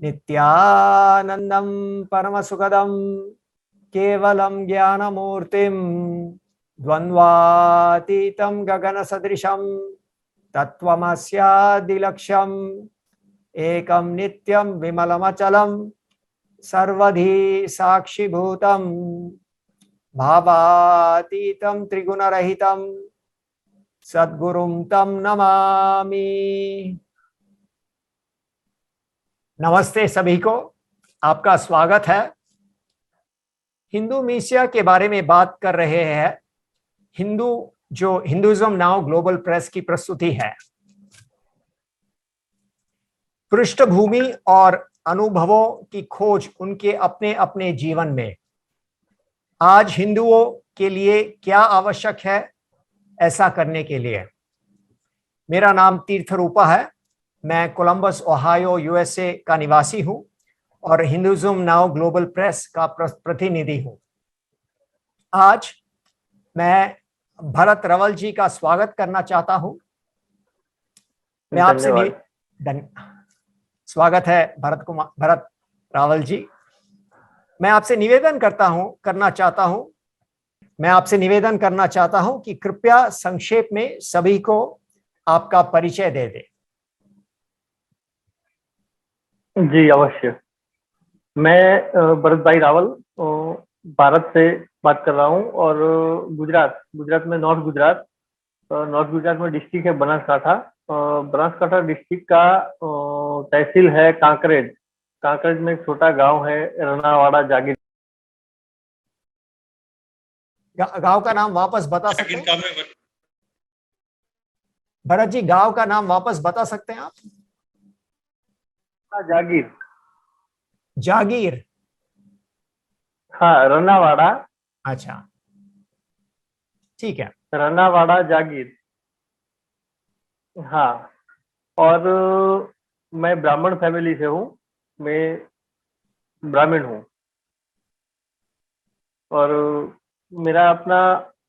नित्यानंदं परमसुखदं केवलं ज्ञानमूर्तिं द्वन्द्वातीतं गगनसदृशं तत्त्वमस्यादिलक्ष्यम् एकं नित्यं विमलमचलं सर्वधी साक्षिभूतं भावातीतं त्रिगुणरहितं सद्गुरुं तं नमामि। नमस्ते सभी को, आपका स्वागत है। हिंदू मीडिया के बारे में बात कर रहे हैं। हिंदुइज्म नाउ ग्लोबल प्रेस की प्रस्तुति है। पृष्ठभूमि और अनुभवों की खोज उनके अपने अपने जीवन में। आज हिंदुओं के लिए क्या आवश्यक है ऐसा करने के लिए। मेरा नाम तीर्थ रूपा है। मैं कोलंबस ओहायो यूएसए का निवासी हूं और हिंदुइज्म नाउ ग्लोबल प्रेस का प्रतिनिधि हूं। आज मैं भरत रावल जी का स्वागत करना चाहता हूं। मैं आपसे स्वागत है भरत रावल जी। मैं आपसे निवेदन करना चाहता हूं कि कृपया संक्षेप में सभी को आपका परिचय दे दें। जी अवश्य। मैं भरत भाई रावल भारत से बात कर रहा हूं और गुजरात में नॉर्थ गुजरात में डिस्ट्रिक्ट है बनासकांठा डिस्ट्रिक्ट का तहसील है कांकरेज में एक छोटा गांव है रनावाड़ा जागीर। गांव का नाम वापस बता सकते हैं भरत जी? गांव का नाम वापस बता सकते हैं आप? जागीर। हाँ, रनावाड़ा। अच्छा, ठीक है। रनावाड़ा जागीर। हाँ, और मैं ब्राह्मण फैमिली से हूँ। मैं ब्राह्मण हूँ और मेरा अपना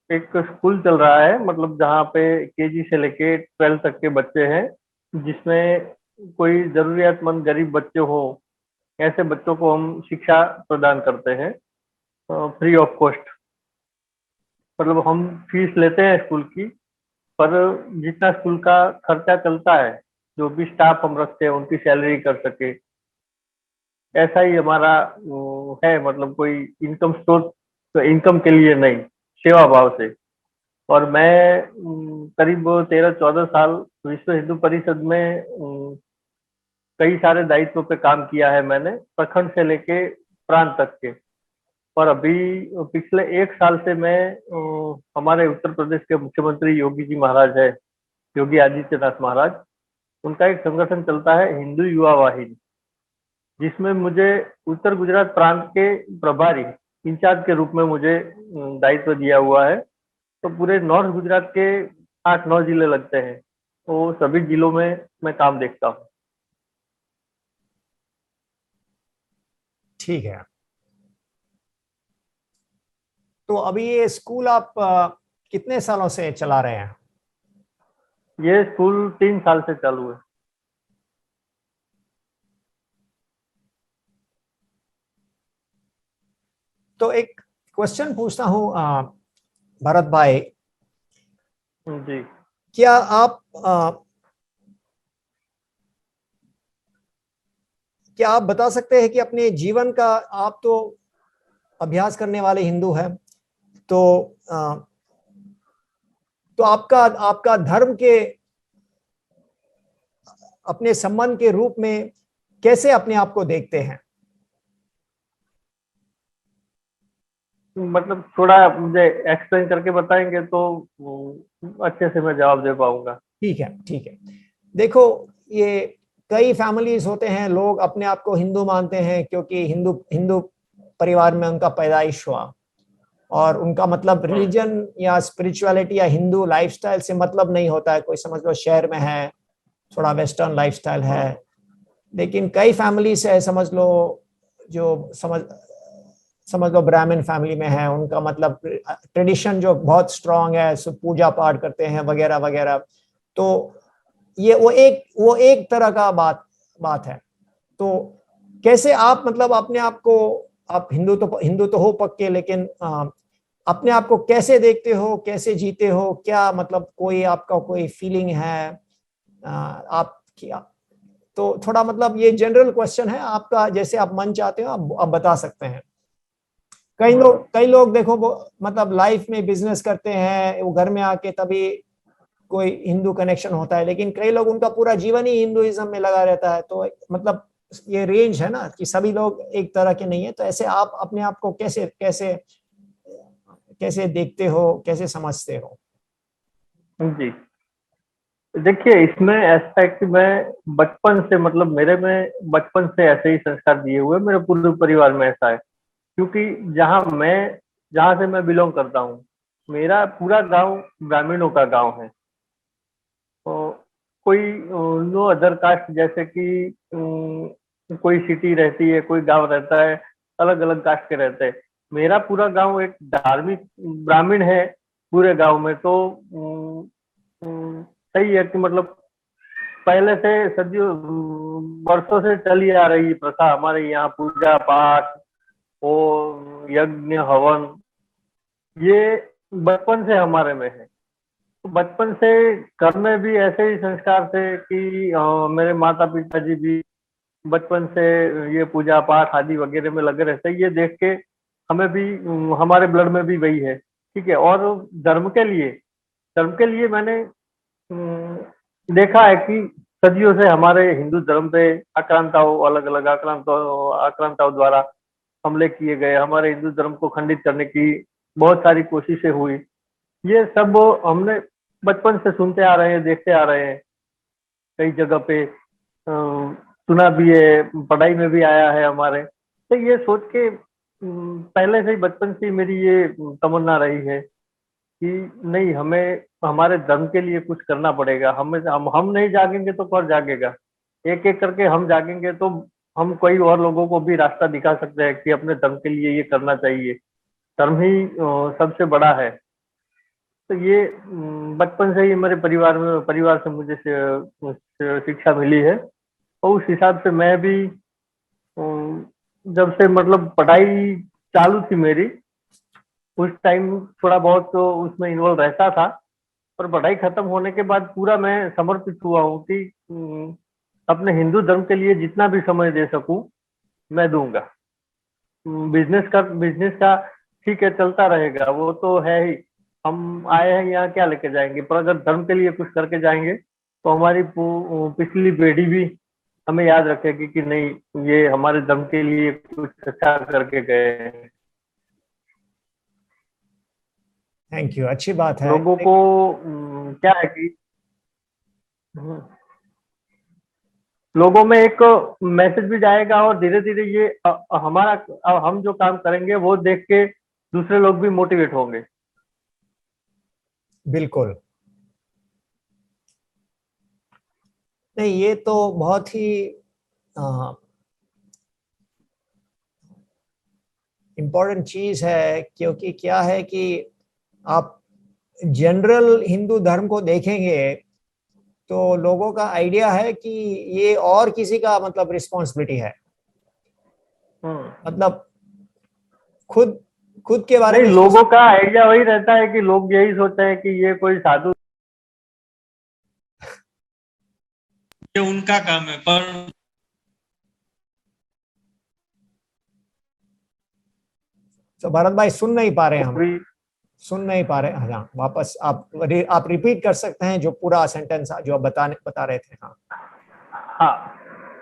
एक स्कूल चल रहा है, मतलब जहाँ पे केजी से लेके 12 तक के बच्चे हैं, जिसमें कोई जरूरियातमंद गरीब बच्चे हो, ऐसे बच्चों को हम शिक्षा प्रदान करते हैं फ्री ऑफ कॉस्ट। मतलब हम फीस लेते हैं स्कूल की, पर जितना स्कूल का खर्चा चलता है, जो भी स्टाफ हम रखते हैं उनकी सैलरी कर सके, ऐसा ही हमारा है। मतलब कोई इनकम स्रोत तो इनकम के लिए नहीं, सेवा भाव से। और मैं करीब 13-14 साल विश्व हिंदू परिषद में कई सारे दायित्वों पे काम किया है मैंने, प्रखंड से लेके प्रांत तक के। और अभी पिछले 1 साल से मैं हमारे उत्तर प्रदेश के मुख्यमंत्री योगी जी महाराज है, योगी आदित्यनाथ महाराज, उनका एक संगठन चलता है हिंदू युवा वाहिनी, जिसमें मुझे उत्तर गुजरात प्रांत के प्रभारी इंचार्ज के रूप में मुझे दायित्व दिया हुआ है। तो पूरे नॉर्थ गुजरात के 8-9 जिले लगते हैं, तो सभी जिलों में मैं काम देखता हूँ। ठीक है। तो अभी ये स्कूल आप कितने सालों से चला रहे हैं? ये स्कूल 3 साल से चालू है। तो एक क्वेश्चन पूछता हूं भरत भाई, जी। क्या आप बता सकते हैं कि अपने जीवन का, आप तो अभ्यास करने वाले हिंदू हैं, तो आपका धर्म के अपने संबंध के रूप में कैसे अपने आप को देखते हैं? मतलब थोड़ा मुझे एक्सप्लेन करके बताएंगे तो अच्छे से मैं जवाब दे पाऊंगा। ठीक है, ठीक है। देखो, ये कई फैमिलीज होते हैं, लोग अपने आप को हिंदू मानते हैं क्योंकि हिंदू हिंदू परिवार में उनका पैदाइश हुआ, और उनका मतलब रिलीजन या स्पिरिचुअलिटी या हिंदू लाइफस्टाइल से मतलब नहीं होता है। कोई समझ लो शहर में है, थोड़ा वेस्टर्न लाइफस्टाइल है, लेकिन कई फैमिली से समझ लो, जो समझ लो ब्राह्मण फैमिली में है, उनका मतलब ट्रेडिशन जो बहुत स्ट्रांग है, सब पूजा पाठ करते हैं वगैरह वगैरह। तो ये वो एक तरह का बात है। तो कैसे आप मतलब अपने आप को, आप हिंदू तो हो पक्के, लेकिन अपने आप को कैसे देखते हो, कैसे जीते हो, क्या मतलब कोई आपका कोई फीलिंग है आप क्या? तो थोड़ा मतलब ये जनरल क्वेश्चन है आपका, जैसे आप मन चाहते हो आप बता सकते हैं। कई लोग देखो वो मतलब लाइफ में बिजनेस करते हैं, वो घर में आके तभी कोई हिंदू कनेक्शन होता है, लेकिन कई लोग उनका पूरा जीवन ही हिंदुइज्म में लगा रहता है। तो मतलब ये रेंज है ना कि सभी लोग एक तरह के नहीं है। तो ऐसे आप अपने आप को कैसे कैसे कैसे देखते हो, कैसे समझते हो? जी, देखिए इसमें ऐसा है कि मैं बचपन से, मतलब मेरे में बचपन से ऐसे ही संस्कार दिए हुए, मेरे पूरे परिवार में ऐसा है। क्योंकि जहाँ से मैं बिलोंग करता हूँ, मेरा पूरा गांव ब्राह्मणों का गांव है। तो कोई नो अदर कास्ट, जैसे कि कोई सिटी रहती है, कोई गांव रहता है, अलग अलग कास्ट के रहते हैं। मेरा पूरा गांव एक धार्मिक ब्राह्मण है पूरे गांव में। तो सही है कि मतलब पहले से सदियों वर्षों से चली आ रही प्रथा हमारे यहाँ, पूजा पाठ और यज्ञ हवन, ये बचपन से हमारे में है। तो बचपन से घर में भी ऐसे ही संस्कार थे कि मेरे माता पिताजी भी बचपन से ये पूजा पाठ आदि वगैरह में लगे रहते हैं। ये देख के हमें भी, हमारे ब्लड में भी वही है। ठीक है। और धर्म के लिए धर्म के लिए मैंने देखा है कि सदियों से हमारे हिंदू धर्म पे आक्रांताओं, अलग अलग आक्रांताओं द्वारा हमले किए गए, हमारे हिंदू धर्म को खंडित करने की बहुत सारी कोशिशें हुई। ये सब हमने बचपन से सुनते आ रहे हैं, देखते आ रहे हैं। कई जगह पे सुना भी है, पढ़ाई में भी आया है हमारे। तो ये सोच के पहले से ही बचपन से ही मेरी ये तमन्ना रही है कि नहीं, हमें हमारे धर्म के लिए कुछ करना पड़ेगा। हम नहीं जागेंगे तो कौन जागेगा? एक एक करके हम जागेंगे तो हम कोई और लोगों को भी रास्ता दिखा सकते हैं कि अपने धर्म के लिए ये करना चाहिए। धर्म ही सबसे बड़ा है। तो ये बचपन से ही मेरे परिवार से मुझे शिक्षा मिली है। और उस हिसाब से मैं भी जब से मतलब पढ़ाई चालू थी मेरी, उस टाइम थोड़ा बहुत तो उसमें इन्वॉल्व रहता था। पर पढ़ाई खत्म होने के बाद पूरा मैं समर्पित हुआ हूँ कि अपने हिंदू धर्म के लिए जितना भी समय दे सकूं मैं दूंगा। बिजनेस का ठीक है, चलता रहेगा, वो तो है ही। हम आए हैं यहाँ क्या लेके जाएंगे, पर अगर धर्म के लिए कुछ करके जाएंगे तो हमारी पिछली पीढ़ी भी हमें याद रखेगी कि नहीं, ये हमारे धर्म के लिए कुछ अच्छा करके गए हैं। थैंक यू, अच्छी बात है। लोगों को क्या है कि लोगों में एक मैसेज भी जाएगा, और धीरे धीरे ये हमारा हम जो काम करेंगे वो देख के दूसरे लोग भी मोटिवेट होंगे। बिल्कुल। नहीं, ये तो बहुत ही इम्पोर्टेंट चीज है, क्योंकि क्या है कि आप जनरल हिंदू धर्म को देखेंगे तो लोगों का आइडिया है कि ये और किसी का मतलब रिस्पॉन्सिबिलिटी है। मतलब खुद खुद के बारे नहीं, में लोगों का आइडिया वही रहता है कि लोग यही सोचते हैं कि ये कोई साधु, ये उनका काम है। पर तो भरत भाई सुन नहीं पा रहे हैं, हम सुन नहीं पा रहे। हाँ, वापस आप रिपीट कर सकते हैं जो पूरा सेंटेंस जो आप बता रहे थे। हाँ हाँ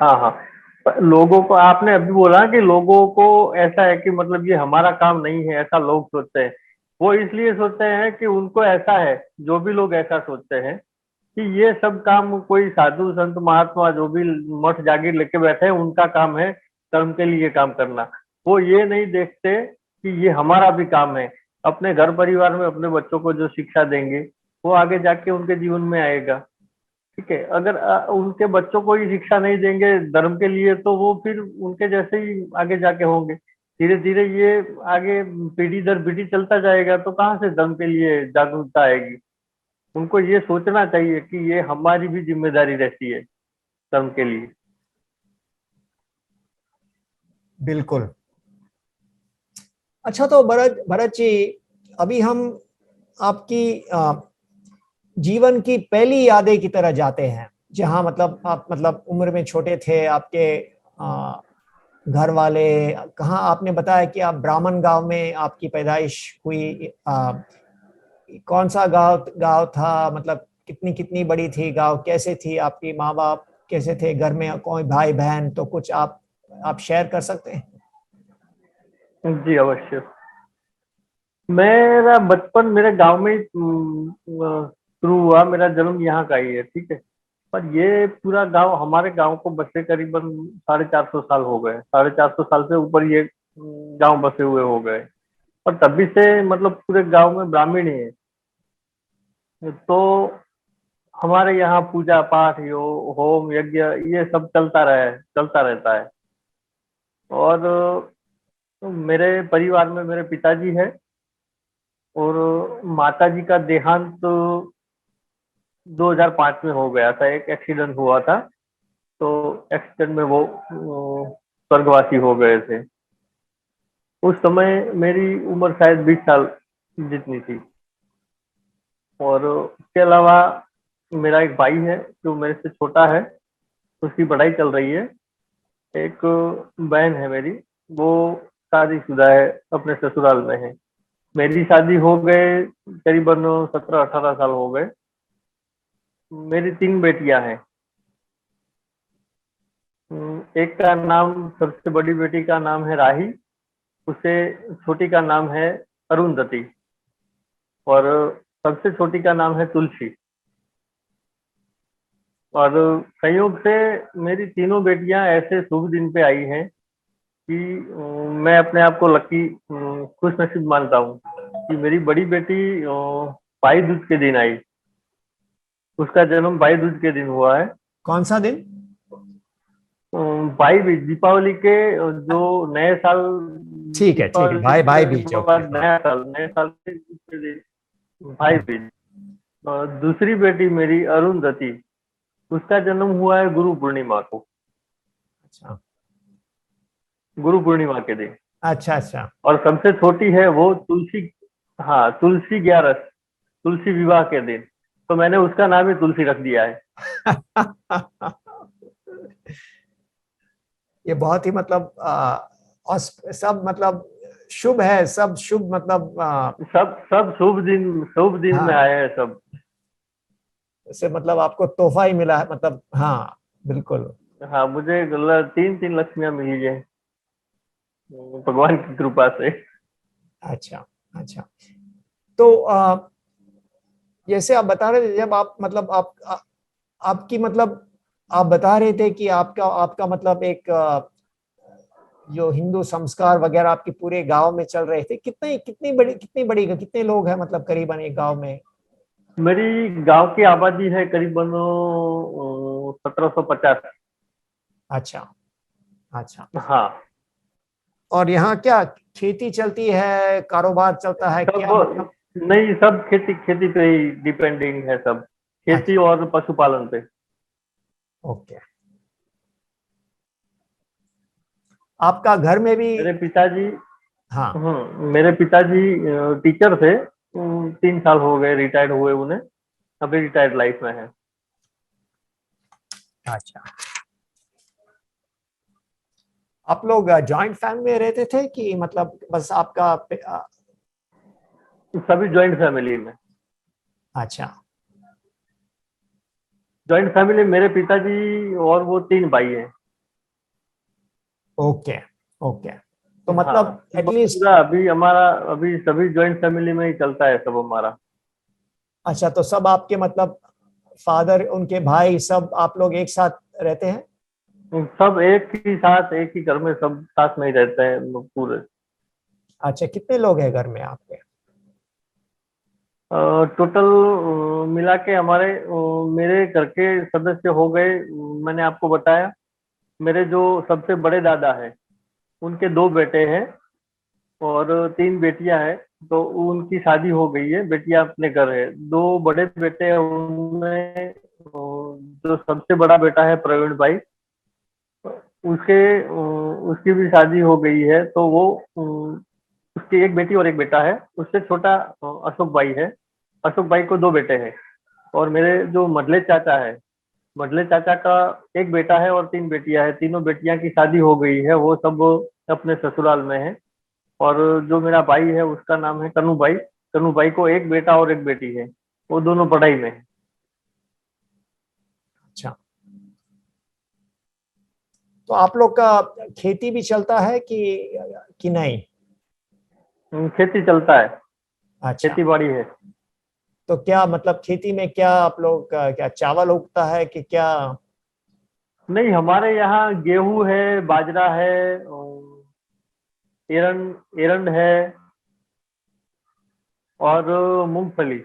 हाँ हाँ, लोगों को आपने अभी बोला कि लोगों को ऐसा है कि मतलब ये हमारा काम नहीं है, ऐसा लोग सोचते हैं। वो इसलिए सोचते हैं कि उनको ऐसा है, जो भी लोग ऐसा सोचते हैं कि ये सब काम कोई साधु संत महात्मा जो भी मठ जागीर लेके बैठे हैं उनका काम है धर्म के लिए काम करना। वो ये नहीं देखते कि ये हमारा भी काम है। अपने घर परिवार में अपने बच्चों को जो शिक्षा देंगे वो आगे जाके उनके जीवन में आएगा। ठीक है। अगर उनके बच्चों को ही शिक्षा नहीं देंगे धर्म के लिए, तो वो फिर उनके जैसे ही आगे जाके होंगे। धीरे धीरे ये आगे पीढ़ी दर पीढ़ी चलता जाएगा, तो कहाँ से धर्म के लिए जागरूकता आएगी? उनको ये सोचना चाहिए कि ये हमारी भी जिम्मेदारी रहती है धर्म के लिए। बिल्कुल। अच्छा, तो भरत भरत जी, अभी हम आपकी जीवन की पहली यादें की तरह जाते हैं, जहां मतलब आप मतलब उम्र में छोटे थे, आपके घर वाले कहाँ, आपने बताया कि आप ब्राह्मण गांव में आपकी पैदाइश हुई। कौन सा गांव गांव था, मतलब कितनी कितनी बड़ी थी गांव, कैसे थी, आपकी माँ बाप कैसे थे, घर में कोई भाई बहन, तो कुछ आप शेयर कर सकते हैं? जी अवश्य। मेरा बचपन मेरे गांव में शुरू हुआ, मेरा जन्म यहाँ का ही है, ठीक है। पर ये पूरा गांव, हमारे गांव को बसे करीबन 450 साल हो गए, 450 साल से ऊपर ये गांव बसे हुए हो गए। और तभी से मतलब पूरे गांव में ब्राह्मण ही है। तो हमारे यहाँ पूजा पाठ यो होम यज्ञ ये सब चलता रहता है। और मेरे परिवार में मेरे पिताजी है, और माता जी का देहांत 2005 में हो गया था, एक एक्सीडेंट हुआ था। तो एक्सीडेंट में वो स्वर्गवासी हो गए थे। उस समय मेरी उम्र शायद 20 साल जितनी थी। और उसके अलावा मेरा एक भाई है जो मेरे से छोटा है, उसकी पढ़ाई चल रही है। एक बहन है मेरी, वो शादीशुदा है, अपने ससुराल में है। मेरी शादी हो गए करीबन 17-18 साल हो गए। मेरी 3 बेटियां हैं। एक का नाम, सबसे बड़ी बेटी का नाम है राही, उसे छोटी का नाम है अरुंधति, और सबसे छोटी का नाम है तुलसी। और संयोग से मेरी तीनों बेटियां ऐसे शुभ दिन पे आई हैं कि मैं अपने आप को लकी, खुश नसीब मानता हूँ कि मेरी बड़ी बेटी भाई दूज के दिन आई। उसका जन्म भाई दूज के दिन हुआ है। कौन सा दिन? भाई बीज, दीपावली के जो नए साल, ठीक है, ठीक है, दीपावली भाई भाई के बीच, ओके, बाद हाँ। नए साल के दूसरे दिन भाई बीज। और दूसरी बेटी मेरी अरुंधति, उसका जन्म हुआ है गुरु पूर्णिमा को, अच्छा गुरु पूर्णिमा के दिन। अच्छा अच्छा। और सबसे छोटी है वो तुलसी, हाँ तुलसी 11, तुलसी विवाह के दिन। तो मैंने उसका नाम ही तुलसी रख दिया है। ये बहुत ही मतलब और सब मतलब शुभ है, सब शुभ मतलब सब सब शुभ दिन में हाँ, आए हैं सब। इससे मतलब आपको तोहफा ही मिला है, मतलब हाँ, बिल्कुल। हाँ, मुझे 3 लक्ष्मियां मिली है भगवान की कृपा से। अच्छा अच्छा। तो जैसे आप बता रहे थे, जब आप मतलब आपकी मतलब आप बता रहे थे कि आपका आपका मतलब एक जो हिंदू संस्कार वगैरह आपके पूरे गांव में चल रहे थे, कितनी बड़ी कितने लोग हैं मतलब करीबन एक गांव में? मेरी गांव की आबादी है करीबन 1750। अच्छा अच्छा। हाँ। और यहाँ क्या खेती चलती है, कारोबार चलता है क्या मतलब? सब नहीं, सब खेती खेती पे ही डिपेंडिंग है सब, खेती अच्छा, और पशुपालन पे। ओके। आपका घर में भी? मेरे पिताजी, हाँ। मेरे पिताजी टीचर थे। 3 साल हो गए रिटायर्ड हुए उन्हें, अभी रिटायर्ड लाइफ में है। अच्छा, आप लोग जॉइंट फैमिली में रहते थे कि मतलब बस आपका सभी ज्वाइंट फैमिली में। अच्छा ज्वाइंट फैमिली, मेरे पिताजी और वो 3 भाई हैं। Okay okay. तो मतलब हाँ, एटलीस्ट, पूरा अभी हमारा, अभी सभी ज्वाइंट फैमिली में ही चलता है सब हमारा। अच्छा, तो सब आपके मतलब फादर, उनके भाई, सब आप लोग एक साथ रहते हैं? सब एक ही साथ, एक ही घर में सब साथ में ही रहते हैं पूरे। अच्छा, कितने लोग हैं घर में आपके? टोटल मिला के हमारे मेरे घर के सदस्य हो गए, मैंने आपको बताया, मेरे जो सबसे बड़े दादा हैं उनके 2 बेटे हैं, और 3 बेटियां हैं। तो उनकी शादी हो गई है, बेटियां अपने घर है। 2 बड़े बेटे हैं, उनमें जो सबसे बड़ा बेटा है प्रवीण भाई, उसके उसकी भी शादी हो गई है, तो वो उसकी एक बेटी और एक बेटा है। उससे छोटा अशोक भाई है। अशोक भाई को दो बेटे हैं। और मेरे जो मडले चाचा है, मडले चाचा का एक बेटा है और तीन बेटियां हैं। तीनों बेटियां की शादी हो गई है, वो सब अपने ससुराल में है। और जो मेरा भाई है उसका नाम है कन्नू भाई। कन्नू भाई को एक बेटा और एक बेटी है, वो दोनों पढ़ाई में है। अच्छा, तो आप लोग का खेती भी चलता है कि नहीं? खेती चलता है, अच्छा, खेती बाड़ी है। तो क्या मतलब खेती में क्या आप लोग का क्या चावल उगता है कि क्या? नहीं, हमारे यहाँ गेहूं है, बाजरा है, एरंड एरंड है, और मूंगफली।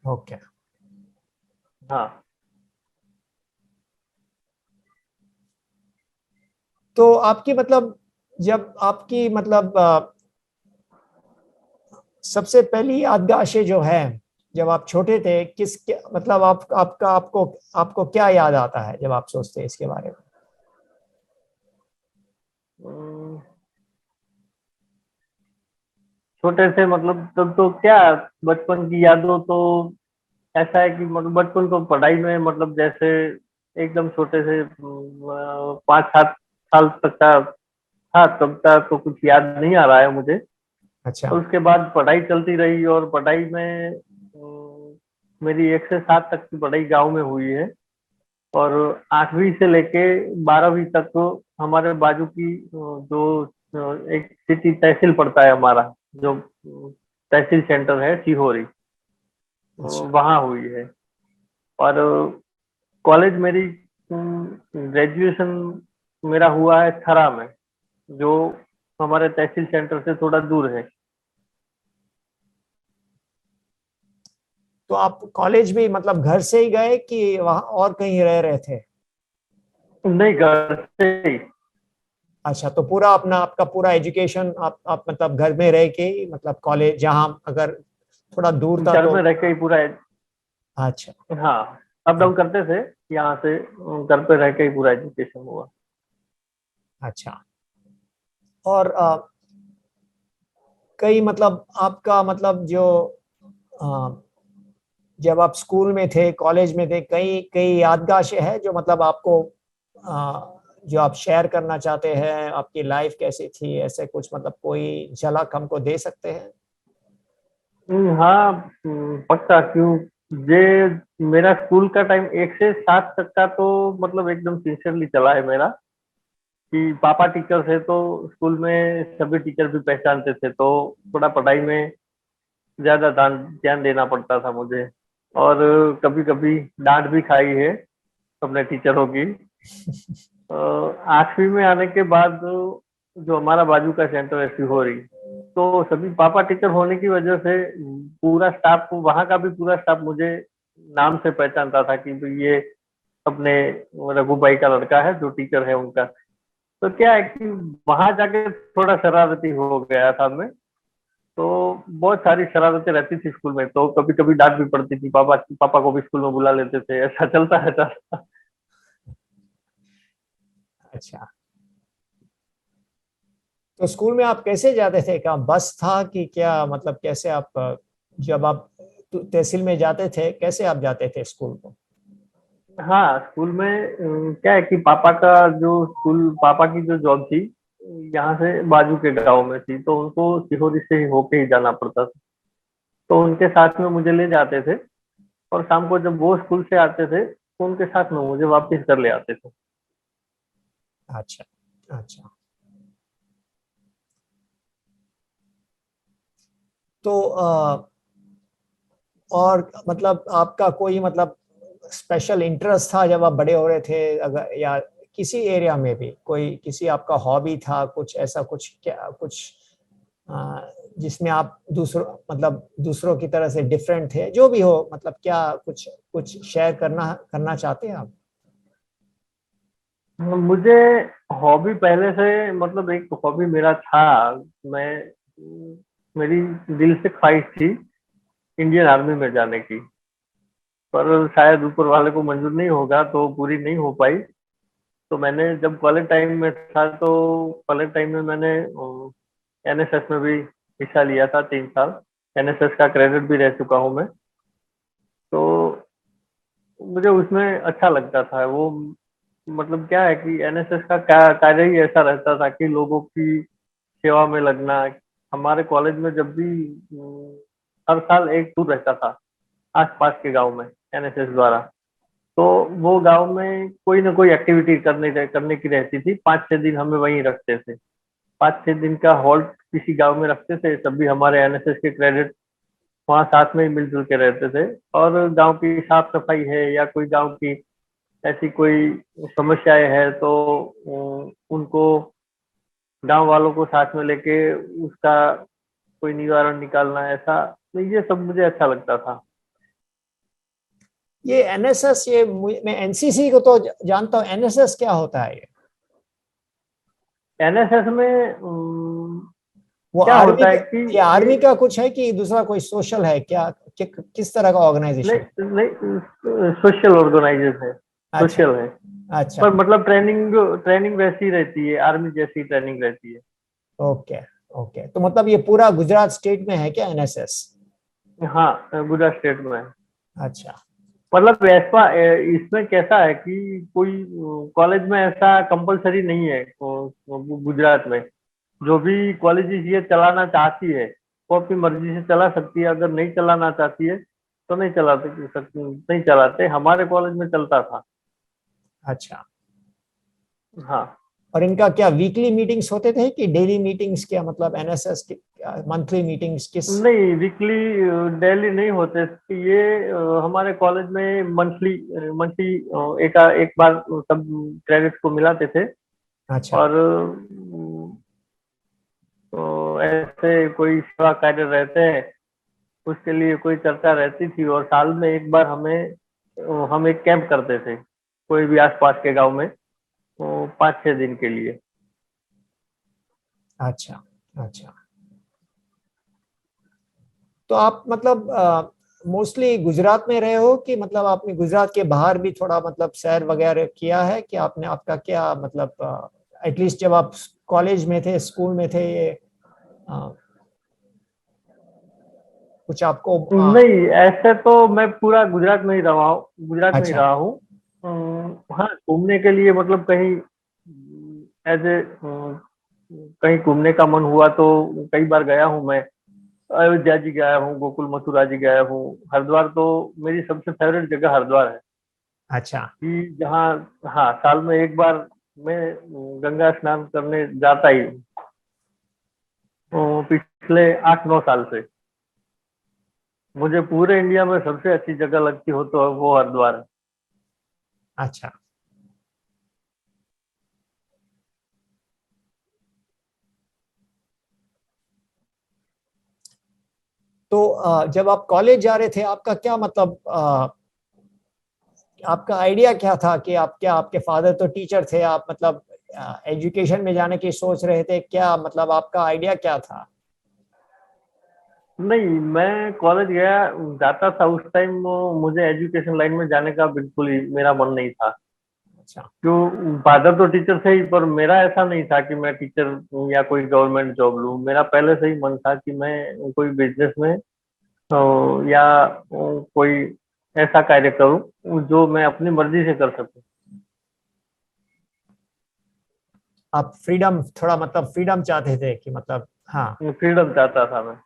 ओके। हाँ। तो आपकी मतलब जब आपकी मतलब सबसे पहली यादगाशें जो है जब आप छोटे थे, मतलब आपको क्या याद आता है जब आप सोचते हैं इसके बारे में? अम, छोटे से मतलब तब तो क्या, बचपन की यादों तो ऐसा है कि मतलब बचपन तो पढ़ाई में, मतलब जैसे एकदम छोटे से 5-7 साल तक का था, तब तक तो कुछ याद नहीं आ रहा है मुझे। अच्छा। और उसके बाद पढ़ाई चलती रही, और पढ़ाई में मेरी 1 से 7 तक की पढ़ाई गांव में हुई है। और 8वीं से लेके 12वीं तक तो हमारे बाजू की जो एक सिटी तहसील पड़ता है हमारा, जो तहसील सेंटर है सिहोरी, अच्छा। वहाँ हुई है। और कॉलेज मेरी ग्रेजुएशन मेरा हुआ है थरा में, जो हमारे तहसील सेंटर से थोड़ा दूर है। तो आप कॉलेज भी मतलब घर से ही गए कि वहां और कहीं रह रहे थे? नहीं, घर से ही। अच्छा, तो पूरा अपना आपका पूरा एजुकेशन आप मतलब घर में रह के ही, मतलब कॉलेज जहां अगर थोड़ा दूर था घर तो? में रह के ही पूरा। अच्छा। हाँ, अप डाउन करते थे यहाँ से, घर पे रह के ही पूरा एजुकेशन हुआ। अच्छा। और कई मतलब आपका मतलब जो अ, जब आप स्कूल में थे, कॉलेज में थे, कई कई यादगार है जो मतलब आपको जो आप शेयर करना चाहते हैं, आपकी लाइफ कैसी थी, ऐसे कुछ मतलब कोई झलक हमको दे सकते हैं? हाँ, पक्का। क्यों, ये मेरा स्कूल का टाइम 1 से 7 तक का तो मतलब एकदम सिंसियरली चला है मेरा। कि पापा टीचर थे, तो स्कूल में सभी टीचर भी पहचानते थे, तो थोड़ा पढ़ाई में ज्यादा ध्यान ध्यान देना पड़ता था मुझे। और कभी कभी डांट भी खाई है अपने टीचरों की। 8वीं में आने के बाद जो हमारा बाजू का सेंटर है सिहोरी, तो सभी पापा टीचर होने की वजह से पूरा स्टाफ, वहाँ का भी पूरा स्टाफ मुझे नाम से पहचानता था कि भाई ये अपने रघु भाई का लड़का है जो टीचर है उनका। तो क्या है कि वहां जाके थोड़ा शरारती हो गया था मैं। तो बहुत सारी शरारतें रहती थी स्कूल में, तो कभी कभी डांट भी पड़ती थी। पापा पापा को भी स्कूल में बुला लेते थे, ऐसा चलता रहता था। अच्छा, तो स्कूल में आप कैसे जाते थे? क्या बस था कि क्या मतलब कैसे आप जब आप तहसील में जाते थे कैसे आप जाते थे स्कूल को? हाँ, स्कूल में क्या है कि पापा का जो स्कूल, पापा की जो जॉब थी यहाँ से बाजू के गांव में थी, तो उनको सिहोरी से ही होके ही जाना पड़ता था। तो उनके साथ में मुझे ले जाते थे, और शाम को जब वो स्कूल से आते थे तो उनके साथ में मुझे वापस घर ले आते थे। अच्छा। अच्छा, तो और मतलब आपका कोई मतलब स्पेशल इंटरेस्ट था जब आप बड़े हो रहे थे, अगर या किसी एरिया में भी कोई किसी आपका हॉबी था, कुछ ऐसा कुछ क्या कुछ अ, जिसमें आप दूसरों मतलब दूसरों की तरह से डिफरेंट थे, जो भी हो मतलब क्या कुछ कुछ शेयर करना करना चाहते हैं आप? मुझे हॉबी पहले से, मतलब एक हॉबी मेरा था। मैं मेरी दिल से ख्वाहिश थी इंडियन आर्मी में जाने की, पर शायद ऊपर वाले को मंजूर नहीं होगा, तो पूरी नहीं हो पाई। तो मैंने जब कॉलेज टाइम में था तो कॉलेज टाइम में मैंने एनएसएस में भी हिस्सा लिया था 3 साल। एनएसएस का क्रेडिट भी रह चुका हूँ मैं। तो मुझे उसमें अच्छा लगता था वो। मतलब क्या है कि एनएसएस का कार्य ही ऐसा रहता था कि लोगों की सेवा में लगना। हमारे कॉलेज में जब भी हर साल एक टूर रहता था आसपास के गांव में एनएसएस द्वारा। तो वो गांव में कोई ना कोई एक्टिविटी करने की रहती थी। 5-6 दिन हमें वहीं रखते थे। 5-6 दिन का हॉल्ट किसी गांव में रखते थे, तब भी हमारे एनएसएस के क्रेडिट वहाँ साथ में ही मिलजुल के रहते थे। और गांव की साफ सफाई है या कोई गांव की ऐसी कोई समस्याएं है तो उनको गांव वालों को साथ में लेके उसका कोई निवारण निकालना, ऐसा तो ये सब मुझे अच्छा लगता था। ये एनएसएस, ये मैं एनसीसी को तो जानता हूँ, एनएसएस क्या होता है? एनएसएस में वो क्या आर्मी होता है का, कि ये ये आर्मी का कुछ है कि दूसरा कोई सोशल है क्या? किस तरह का ऑर्गेनाइजेशन? नहीं नहीं सोशल ऑर्गेनाइजेशन है। अच्छा। सोशल है। अच्छा। पर मतलब ट्रेनिंग ट्रेनिंग वैसी रहती है, आर्मी जैसी ट्रेनिंग रहती है। ओके। ओके, तो मतलब ये पूरा गुजरात स्टेट में है क्या एनएसएस? हाँ, गुजरात स्टेट में है। अच्छा। मतलब ऐसा इसमें कैसा है कि कोई कॉलेज में ऐसा कंपलसरी नहीं है गुजरात में। जो भी कॉलेज ये चलाना चाहती है वो अपनी मर्जी से चला सकती है। अगर नहीं चलाना चाहती है तो नहीं चलाते। हमारे कॉलेज में चलता था। अच्छा। हाँ। और इनका क्या वीकली मीटिंग्स होते थे कि डेली मीटिंग्स? क्या मतलब एनएसएस की मंथली मीटिंग्स किस? नहीं, वीकली डेली नहीं होते ये। हमारे कॉलेज में मंथली मंथली एक बार सब क्रेडिट को मिलाते थे। अच्छा। और तो ऐसे कोई सेवा कार्य रहते हैं उसके लिए कोई चर्चा रहती थी। और साल में एक बार हम एक कैंप करते थे कोई भी आसपास के गांव में, तो 5-6 दिन के लिए। अच्छा। अच्छा, तो आप मतलब मोस्टली गुजरात में रहे हो कि मतलब आपने गुजरात के बाहर भी थोड़ा मतलब सैर वगैरह किया है कि आपने, आपका क्या मतलब एटलीस्ट जब आप कॉलेज में थे, स्कूल में थे, ये कुछ आपको नहीं, ऐसे तो मैं पूरा गुजरात में ही रहा हूँ। गुजरात में ही अच्छा। रहा हूँ। हाँ, घूमने के लिए मतलब कहीं एज ए कहीं घूमने का मन हुआ तो कई बार गया हूँ मैं। अयोध्या जी गया हूँ, गोकुल मथुरा जी गया हूँ। हरिद्वार तो मेरी सबसे फेवरेट जगह हरिद्वार है अच्छा। कि जहाँ, हाँ, साल में एक बार मैं गंगा स्नान करने जाता ही हूँ। पिछले 8-9 साल से मुझे पूरे इंडिया में सबसे अच्छी जगह लगती हो तो वो हरिद्वार है। अच्छा, तो जब आप कॉलेज जा रहे थे, आपका क्या मतलब आपका आइडिया क्या था कि आप क्या, आपके फादर तो टीचर थे, आप मतलब एजुकेशन में जाने की सोच रहे थे क्या? मतलब आपका आइडिया क्या था? नहीं, मैं कॉलेज गया जाता था उस टाइम। मुझे एजुकेशन लाइन में जाने का बिल्कुल ही मेरा मन नहीं था। अच्छा। जो फादर तो टीचर थे ही, पर मेरा ऐसा नहीं था कि मैं टीचर या कोई गवर्नमेंट जॉब लूँ। मेरा पहले से ही मन था कि मैं कोई बिजनेस में या कोई ऐसा कार्य करूँ जो मैं अपनी मर्जी से कर सकूँ। आप फ्रीडम, थोड़ा मतलब फ्रीडम चाहते थे कि मतलब? हाँ। फ्रीडम चाहता था मैं।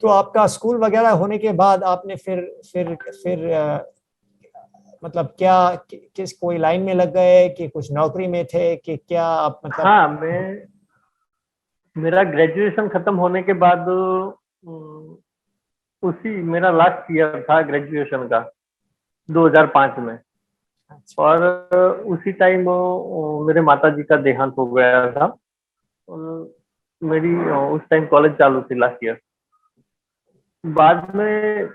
तो आपका स्कूल वगैरह होने के बाद आपने फिर मतलब क्या किस कोई लाइन में लग गए कि कुछ नौकरी में थे कि क्या आप मतलब? हाँ, मेरा ग्रेजुएशन खत्म होने के बाद उसी मेरा लास्ट ईयर था ग्रेजुएशन का, 2005 में। अच्छा। और उसी टाइम मेरे माता जी का देहांत हो गया था। और मेरी उस टाइम कॉलेज चालू थी लास्ट ईयर। बाद में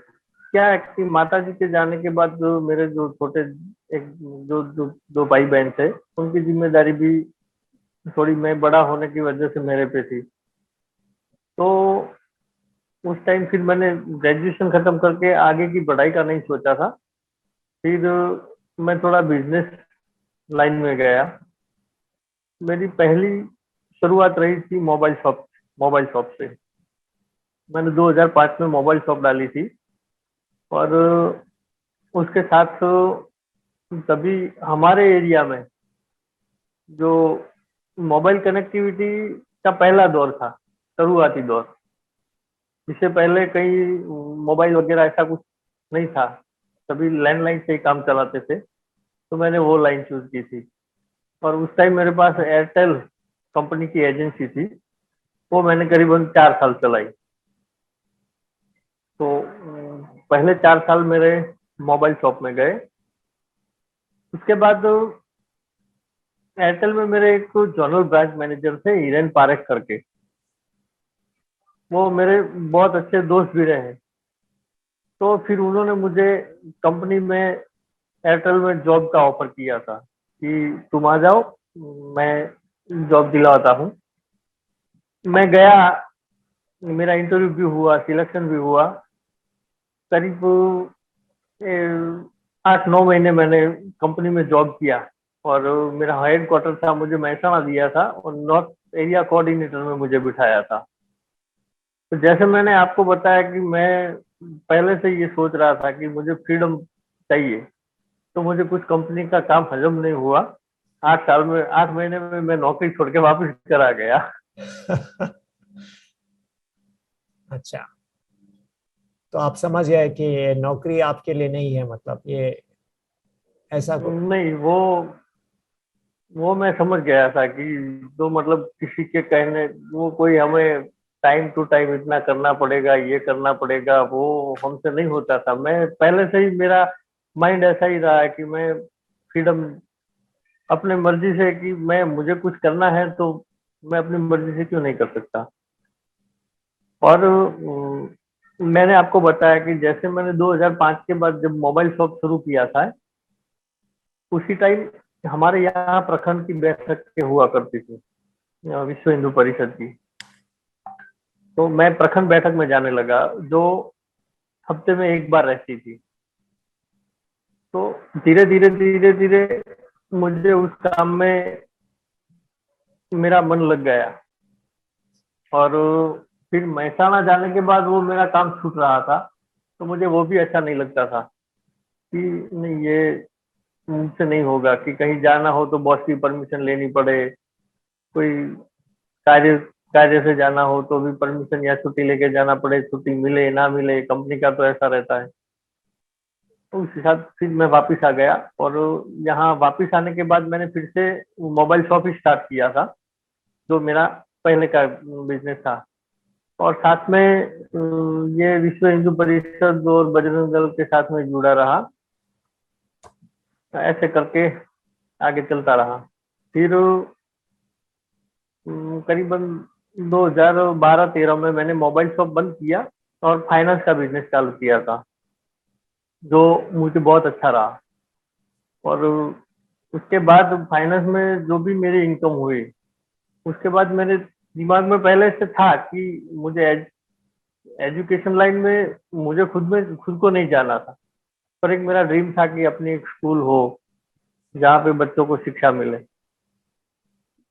क्या है कि माता जी के जाने के बाद जो मेरे जो छोटे एक जो जो दो भाई बहन थे उनकी जिम्मेदारी भी थोड़ी, मैं बड़ा होने की वजह से मेरे पे थी। तो उस टाइम फिर मैंने ग्रेजुएशन खत्म करके आगे की पढ़ाई का नहीं सोचा था। फिर मैं थोड़ा बिजनेस लाइन में गया। मेरी पहली शुरुआत रही थी मोबाइल शॉप से। मैंने 2005 में मोबाइल शॉप डाली थी। और उसके साथ तभी हमारे एरिया में जो मोबाइल कनेक्टिविटी का पहला दौर था, शुरुआती दौर, इससे पहले कहीं मोबाइल वगैरह ऐसा कुछ नहीं था, सभी लैंडलाइन से ही काम चलाते थे। तो मैंने वो लाइन चूज की थी। और उस टाइम मेरे पास एयरटेल कंपनी की एजेंसी थी, वो मैंने करीबन 4 साल चलाई। तो पहले 4 साल मेरे मोबाइल शॉप में गए। उसके बाद एयरटेल में मेरे एक जोनल ब्रांच मैनेजर थे, हिरेन पारेख करके। वो मेरे बहुत अच्छे दोस्त भी रहे। तो फिर उन्होंने मुझे कंपनी में एयरटेल में जॉब का ऑफर किया था कि तुम आ जाओ, मैं जॉब दिलाता हूँ। मैं गया, मेरा इंटरव्यू भी हुआ, सिलेक्शन भी हुआ। करीब 8-9 महीने मैंने कंपनी में जॉब किया। और मेरा हेड क्वार्टर था, मुझे महसाणा दिया था और नॉर्थ एरिया कोऑर्डिनेटर में मुझे बिठाया था। तो जैसे मैंने आपको बताया कि मैं पहले से ये सोच रहा था कि मुझे फ्रीडम चाहिए, तो मुझे कुछ कंपनी का काम हजम नहीं हुआ। 8 महीने में मैं नौकरी छोड़ के वापस घर आ गया। अच्छा, तो आप समझ गए कि ये नौकरी आपके लिए नहीं है, मतलब ये ऐसा नहीं, वो मैं समझ गया था कि जो मतलब किसी के कहने, वो कोई हमें टाइम टू टाइम इतना करना पड़ेगा, ये करना पड़ेगा, वो हमसे नहीं होता था। मैं पहले से ही, मेरा माइंड ऐसा ही रहा है कि मैं फ्रीडम अपने मर्जी से, कि मैं मुझे कुछ करना है तो मैं अपनी मर्जी से क्यों नहीं कर सकता। और मैंने आपको बताया कि जैसे मैंने 2005 के बाद जब मोबाइल शॉप शुरू किया था, उसी टाइम हमारे यहाँ प्रखंड की बैठक हुआ करती थी, विश्व हिंदू परिषद की। तो मैं प्रखंड बैठक में जाने लगा, जो हफ्ते में एक बार रहती थी। तो धीरे धीरे धीरे धीरे मुझे उस काम में मेरा मन लग गया। और फिर महसाणा जाने के बाद वो मेरा काम छूट रहा था, तो मुझे वो भी अच्छा नहीं लगता था कि नहीं, ये मुझसे नहीं होगा कि कहीं जाना हो तो बॉस की परमिशन लेनी पड़े, कोई कार्य कार्य से जाना हो तो भी परमिशन या छुट्टी लेके जाना पड़े, छुट्टी मिले ना मिले, कंपनी का तो ऐसा रहता है। तो उस हिसाब से फिर मैं वापस आ गया। और यहाँ वापस आने के बाद मैंने फिर से मोबाइल शॉप ही स्टार्ट किया था, जो मेरा पहले का बिजनेस था। और साथ में ये विश्व हिंदू परिषद और बजरंग दल के साथ में जुड़ा रहा। ऐसे करके आगे चलता रहा। फिर करीबन 2012-13 में मैंने मोबाइल शॉप बंद किया और फाइनेंस का बिजनेस चालू किया था, जो मुझे बहुत अच्छा रहा। और उसके बाद फाइनेंस में जो भी मेरी इनकम हुई, उसके बाद मेरे दिमाग में पहले से था कि मुझे एजुकेशन लाइन में मुझे खुद को नहीं जाना था। पर एक मेरा ड्रीम था कि अपनी एक स्कूल हो जहाँ पे बच्चों को शिक्षा मिले।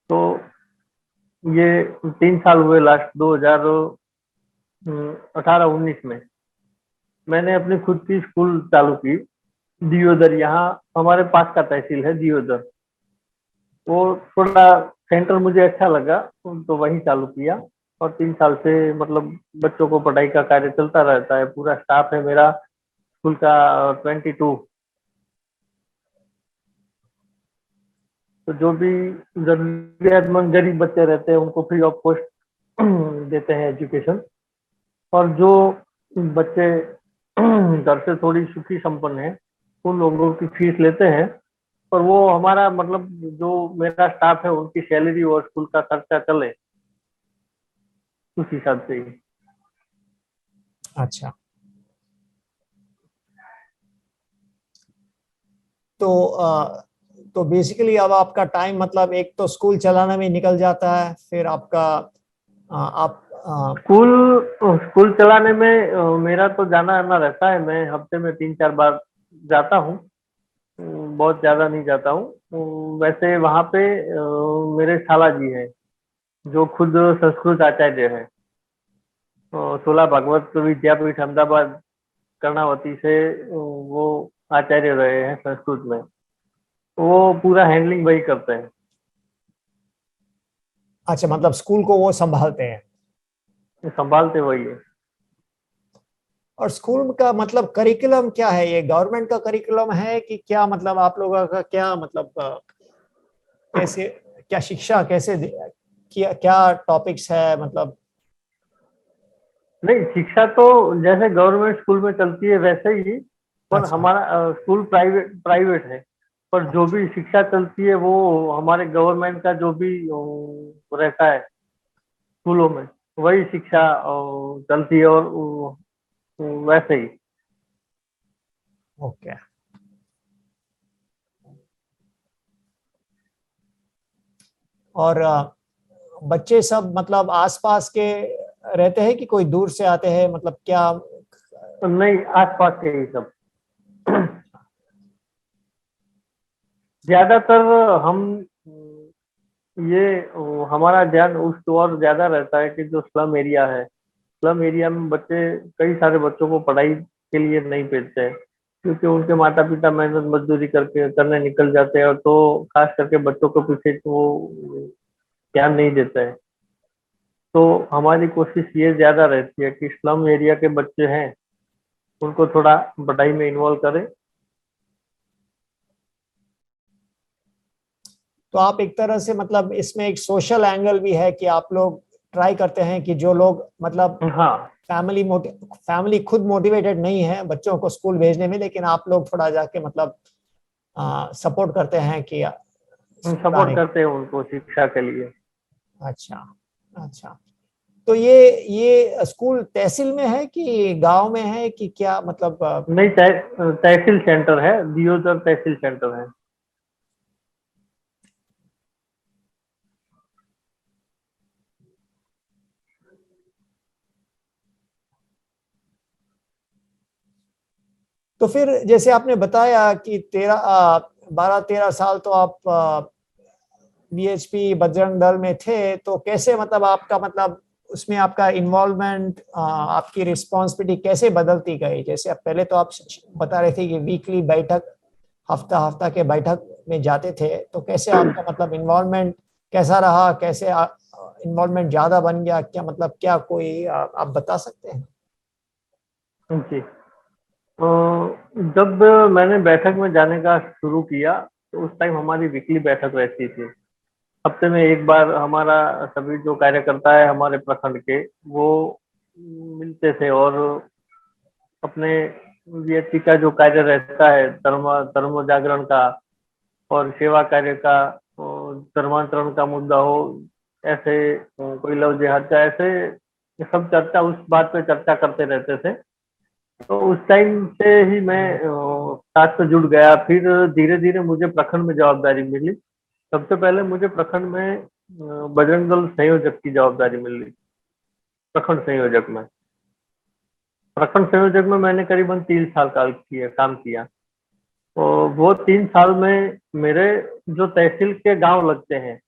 तो ये 3 साल हुए, लास्ट 2018-19 में मैंने अपनी खुद की स्कूल चालू की, दियोदर। यहाँ हमारे पास का तहसील है दियोदर। वो थोड़ा सेंटर मुझे अच्छा लगा, तो वही चालू किया। और 3 साल से मतलब बच्चों को पढ़ाई का कार्य चलता रहता है। पूरा स्टाफ है मेरा स्कूल का 22। तो जो भी जरूरियातमंद गरीब बच्चे रहते हैं उनको फ्री ऑफ कॉस्ट देते हैं एजुकेशन। और जो बच्चे घर से थोड़ी सुखी संपन्न है, उन लोगों की फीस लेते हैं। और वो हमारा मतलब जो मेरा स्टाफ है उनकी सैलरी और स्कूल का खर्चा चले, उस हिसाब से ही। अच्छा, तो बेसिकली अब आपका टाइम मतलब एक तो स्कूल चलाने में निकल जाता है, फिर आपका आप स्कूल स्कूल चलाने में मेरा तो जाना आना रहता है। मैं हफ्ते में 3-4 बार जाता हूँ। बहुत ज्यादा नहीं जाता हूँ। वैसे वहाँ पे मेरे खाला जी हैं जो खुद संस्कृत आचार्य हैं। 16 भागवत विद्यापीठ अहमदाबाद कर्णावती से वो आचार्य रहे हैं संस्कृत में। वो पूरा हैंडलिंग वही करते हैं। अच्छा, मतलब स्कूल को वो संभालते हैं। संभालते वही है। और स्कूल का मतलब करिकुलम क्या है? ये गवर्नमेंट का करिकुलम है कि क्या? मतलब आप लोगों का क्या मतलब कैसे, क्या शिक्षा कैसे क्या क्या टॉपिक्स है मतलब? नहीं, शिक्षा तो जैसे गवर्नमेंट स्कूल में चलती है वैसे ही, पर अच्छा। हमारा स्कूल प्राइवेट प्राइवेट है। पर जो अच्छा। भी शिक्षा चलती है वो हमारे गवर्नमेंट का जो भी रहता है स्कूलों में, वही शिक्षा चलती है। और वैसे ही। ओके। और बच्चे सब मतलब आसपास के रहते हैं कि कोई दूर से आते हैं, मतलब क्या? तो नहीं, आसपास के ही सब। ज्यादातर हम ये हमारा ध्यान उस ओर ज्यादा रहता है कि जो स्लम एरिया है, स्लम एरिया में बच्चे, कई सारे बच्चों को पढ़ाई के लिए नहीं भेजते हैं क्योंकि उनके माता पिता मेहनत मजदूरी करके करने निकल जाते हैं, और तो खास करके बच्चों के पीछे तो वो ध्यान नहीं देते हैं। तो हमारी कोशिश ये ज्यादा रहती है कि स्लम एरिया के बच्चे हैं उनको थोड़ा पढ़ाई में इन्वॉल्व करें। तो आप एक तरह से मतलब इसमें एक सोशल एंगल भी है कि आप लोग ट्राई करते हैं कि जो लोग मतलब हाँ, फैमिली खुद मोटिवेटेड नहीं है बच्चों को स्कूल भेजने में, लेकिन आप लोग थोड़ा जाके मतलब सपोर्ट करते हैं कि स्कूल सपोर्ट आने के। करते हैं उनको शिक्षा के लिए। अच्छा। अच्छा। तो ये स्कूल तहसील में है कि गांव में है कि क्या मतलब? नहीं, तहसील सेंटर है, दियोदर तहसील सेंटर है। तो फिर जैसे आपने बताया कि 12-13 साल तो आप बीएचपी बजरंग दल में थे, तो कैसे मतलब आपका मतलब उसमें आपका इन्वॉल्वमेंट, आपकी रिस्पॉन्सिबिलिटी कैसे बदलती गई? जैसे अब पहले तो आप बता रहे थे कि वीकली बैठक, हफ्ता हफ्ता के बैठक में जाते थे, तो कैसे आपका मतलब इन्वॉल्वमेंट कैसा रहा? कैसे इन्वॉल्वमेंट ज्यादा बन गया क्या? मतलब क्या कोई आप बता सकते हैं? जी। जब मैंने बैठक में जाने का शुरू किया तो उस टाइम हमारी वीकली बैठक रहती थी। हफ्ते में एक बार हमारा सभी जो कार्यकर्ता है हमारे प्रखंड के, वो मिलते थे और अपने व्यक्ति का जो कार्य रहता है, धर्म धर्म जागरण का और सेवा कार्य का, और धर्मांतरण का मुद्दा हो, ऐसे कोई लव जिहाद का, ऐसे ये सब चर्चा, उस बात पे चर्चा करते रहते थे। तो उस टाइम से ही मैं साथ से जुड़ गया। फिर धीरे धीरे मुझे प्रखंड में जवाबदारी मिली। सबसे पहले मुझे प्रखंड में बजरंग दल संयोजक की जवाबदारी मिली। प्रखंड संयोजक में, प्रखंड संयोजक में मैंने करीबन 3 साल काम किया। और वो 3 साल में मेरे जो तहसील के गांव लगते हैं,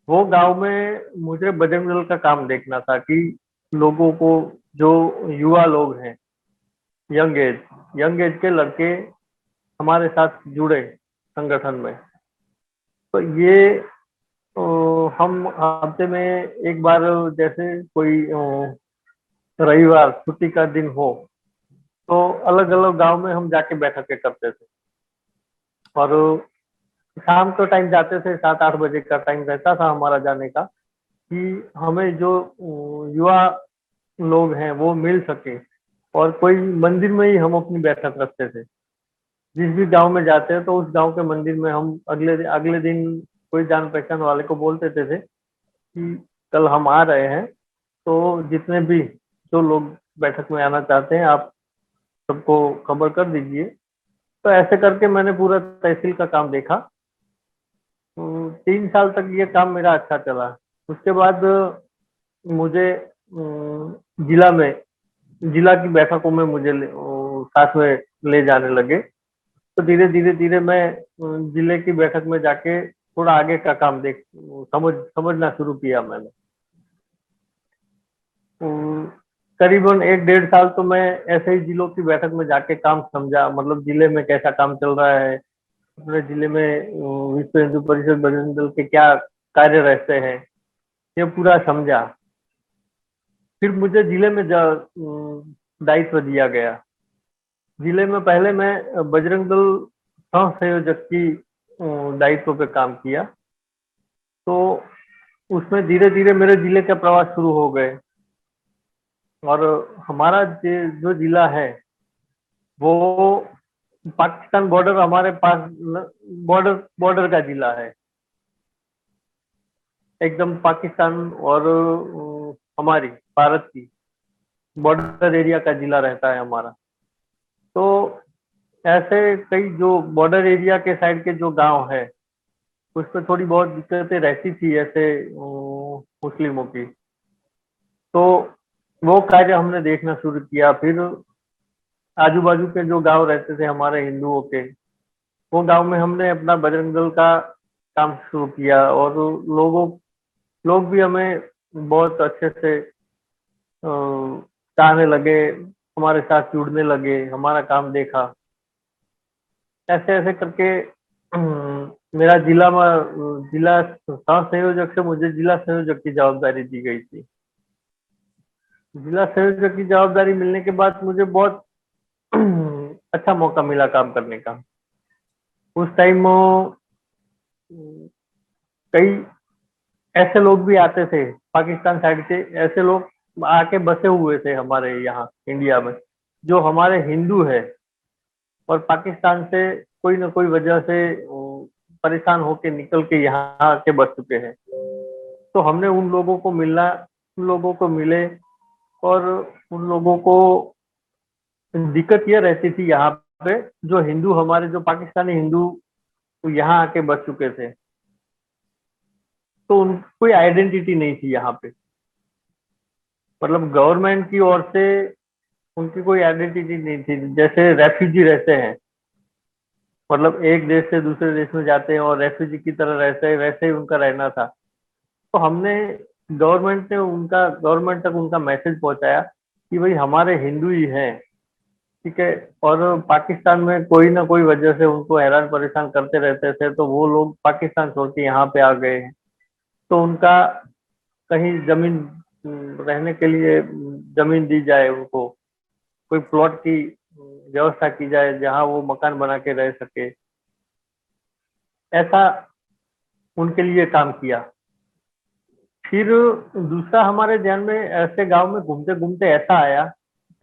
वो गांव में मुझे बजरंग दल का काम देखना था कि लोगों को, जो युवा लोग हैं, यंग एज के लड़के हमारे साथ जुड़े संगठन में। तो ये हम हफ्ते में एक बार, जैसे कोई रविवार छुट्टी का दिन हो, तो अलग अलग गांव में हम जाके बैठकें करते थे। और शाम के टाइम जाते थे, 7-8 बजे का टाइम रहता था हमारा जाने का, कि हमें जो युवा लोग हैं वो मिल सके। और कोई मंदिर में ही हम अपनी बैठक रखते थे। जिस भी गांव में जाते हैं तो उस गांव के मंदिर में हम अगले दिन कोई जान पहचान वाले को बोल देते थे कि कल हम आ रहे हैं, तो जितने भी जो लोग बैठक में आना चाहते हैं आप सबको खबर कर दीजिए। तो ऐसे करके मैंने पूरा तहसील का काम देखा। 3 साल तक ये काम मेरा अच्छा चला। उसके बाद मुझे जिला में, जिला की बैठकों में मुझे साथ में ले जाने लगे। तो धीरे धीरे धीरे मैं जिले की बैठक में जाके थोड़ा आगे का काम समझना शुरू किया मैंने। करीबन 1-1.5 साल तो मैं ऐसे ही जिलों की बैठक में जाके काम समझा, मतलब जिले में कैसा काम चल रहा है, अपने जिले में विश्व हिंदू परिषद बजरंग दल के क्या कार्य रहते हैं, ये पूरा समझा। फिर मुझे जिले में दायित्व दिया गया। जिले में पहले मैं बजरंग दल सह संयोजक की दायित्व पे काम किया। तो उसमें धीरे धीरे मेरे जिले के प्रवास शुरू हो गए, और हमारा जो जिला है वो पाकिस्तान बॉर्डर, हमारे पास बॉर्डर बॉर्डर का जिला है, एकदम पाकिस्तान और हमारी भारत की बॉर्डर एरिया का जिला रहता है हमारा। तो ऐसे कई जो बॉर्डर एरिया के साइड के जो गांव है उसमें थोड़ी बहुत दिक्कतें रहती थी ऐसे मुस्लिमों की। तो वो कार्य हमने देखना शुरू किया। फिर आजू बाजू के जो गांव रहते थे हमारे हिंदुओं के, वो गांव में हमने अपना बजरंग दल का काम शुरू किया, और लोग भी हमें बहुत अच्छे से चाहने लगे, हमारे साथ जुड़ने लगे, हमारा काम देखा। ऐसे ऐसे करके मेरा जिला सह संयोजक से मुझे जिला संयोजक की जवाबदारी दी गई थी। जिला संयोजक की जवाबदारी मिलने के बाद मुझे बहुत अच्छा मौका मिला काम करने का। उस टाइम कई ऐसे लोग भी आते थे पाकिस्तान साइड के, ऐसे लोग आके बसे हुए थे हमारे यहाँ इंडिया में, जो हमारे हिंदू है और पाकिस्तान से कोई ना कोई वजह से परेशान होके निकल के यहाँ आके बस चुके हैं। तो हमने उन लोगों को मिले, और उन लोगों को दिक्कत यह रहती थी यहाँ पे, जो हिंदू हमारे, जो पाकिस्तानी हिंदू यहाँ आके बस चुके थे, तो उनकी कोई आइडेंटिटी नहीं थी यहाँ पे, मतलब गवर्नमेंट की ओर से उनकी कोई आइडेंटिटी नहीं थी। जैसे रेफ्यूजी रहते हैं, मतलब एक देश से दूसरे देश में जाते हैं और रेफ्यूजी की तरह रहते हैं, वैसे ही उनका रहना था। तो हमने गवर्नमेंट तक उनका मैसेज पहुंचाया कि भाई हमारे हिंदू ही हैं, ठीक है, और पाकिस्तान में कोई ना कोई वजह से उनको हैरान परेशान करते रहते थे, तो वो लोग पाकिस्तान छोड़ के यहाँ पे आ गए हैं। तो उनका कहीं जमीन रहने के लिए जमीन दी जाए, उनको कोई प्लॉट की व्यवस्था की जाए जहां वो मकान बना के रह सके, ऐसा उनके लिए काम किया। फिर दूसरा हमारे ध्यान में ऐसे गांव में घूमते घूमते ऐसा आया,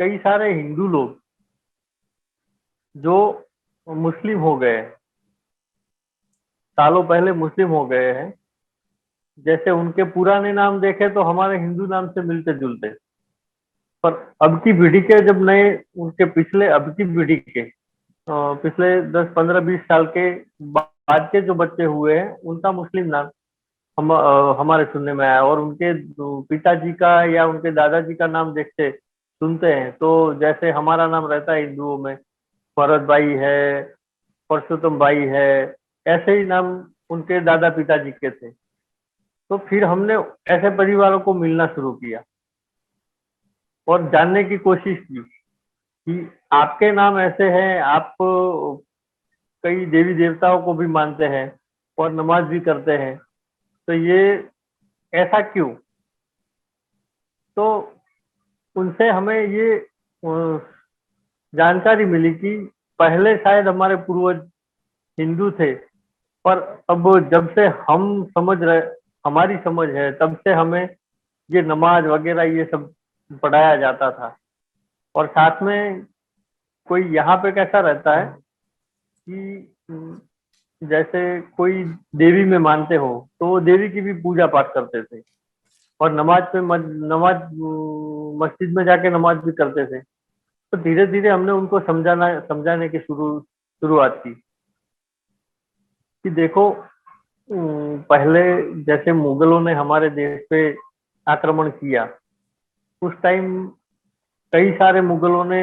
कई सारे हिंदू लोग जो मुस्लिम हो गए, सालों पहले मुस्लिम हो गए हैं, जैसे उनके पुराने नाम देखे तो हमारे हिंदू नाम से मिलते जुलते, पर अब की पीढ़ी के जब नए उनके पिछले अब की पीढ़ी के पिछले 10-15-20 साल के बाद के जो बच्चे हुए हैं, उनका मुस्लिम नाम हमारे सुनने में आया, और उनके पिताजी का या उनके दादाजी का नाम देखते सुनते हैं तो जैसे हमारा नाम रहता है हिंदुओं में, भरत भाई है, परसोत्तम भाई है, ऐसे ही नाम उनके दादा पिताजी के थे। तो फिर हमने ऐसे परिवारों को मिलना शुरू किया और जानने की कोशिश की कि आपके नाम ऐसे हैं, आप कई देवी देवताओं को भी मानते हैं और नमाज भी करते हैं, तो ये ऐसा क्यों? तो उनसे हमें ये जानकारी मिली कि पहले शायद हमारे पूर्वज हिंदू थे, पर अब जब से हमारी समझ है, तब से हमें ये नमाज वगैरह ये सब पढ़ाया जाता था। और साथ में कोई यहाँ पे कैसा रहता है कि जैसे कोई देवी में मानते हो तो वो देवी की भी पूजा पाठ करते थे, और नमाज मस्जिद में जाके नमाज भी करते थे। तो धीरे धीरे हमने उनको समझाने की शुरुआत की कि देखो, पहले जैसे मुगलों ने हमारे देश पे आक्रमण किया, उस टाइम कई सारे मुगलों ने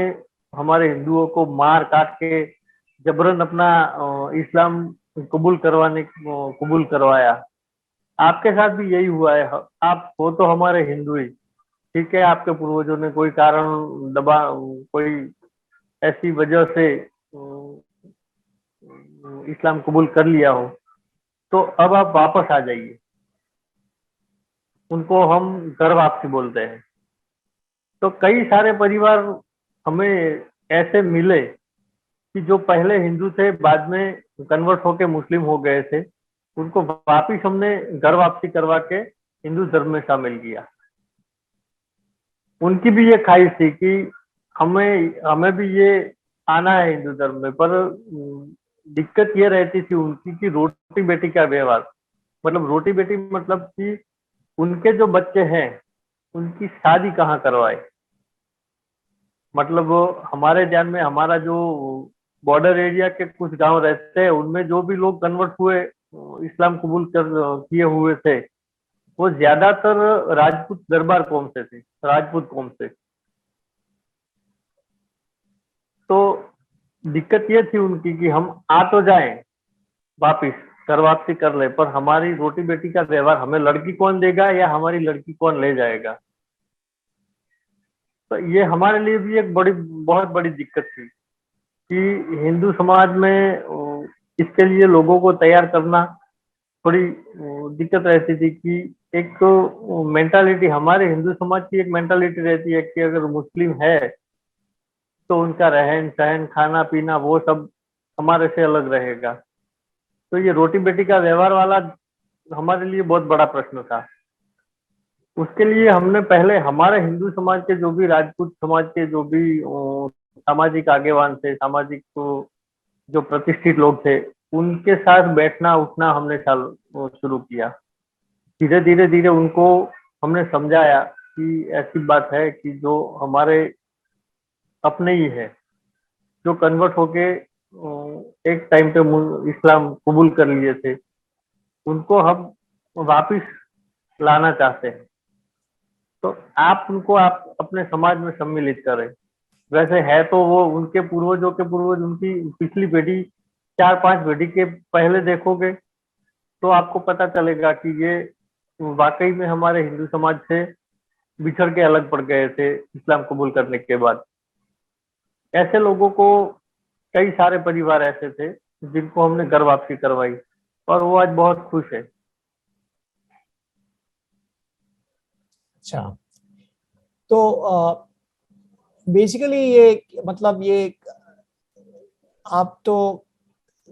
हमारे हिंदुओं को मार काट के जबरन अपना इस्लाम कबूल करवाया। आपके साथ भी यही हुआ है। आप हो तो हमारे हिंदू ही, ठीक है, आपके पूर्वजों ने कोई कारण दबा, कोई ऐसी वजह से इस्लाम कबूल कर लिया हो, तो अब आप वापस आ जाइए। उनको हम घर वापसी बोलते हैं। तो कई सारे परिवार हमें ऐसे मिले कि जो पहले हिंदू थे, बाद में कन्वर्ट होके मुस्लिम हो गए थे, उनको वापिस हमने घर वापसी करवा के हिंदू धर्म में शामिल किया। उनकी भी ये ख्वाहिश थी कि हमें हमें भी ये आना है हिंदू धर्म में, पर दिक्कत ये रहती थी उनकी कि रोटी बेटी का व्यवहार, मतलब रोटी बेटी मतलब कि उनके जो बच्चे हैं उनकी शादी कहाँ करवाए। मतलब हमारे ध्यान में हमारा जो बॉर्डर एरिया के कुछ गांव रहते हैं, उनमें जो भी लोग कन्वर्ट हुए, इस्लाम कबूल कर किए हुए थे, वो ज्यादातर राजपूत दरबार कौम से थे, राजपूत कौम से। तो दिक्कत ये थी उनकी कि हम आ तो जाएं, वापिस घर वापसी कर ले, पर हमारी रोटी बेटी का व्यवहार हमें लड़की कौन देगा या हमारी लड़की कौन ले जाएगा। तो ये हमारे लिए भी एक बहुत बड़ी दिक्कत थी कि हिंदू समाज में इसके लिए लोगों को तैयार करना थोड़ी दिक्कत रहती थी कि एक मेंटालिटी, हमारे हिंदू समाज की एक मेंटालिटी रहती है कि अगर मुस्लिम है तो उनका रहन सहन खाना पीना वो सब हमारे से अलग रहेगा। तो ये रोटी बेटी का व्यवहार वाला हमारे लिए बहुत बड़ा प्रश्न था। उसके लिए हमने पहले हमारे हिंदू समाज के जो भी, राजपूत समाज के जो भी सामाजिक आगेवान थे, सामाजिक जो प्रतिष्ठित लोग थे, उनके साथ बैठना उठना हमने शुरू किया। धीरे धीरे धीरे उनको हमने समझाया कि ऐसी बात है कि जो हमारे अपने ही है, जो कन्वर्ट होके एक टाइम पे इस्लाम कबूल कर लिए थे, उनको हम वापिस लाना चाहते हैं। तो आप उनको आप अपने समाज में सम्मिलित करें। वैसे है तो वो उनके पूर्वजों के पूर्वज, उनकी पिछली पीढ़ी, 4-5 पीढ़ी के पहले देखोगे तो आपको पता चलेगा कि ये वाकई में हमारे हिंदू समाज से बिछड़ के अलग पड़ गए थे इस्लाम कबूल करने के बाद। ऐसे लोगों को, कई सारे परिवार ऐसे थे जिनको हमने घर वापसी करवाई और वो आज बहुत खुश है। अच्छा, तो बेसिकली ये मतलब ये आप तो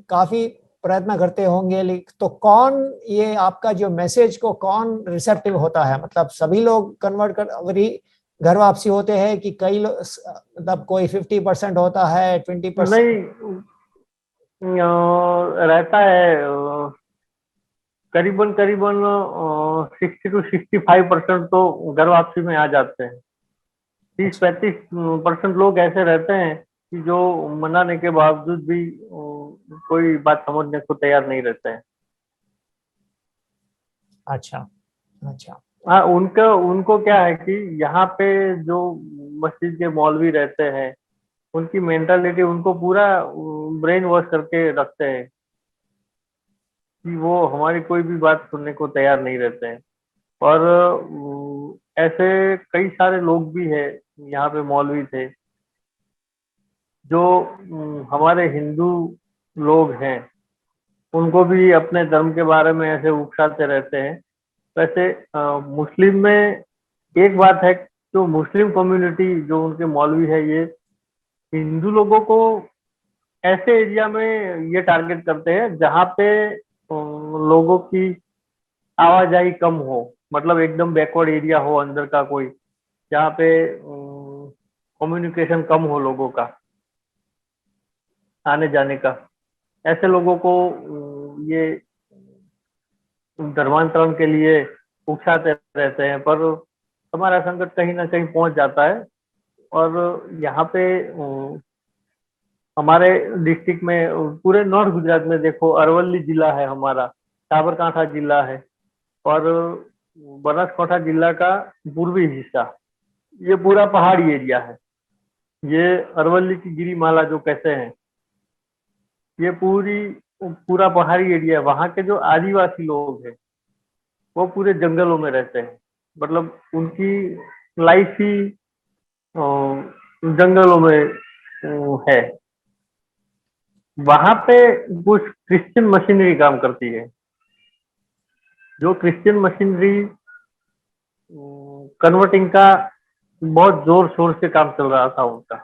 काफी प्रयत्न करते होंगे, लेकिन तो कौन ये आपका जो मैसेज को कौन रिसेप्टिव होता है? मतलब सभी लोग कन्वर्ट कर अगर घर वापसी होते हैं कि कई लोग, मतलब कोई 50% होता है, 20%? नहीं, रहता है करीबन करीबन 60-65% तो घर वापसी में आ जाते हैं। 30-35% लोग ऐसे रहते हैं कि जो मनाने के बावजूद भी कोई बात समझने को तैयार नहीं रहते हैं। अच्छा अच्छा। हाँ, उनको क्या है कि यहाँ पे जो मस्जिद के मौलवी रहते हैं, उनकी मेंटालिटी उनको पूरा ब्रेन वॉश करके रखते हैं कि वो हमारी कोई भी बात सुनने को तैयार नहीं रहते हैं। और ऐसे कई सारे लोग भी हैं, यहाँ पे मौलवी थे जो हमारे हिंदू लोग हैं, उनको भी अपने धर्म के बारे में ऐसे उकसाते रहते हैं। वैसे मुस्लिम में एक बात है, जो मुस्लिम कम्युनिटी, जो उनके मौलवी है, ये हिंदू लोगों को ऐसे एरिया में ये टारगेट करते हैं जहाँ पे लोगों की आवाजाही कम हो, मतलब एकदम बैकवर्ड एरिया हो अंदर का कोई, जहाँ पे कम्युनिकेशन कम हो लोगों का आने जाने का। ऐसे लोगों को ये धर्मांतरण के लिए उकसाते रहते हैं, पर हमारा संकट कहीं ना कहीं पहुंच जाता है। और यहाँ पे हमारे डिस्ट्रिक्ट में, पूरे नॉर्थ गुजरात में देखो, अरवली जिला है हमारा, साबरकांठा जिला है, और बनासकांठा जिला का पूर्वी हिस्सा, ये पूरा पहाड़ी एरिया है। ये अरवली की गिरिमाला जो कहते हैं, ये पूरा पहाड़ी एरिया है। वहाँ के जो आदिवासी लोग हैं वो पूरे जंगलों में रहते हैं, मतलब उनकी लाइफ ही जंगलों में है। वहां पे कुछ क्रिश्चियन मशीनरी काम करती है, जो क्रिश्चियन मशीनरी कन्वर्टिंग का बहुत जोर शोर से काम चल रहा था उनका,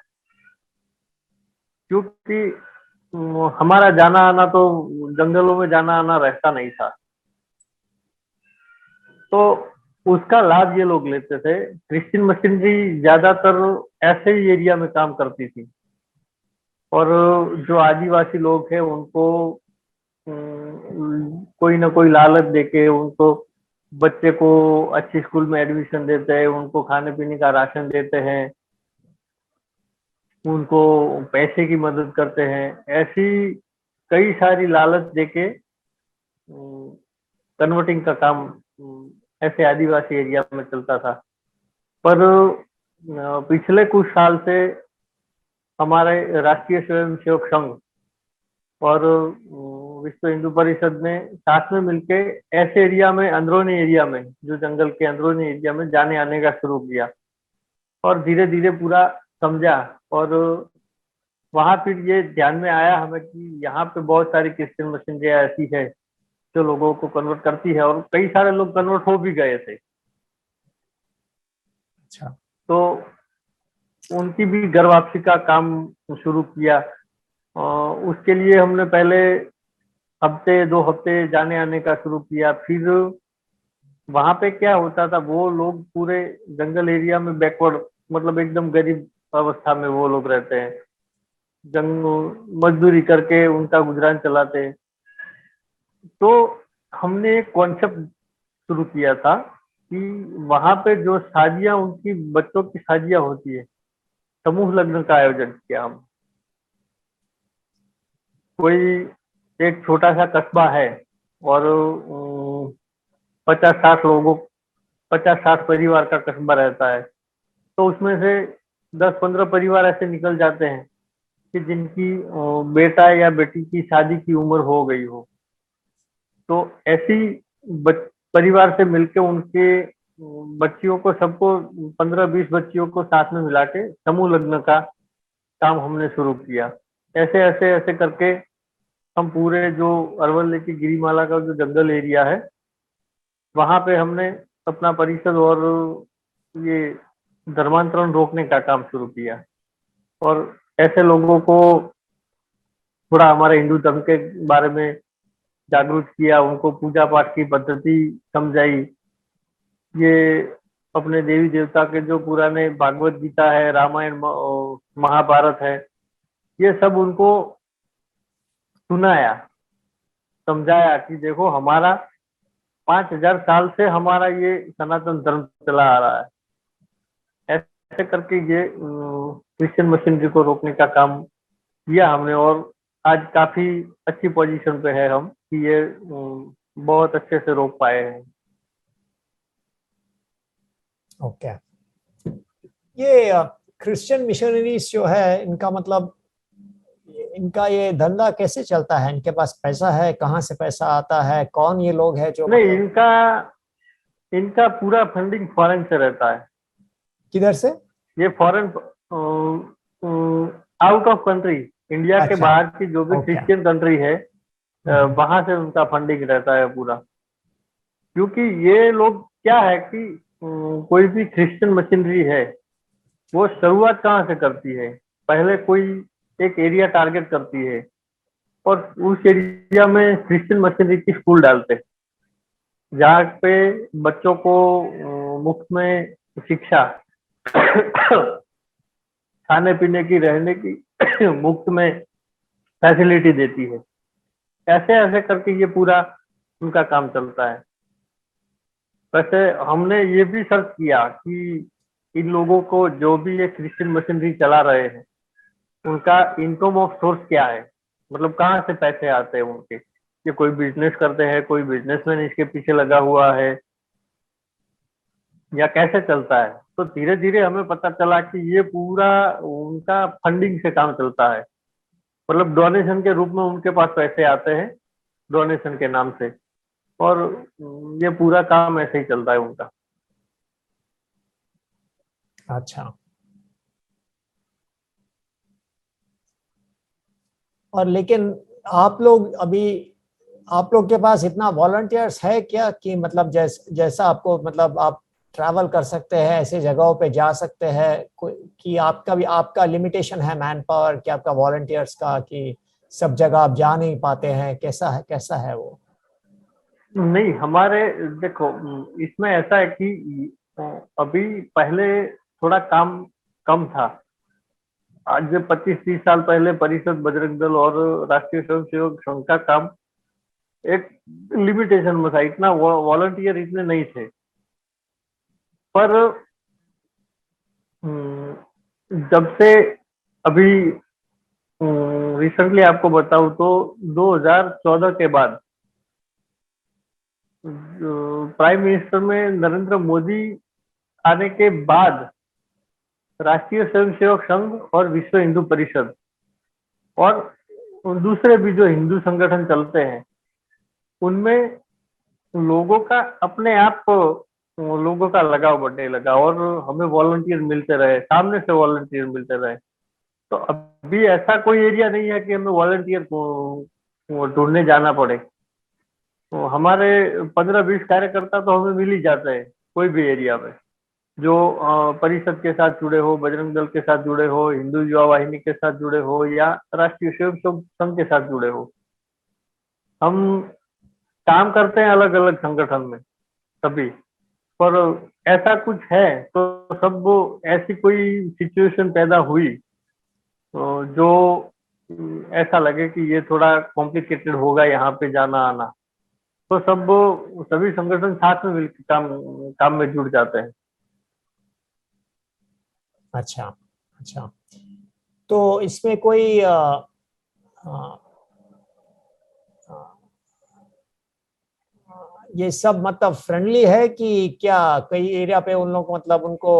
क्योंकि हमारा जाना आना तो जंगलों में जाना आना रहता नहीं था, तो उसका लाभ ये लोग लेते थे। क्रिश्चियन मशीनरी ज्यादातर ऐसे ही एरिया में काम करती थी, और जो आदिवासी लोग हैं उनको कोई ना कोई लालच देके उनको बच्चे को अच्छी स्कूल में एडमिशन देते हैं, उनको खाने पीने का राशन देते हैं, उनको पैसे की मदद करते हैं। ऐसी कई सारी लालच देके कन्वर्टिंग का काम ऐसे आदिवासी एरिया में चलता था। पर पिछले कुछ साल से हमारे राष्ट्रीय स्वयंसेवक संघ और विश्व हिंदू परिषद ने साथ में मिलके ऐसे एरिया में, अंदरूनी एरिया में, जो जंगल के अंदरूनी एरिया में जाने आने का शुरू किया, और धीरे धीरे पूरा समझा। और वहां फिर ये ध्यान में आया हमें कि यहाँ पे बहुत सारी क्रिश्चियन मशीनरी ऐसी है जो लोगों को कन्वर्ट करती है, और कई सारे लोग कन्वर्ट हो भी गए थे। अच्छा। तो उनकी भी घर वापसी का काम शुरू किया। उसके लिए हमने पहले हफ्ते 2 हफ्ते जाने आने का शुरू किया। फिर वहां पे क्या होता था, वो लोग पूरे जंगल एरिया में बैकवर्ड, मतलब एकदम गरीब अवस्था में वो लोग रहते हैं, जंग मजदूरी करके उनका गुजरान चलाते हैं। तो हमने एक कॉन्सेप्ट शुरू किया था कि वहां पे जो शादियां, उनकी बच्चों की शादियां होती है, समूह लग्न का आयोजन किया हम। कोई एक छोटा सा कस्बा है और 50-60 लोगों 50-60 परिवार का कस्बा रहता है, तो उसमें से 10-15 परिवार ऐसे निकल जाते हैं कि जिनकी बेटा या बेटी की शादी की उम्र हो गई हो। तो ऐसी परिवार से मिलके उनके बच्चियों को, सबको 15-20 बच्चियों को साथ में मिला के समूह लग्न का काम हमने शुरू किया। ऐसे ऐसे ऐसे करके हम पूरे जो अरवल की गिरिमाला का जो जंगल एरिया है, वहां पे हमने अपना परिषद और ये धर्मांतरण रोकने का काम शुरू किया, और ऐसे लोगों को थोड़ा हमारे हिंदू धर्म के बारे में जागरूक किया, उनको पूजा पाठ की पद्धति समझाई। ये अपने देवी देवता के जो पुराने भागवत गीता है, रामायण महाभारत है, ये सब उनको सुनाया, समझाया कि देखो हमारा 5000 साल से हमारा ये सनातन धर्म चला आ रहा है। ऐसे करके ये क्रिश्चियन मशीनरी को रोकने का काम किया हमने, और आज काफी अच्छी पोजीशन पे है हम कि ये बहुत अच्छे से रोक पाए हैं। ओके। ये क्रिश्चियन मिशनरीज जो है, इनका मतलब, इनका ये धंधा कैसे चलता है? इनके पास पैसा है? कहाँ से पैसा आता है? कौन ये लोग हैं जो नहीं, मतलब... इनका पूरा फंडिंग फॉरेन से रहता है। किधर से? ये foreign, out of country, India के अच्छा। बाहर की जो भी ओके। क्रिश्चियन कंट्री है, वहां से उनका फंडिंग रहता है पूरा। क्योंकि ये लोग क्या है कि कोई भी क्रिश्चियन मशीनरी है, वो शुरुआत कहाँ से करती है, पहले कोई एक एरिया टारगेट करती है, और उस एरिया में क्रिश्चियन मशीनरी की स्कूल डालते हैं, जहाँ पे बच्चों को मुफ्त में शिक्षा, खाने पीने की, रहने की मुफ्त में फैसिलिटी देती है। ऐसे ऐसे करके ये पूरा उनका काम चलता है। वैसे हमने ये भी सर्च किया कि इन लोगों को, जो भी ये क्रिश्चियन मशीनरी चला रहे हैं, उनका इनकम ऑफ सोर्स क्या है, मतलब कहाँ से पैसे आते हैं उनके। ये कोई बिजनेस करते हैं, कोई बिजनेसमैन इसके पीछे लगा हुआ है, या कैसे चलता है। तो धीरे धीरे हमें पता चला कि ये पूरा उनका फंडिंग से काम चलता है, मतलब डोनेशन के रूप में उनके पास पैसे आते हैं, डोनेशन के नाम से, और ये पूरा काम ऐसे ही चलता है उनका। अच्छा। और लेकिन आप लोग अभी, आप लोग के पास इतना वॉलंटियर्स है क्या कि मतलब जैसा आपको मतलब आप ट्रैवल कर सकते हैं, ऐसे जगहों पे जा सकते हैं, कि आपका भी आपका लिमिटेशन है मैन पावर कि आपका वॉलंटियर्स का, कि सब जगह आप जा नहीं पाते हैं, कैसा है वो? नहीं, हमारे देखो, इसमें ऐसा है कि अभी पहले थोड़ा काम कम था। आज से 25-30 साल पहले परिषद, बजरंग दल और राष्ट्रीय स्वयंसेवक संघ का काम एक लिमिटेशन में था, इतना वॉलंटियर इतने नहीं थे। पर जब से अभी रिसेंटली आपको बताऊं तो 2014 के बाद प्राइम मिनिस्टर में नरेंद्र मोदी आने के बाद राष्ट्रीय स्वयंसेवक संघ और विश्व हिंदू परिषद और दूसरे भी जो हिंदू संगठन चलते हैं, उनमें लोगों का अपने आप लोगों का लगाव बढ़ने लगा और हमें वॉलंटियर मिलते रहे, सामने से वॉलंटियर मिलते रहे। तो अभी ऐसा कोई एरिया नहीं है कि हमें वॉलंटियर को ढूंढने जाना पड़े। तो हमारे 15-20 कार्यकर्ता तो हमें मिल ही जाते हैं कोई भी एरिया में, जो परिषद के साथ जुड़े हो, बजरंग दल के साथ जुड़े हो, हिंदू युवा वाहिनी के साथ जुड़े हो, या राष्ट्रीय स्वयंसेवक संघ के साथ जुड़े हो। हम काम करते हैं अलग अलग संगठन में सभी, पर ऐसा कुछ है तो सब वो ऐसी कोई सिचुएशन पैदा हुई जो ऐसा लगे कि ये थोड़ा कॉम्प्लिकेटेड होगा यहाँ पे जाना आना, तो सब सभी संगठन साथ में मिलकर काम काम में जुड़ जाते हैं। अच्छा। अच्छा, तो इसमें कोई आ, ये सब मतलब फ्रेंडली है कि क्या कई एरिया पे उन लोग मतलब उनको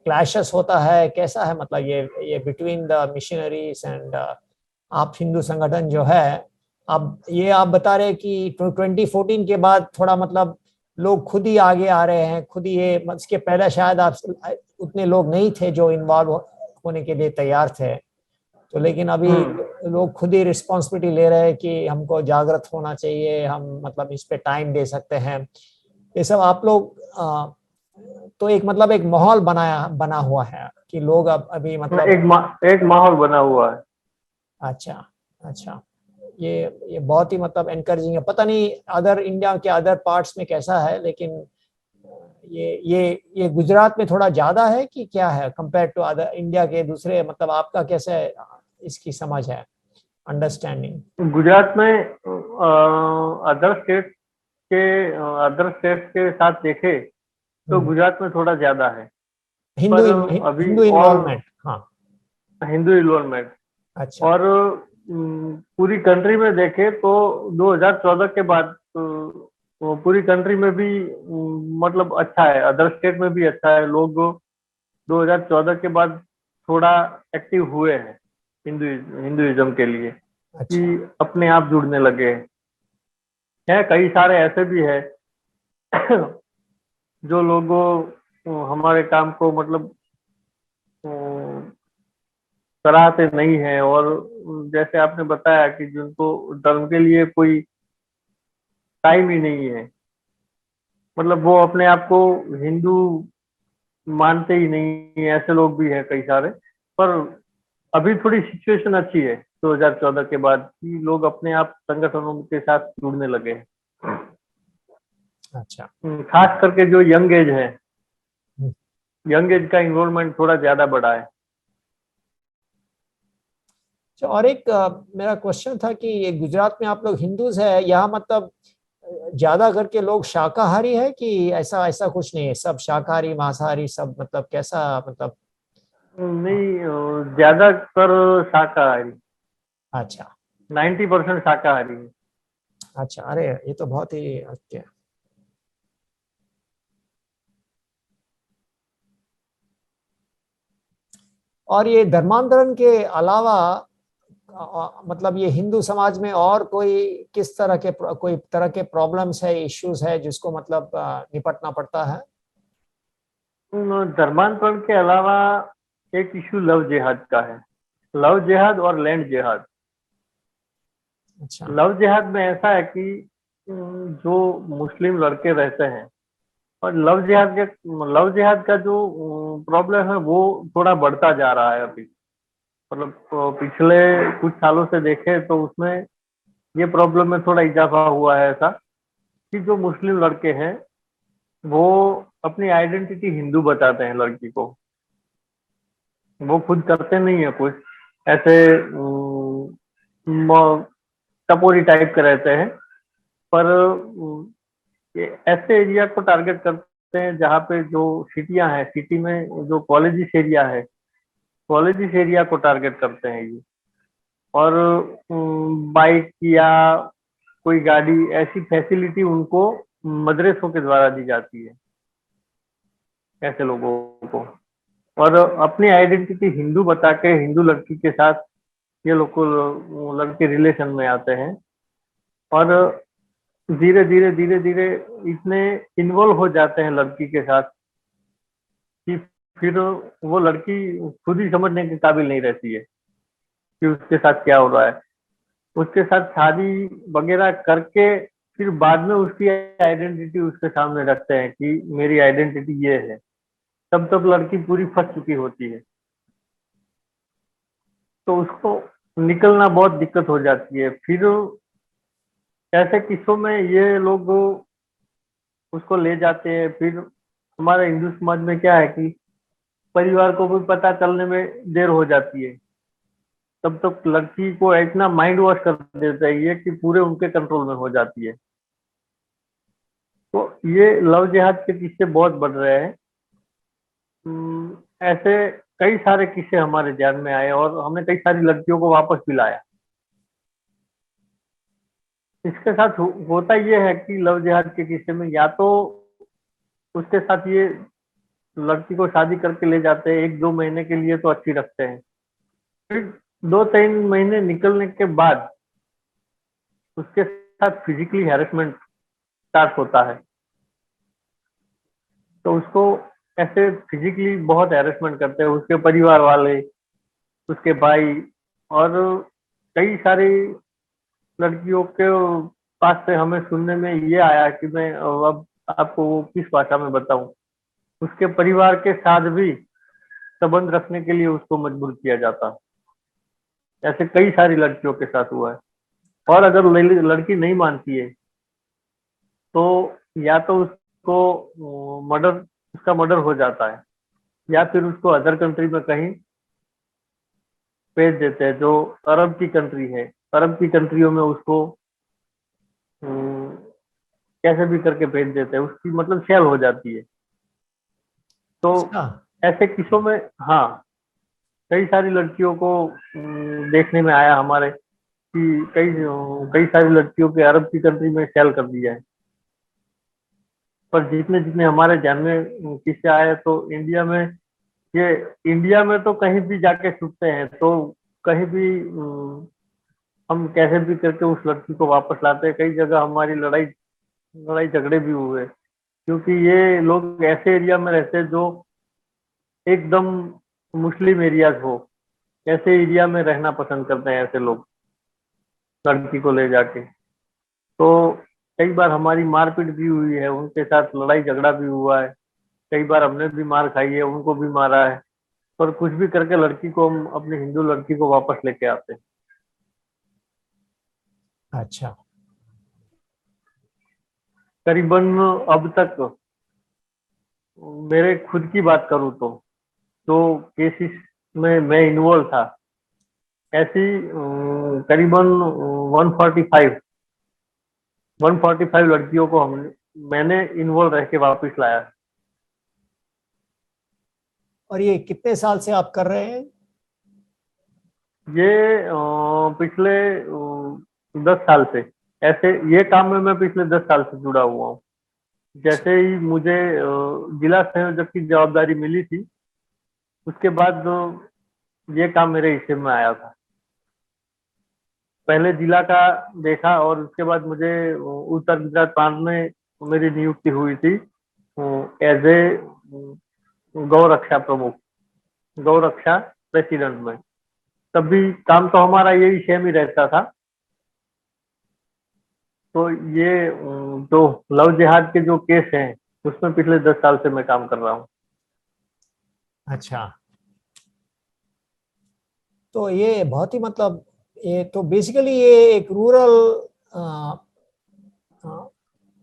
क्लैशेस होता है, कैसा है मतलब ये बिटवीन द मिशनरीज एंड आप हिंदू संगठन जो है? अब ये आप बता रहे कि 2014 के बाद थोड़ा मतलब लोग खुद ही आगे आ रहे हैं, खुद ही ये, इसके पहले शायद आप उतने लोग नहीं थे जो इन्वॉल्व होने के लिए तैयार थे, तो लेकिन अभी लोग खुद ही रिस्पॉन्सिबिलिटी ले रहे हैं कि हमको जागृत होना चाहिए, हम मतलब इस पे टाइम दे सकते हैं, ये सब आप लोग तो एक मतलब एक माहौल बना हुआ है कि लोग अब अभी मतलब। एक माहौल बना हुआ है। अच्छा। अच्छा, ये बहुत ही मतलब एनकरेजिंग है। पता नहीं अदर इंडिया के अदर पार्ट्स में कैसा है, लेकिन ये गुजरात में थोड़ा ज्यादा है कि क्या है कंपेयर टू अदर इंडिया के दूसरे, मतलब आपका कैसे इसकी समझ है, अंडरस्टैंडिंग? गुजरात में अदर स्टेट के अदर स्टेट के साथ देखे तो गुजरात में थोड़ा ज्यादा है, हिंदू पर अभी हिंदू और इन्वॉल्वमेंट। हाँ। हिंदू इन्वॉल्वमेंट। अच्छा। और पूरी कंट्री में देखे तो 2014 के बाद पूरी कंट्री में भी मतलब अच्छा है, अदर स्टेट में भी अच्छा है। लोग 2014 के बाद थोड़ा एक्टिव हुए हैं हिंदुइज्म के लिए, कि अच्छा। अपने आप जुड़ने लगे हैं। कई सारे ऐसे भी है जो लोगों हमारे काम को मतलब अ, सराहते नहीं है, और जैसे आपने बताया कि जिनको धर्म के लिए कोई टाइम ही नहीं है, मतलब वो अपने आप को हिंदू मानते ही नहीं है, ऐसे लोग भी हैं कई सारे। पर अभी थोड़ी सिचुएशन अच्छी है 2014 के बाद, कि लोग अपने आप संगठनों के साथ जुड़ने लगे हैं। अच्छा। खास करके जो यंग एज है, हम्म। यंग एज का इन्वॉल्वमेंट थोड़ा ज्यादा बढ़ा है। तो और एक मेरा क्वेश्चन था कि ये गुजरात में आप लोग हिंदूज है, यहाँ मतलब ज्यादा करके लोग शाकाहारी है कि ऐसा ऐसा कुछ नहीं है, सब शाकाहारी मांसाहारी सब, मतलब कैसा मतलब? नहीं, ज्यादातर शाकाहारी, अच्छा। 90% शाकाहारी है। अच्छा, अरे ये तो बहुत ही ओके। और ये धर्मांतरण के अलावा मतलब ये हिंदू समाज में और कोई किस तरह के कोई तरह के प्रॉब्लम्स है, इश्यूज है जिसको मतलब निपटना पड़ता है? धर्मांतरण के अलावा एक इशू लव जिहाद का है। लव जिहाद और लैंड जिहाद। अच्छा। लव जिहाद में ऐसा है कि जो मुस्लिम लड़के रहते हैं, और लव जिहाद का जो प्रॉब्लम है वो थोड़ा बढ़ता जा रहा है अभी। मतलब पिछले कुछ सालों से देखें तो उसमें ये प्रॉब्लम में थोड़ा इजाफा हुआ है, ऐसा कि जो मुस्लिम लड़के हैं वो अपनी आइडेंटिटी हिंदू बताते हैं लड़की को। वो खुद करते नहीं है कुछ, ऐसे टपोरी टाइप के रहते हैं। पर ये ऐसे एरिया को टारगेट करते हैं जहाँ पे जो सिटियां हैं, सिटी में जो कॉलेजिस एरिया है, कॉलेजिस एरिया को टारगेट करते हैं ये। और बाइक या कोई गाड़ी, ऐसी फैसिलिटी उनको मदरसों के द्वारा दी जाती है ऐसे लोगों को। और अपनी आइडेंटिटी हिंदू बता के हिंदू लड़की के साथ ये लोग को लड़के रिलेशन में आते हैं। और धीरे धीरे धीरे धीरे इतने इन्वॉल्व हो जाते हैं लड़की के साथ कि फिर वो लड़की खुद ही समझने के काबिल नहीं रहती है कि उसके साथ क्या हो रहा है। उसके साथ शादी वगैरह करके फिर बाद में उसकी आइडेंटिटी उसके सामने रखते हैं कि मेरी आइडेंटिटी ये है। तब तक लड़की पूरी फंस चुकी होती है, तो उसको निकलना बहुत दिक्कत हो जाती है। फिर ऐसे किस्सों में ये लोग उसको ले जाते हैं। फिर हमारे हिंदू समाज में क्या है कि परिवार को भी पता चलने में देर हो जाती है। तब तक लड़की को इतना माइंड वॉश कर देता है ये कि पूरे उनके कंट्रोल में हो जाती है। तो ये लव जिहाद के किस्से बहुत बढ़ रहे हैं। ऐसे कई सारे किस्से हमारे ध्यान में आए और हमने कई सारी लड़कियों को वापस भी लाया। इसके साथ होता ये है कि लव जिहाद के किस्से में या तो उसके साथ ये लड़की को शादी करके ले जाते हैं, 1-2 महीने के लिए तो अच्छी रखते हैं। फिर 2-3 महीने निकलने के बाद उसके साथ फिजिकली हैरेसमेंट स्टार्ट होता है। तो उसको ऐसे फिजिकली बहुत हैरेसमेंट करते हैं उसके परिवार वाले, उसके भाई। और कई सारी लड़कियों के पास से हमें सुनने में ये आया कि मैं अब आपको वो किस भाषा में बताऊं, उसके परिवार के साथ भी संबंध रखने के लिए उसको मजबूर किया जाता। ऐसे कई सारी लड़कियों के साथ हुआ है। और अगर लड़की नहीं मानती है तो या तो उसको उसका मर्डर हो जाता है, या फिर उसको अदर कंट्री में कहीं भेज देते हैं जो अरब की कंट्री है। अरब की कंट्रियों में उसको कैसे भी करके भेज देते हैं, उसकी मतलब सेल हो जाती है। तो अच्छा। ऐसे किस्सों में हाँ, कई सारी लड़कियों को देखने में आया हमारे कि कई कई सारी लड़कियों के अरब की कंट्री में सेल कर दिया है। पर जितने जितने हमारे ध्यान में किस्से आए तो इंडिया में तो कहीं भी जाके छुपते हैं। तो कहीं भी हम कैसे भी करके उस लड़की को वापस लाते हैं। कई जगह हमारी लड़ाई लड़ाई झगड़े भी हुए, क्योंकि ये लोग ऐसे एरिया में रहते हैं जो एकदम मुस्लिम एरियाज हो। ऐसे एरिया में रहना पसंद करते हैं ऐसे लोग लड़की को ले जाके। तो कई बार हमारी मारपीट भी हुई है, उनके साथ लड़ाई झगड़ा भी हुआ है। कई बार हमने भी मार खाई है, उनको भी मारा है। पर कुछ भी करके लड़की को हम अपनी हिंदू लड़की को वापस लेके आते हैं। अच्छा। करीबन अब तक मेरे खुद की बात करूँ तो जो केसेस में मैं इन्वॉल्व था, ऐसी करीबन 145 लड़कियों को मैंने इन्वॉल्व रह के वापस लाया। और ये कितने साल से आप कर रहे हैं? ये पिछले 10 साल से, ऐसे ये काम में मैं पिछले 10 साल से जुड़ा हुआ हूँ। जैसे ही मुझे जिला संयोजक की जवाबदारी मिली थी, उसके बाद ये काम मेरे हिस्से में आया था। पहले जिला का देखा और उसके बाद मुझे उत्तर गुजरात प्रांत में मेरी नियुक्ति हुई थी एज ए गौ रक्षा प्रमुख, गौ रक्षा प्रेसिडेंट में। तब भी काम तो हमारा यही सेम ही रहता था। तो ये जो लव जिहाद के जो केस हैं उसमें पिछले 10 साल से मैं काम कर रहा हूँ। अच्छा, तो ये बहुत ही मतलब, ये तो बेसिकली ये एक रूरल,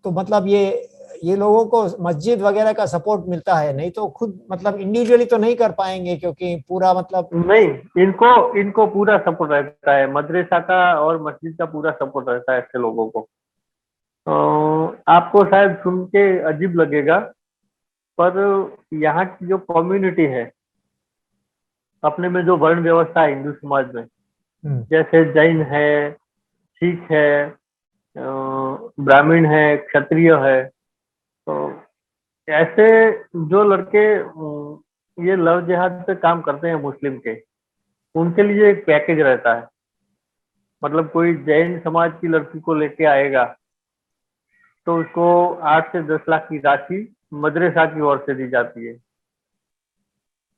तो मतलब ये लोगों को मस्जिद वगैरह का सपोर्ट मिलता है, नहीं तो खुद मतलब इंडिविजुअली तो नहीं कर पाएंगे क्योंकि पूरा मतलब। नहीं, इनको इनको पूरा सपोर्ट रहता है, मदरसा का और मस्जिद का पूरा सपोर्ट रहता है ऐसे लोगों को। आपको शायद सुन के अजीब लगेगा, पर यहाँ की जो कम्युनिटी है, अपने में जो वर्ण व्यवस्था है हिंदू समाज में, जैसे जैन है, सिख है, ब्राह्मण है, क्षत्रिय है, तो ऐसे जो लड़के ये लव जिहाद पे काम करते हैं मुस्लिम के, उनके लिए एक पैकेज रहता है। मतलब कोई जैन समाज की लड़की को लेके आएगा तो उसको 8 से 10 लाख की राशि मदरसा की ओर से दी जाती है।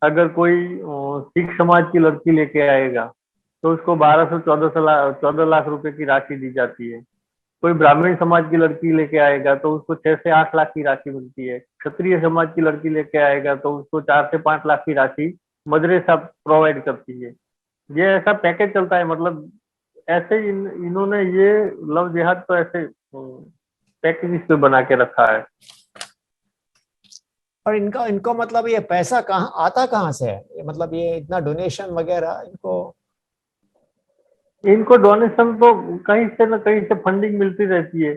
अगर कोई सिख समाज की लड़की लेके आएगा तो उसको 12 से 14 लाख रुपए की राशि दी जाती है। कोई ब्राह्मण समाज की लड़की लेके आएगा तो उसको 6 से 8 लाख की राशि मिलती है। क्षत्रिय समाज की लड़की लेके आएगा तो उसको 4 से 5 लाख की राशि मदरसा प्रोवाइड करती है। ये ऐसा पैकेज चलता है। मतलब ऐसे इन्होंने ये लव जिहाद तो ऐसे पैकेज इस पे बना के रखा है। और इनका इनको मतलब ये पैसा कहाँ आता, कहाँ से है ये, मतलब ये इतना डोनेशन वगैरह इनको डोनेशन तो कहीं से न कहीं से फंडिंग मिलती रहती है।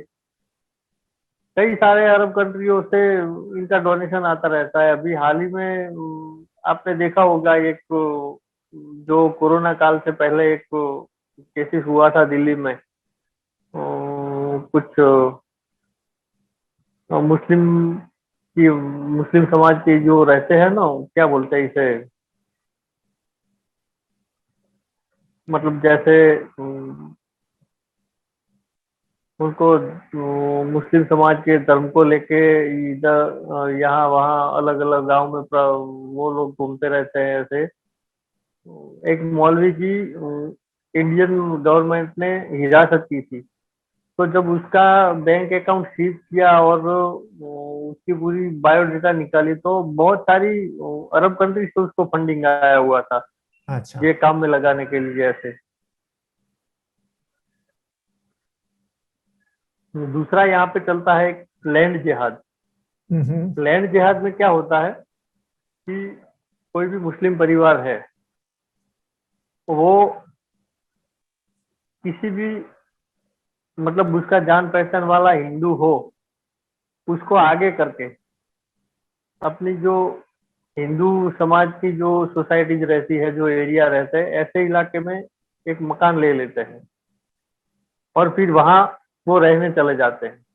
कई सारे अरब कंट्रियों से इनका डोनेशन आता रहता है। अभी हाल ही में आपने देखा होगा, एक जो कोरोना काल से पहले एक केसेस हुआ था दिल्ली में, कुछ मुस्लिम की मुस्लिम समाज के जो रहते हैं ना, क्या बोलते हैं इसे, मतलब जैसे उनको मुस्लिम समाज के धर्म को लेके इधर यहाँ वहाँ अलग अलग गांव में वो लोग घूमते रहते हैं। ऐसे एक मौलवी की इंडियन गवर्नमेंट ने हिरासत की थी। तो जब उसका बैंक अकाउंट सीज किया और उसकी पूरी बायोडेटा निकाली तो बहुत सारी अरब कंट्री से उसको फंडिंग आया हुआ था अच्छा। ये काम में लगाने के लिए। ऐसे दूसरा यहाँ पे चलता है लैंड जिहाद। लैंड जिहाद में क्या होता है कि कोई भी मुस्लिम परिवार है, वो किसी भी मतलब उसका जान पहचान वाला हिंदू हो, उसको आगे करके अपनी जो हिंदू समाज की जो सोसाइटीज रहती है, जो एरिया रहते हैं, ऐसे इलाके में एक मकान ले लेते हैं और फिर वहां वो रहने चले जाते हैं।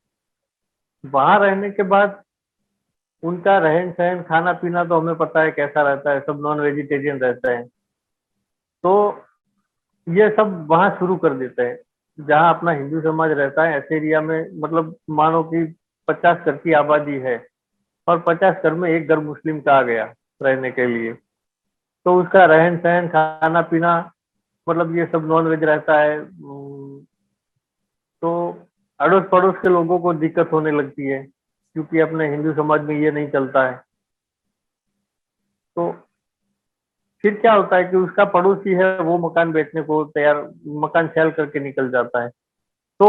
वहां रहने के बाद उनका रहन सहन खाना पीना तो हमें पता है कैसा रहता है, सब नॉन वेजिटेरियन रहते हैं। तो ये सब वहां शुरू कर देते हैं जहां अपना हिंदू समाज रहता है। ऐसे एरिया में मतलब मानो कि 50 घर की आबादी है और 50 घर में एक घर मुस्लिम का आ गया रहने के लिए, तो उसका रहन सहन खाना पीना मतलब ये सब नॉन वेज रहता है। तो अड़ोस पड़ोस के लोगों को दिक्कत होने लगती है क्योंकि अपने हिंदू समाज में ये नहीं चलता है। तो फिर क्या होता है कि उसका पड़ोसी है वो मकान बेचने को तैयार, मकान सेल करके निकल जाता है। तो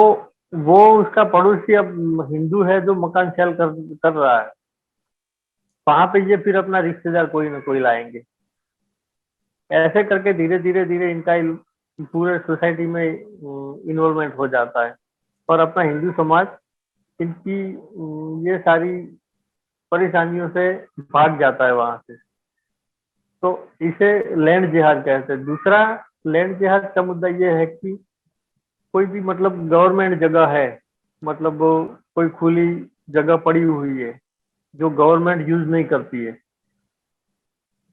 वो उसका पड़ोसी अब हिंदू है जो मकान सेल कर रहा है, वहां पे ये फिर अपना रिश्तेदार कोई ना कोई लाएंगे। ऐसे करके धीरे धीरे धीरे इनका पूरे सोसाइटी में इन्वॉल्वमेंट हो जाता है और अपना हिंदू समाज इनकी ये सारी परेशानियों से भाग जाता है वहां से। तो इसे लैंड जिहाद कहते हैं। दूसरा लैंड जिहाद का मुद्दा ये है कि कोई भी मतलब गवर्नमेंट जगह है, मतलब कोई खुली जगह पड़ी हुई है जो गवर्नमेंट यूज नहीं करती है,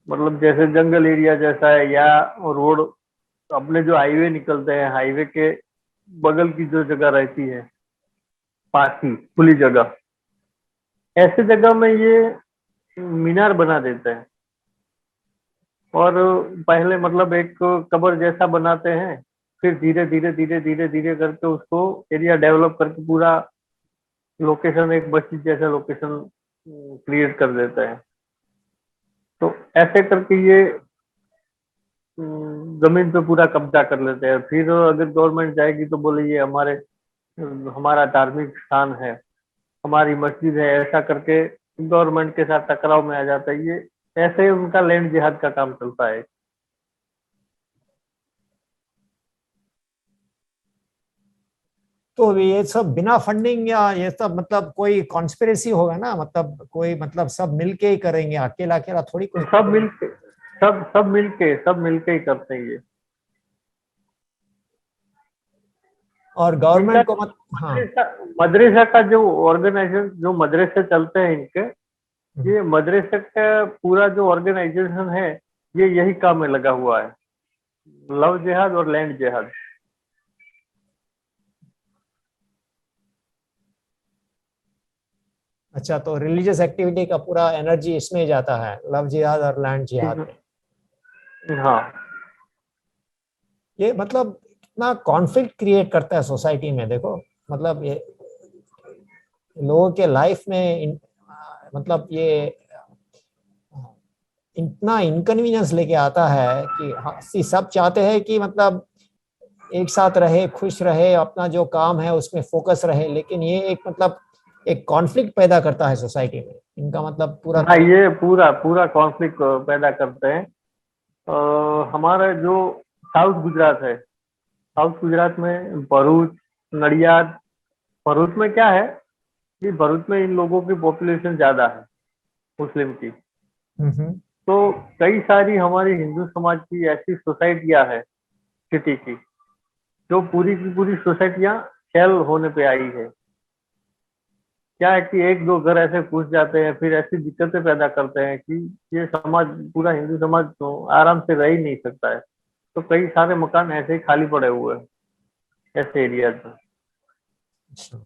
मतलब जैसे जंगल एरिया जैसा है, या रोड, अपने जो हाईवे निकलते हैं, हाईवे के बगल की जो जगह रहती है, पास की खुली जगह, ऐसे जगह में ये मीनार बना देते हैं। और पहले मतलब एक कबर जैसा बनाते हैं, फिर धीरे धीरे धीरे धीरे धीरे करके उसको एरिया डेवलप करके पूरा लोकेशन एक मस्जिद जैसा लोकेशन क्रिएट कर देते हैं। तो ऐसे करके ये जमीन पे पूरा कब्जा कर लेते हैं। फिर अगर गवर्नमेंट जाएगी तो बोले ये हमारा धार्मिक स्थान है, हमारी मस्जिद है, ऐसा करके गवर्नमेंट के साथ टकराव में आ जाता है। ये ऐसे उनका लैंड जिहाद का काम चलता है। तो ये सब बिना फंडिंग या ये सब मतलब कोई कॉन्स्पिरेसी होगा ना, मतलब कोई मतलब सब मिलके ही करेंगे, अकेला अकेला थोड़ी कुछ। सब मिलके सब मिलके ही करते हैं ये। और इनका गवर्नमेंट को मत, हाँ। मदरसा मदरसा का जो ऑर्गेनाइजेशन, जो मदरसे चलते हैं इनके, ये मदरसे का पूरा जो ऑर्गेनाइजेशन है, ये यही काम में लगा हुआ है, लव जिहाद और लैंड जिहाद। अच्छा, तो रिलीजियस एक्टिविटी का पूरा एनर्जी इसमें जाता है, लव जिहाद और लैंड जिहाद में। हाँ, ये मतलब कितना कॉन्फ्लिक्ट क्रिएट करता है सोसाइटी में, देखो। मतलब ये लोगों के लाइफ में मतलब ये इतना इनकन्वीनियंस लेके आता है कि हाँ, सब चाहते हैं कि मतलब एक साथ रहे, खुश रहे, अपना जो काम है उसमें फोकस रहे, लेकिन ये एक मतलब एक कॉन्फ्लिक्ट पैदा करता है सोसाइटी में। इनका मतलब पूरा हाँ, ये पूरा पूरा कॉन्फ्लिक्ट पैदा करते हैं। हमारा जो साउथ गुजरात है, साउथ गुजरात में भरूच, नडियाद। भरूच में क्या है कि भरूच में इन लोगों की पॉपुलेशन ज्यादा है, मुस्लिम की। हम्म। तो कई सारी हमारी हिंदू समाज की ऐसी सोसाइटियां है सिटी की, जो पूरी की पूरी सोसाइटियां फेल होने पे आई है। क्या है कि एक दो घर ऐसे घुस जाते हैं, फिर ऐसी दिक्कतें पैदा करते हैं कि ये समाज, पूरा हिंदू समाज तो आराम से रह ही नहीं सकता है। तो कई सारे मकान ऐसे ही खाली पड़े हुए हैं ऐसे एरियाज में। अच्छा।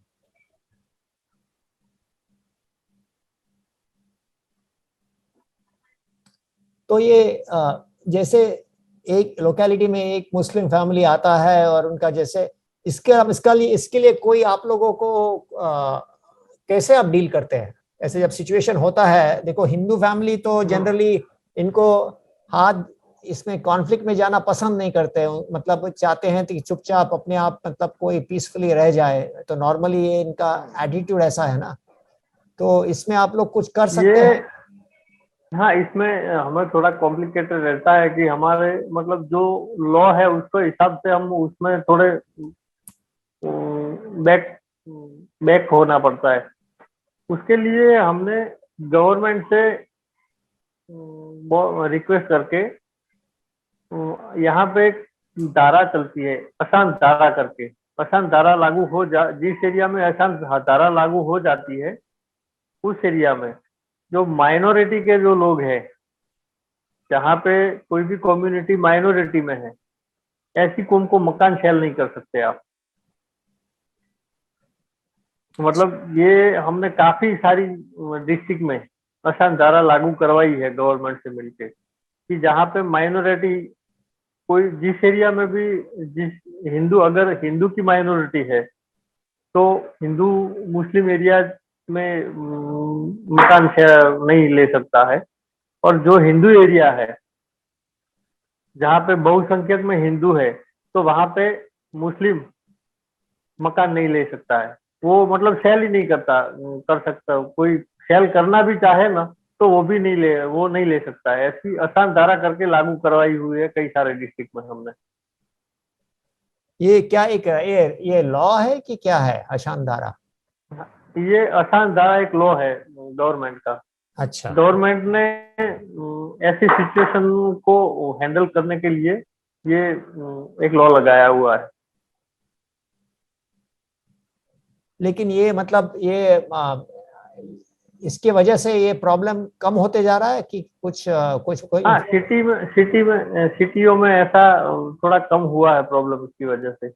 तो ये जैसे एक लोकेलिटी में एक मुस्लिम फैमिली आता है और उनका जैसे इसके लिए कोई आप लोगों को कैसे आप डील करते हैं ऐसे जब सिचुएशन होता है? देखो, हिंदू फैमिली तो जनरली इनको हाथ इसमें कॉन्फ्लिक्ट में जाना पसंद नहीं करते, मतलब चाहते हैं कि चुपचाप अपने आप मतलब कोई पीसफुली रह जाए। तो नॉर्मली ये इनका एटीट्यूड ऐसा है ना, तो इसमें आप लोग कुछ कर सकते ये हैं? हाँ, इसमें हमें थोड़ा कॉम्प्लिकेटेड रहता है कि हमारे मतलब जो लॉ है उसके हिसाब से हम उसमें थोड़े बैक बैक होना पड़ता है। उसके लिए हमने गवर्नमेंट से रिक्वेस्ट करके यहाँ पे एक धारा चलती है, अशांत धारा करके। अशांत धारा लागू हो जा जिस एरिया में अशांत धारा लागू हो जाती है, उस एरिया में जो माइनॉरिटी के जो लोग हैं, जहाँ पे कोई भी कम्युनिटी माइनॉरिटी में है, ऐसी कौम को मकान सेल नहीं कर सकते आप। मतलब ये हमने काफी सारी डिस्ट्रिक्ट में अशांत धारा लागू करवाई है गवर्नमेंट से मिलके, कि जहाँ पे माइनॉरिटी, कोई जिस एरिया में भी, जिस हिंदू, अगर हिंदू की माइनॉरिटी है तो हिंदू मुस्लिम एरिया में मकान नहीं ले सकता है। और जो हिंदू एरिया है, जहाँ पे बहुसंख्यक में हिंदू है, तो वहां पे मुस्लिम मकान नहीं ले सकता है। वो मतलब सेल ही नहीं कर सकता। कोई सेल करना भी चाहे ना, तो वो नहीं ले सकता है। ऐसी आसान धारा करके लागू करवाई हुई है कई सारे डिस्ट्रिक्ट में हमने। ये क्या एक ये लॉ है कि क्या है अशानदारा? ये आसान धारा एक लॉ है गवर्नमेंट का। अच्छा। गवर्नमेंट ने ऐसी सिचुएशन को हैंडल करने के लिए ये एक लॉ लगाया हुआ है। लेकिन ये मतलब ये इसके वजह से ये प्रॉब्लम कम होते जा रहा है कि कुछ कुछ कोई हाँ, सिटियों में ऐसा थोड़ा कम हुआ है प्रॉब्लम इसकी वजह से।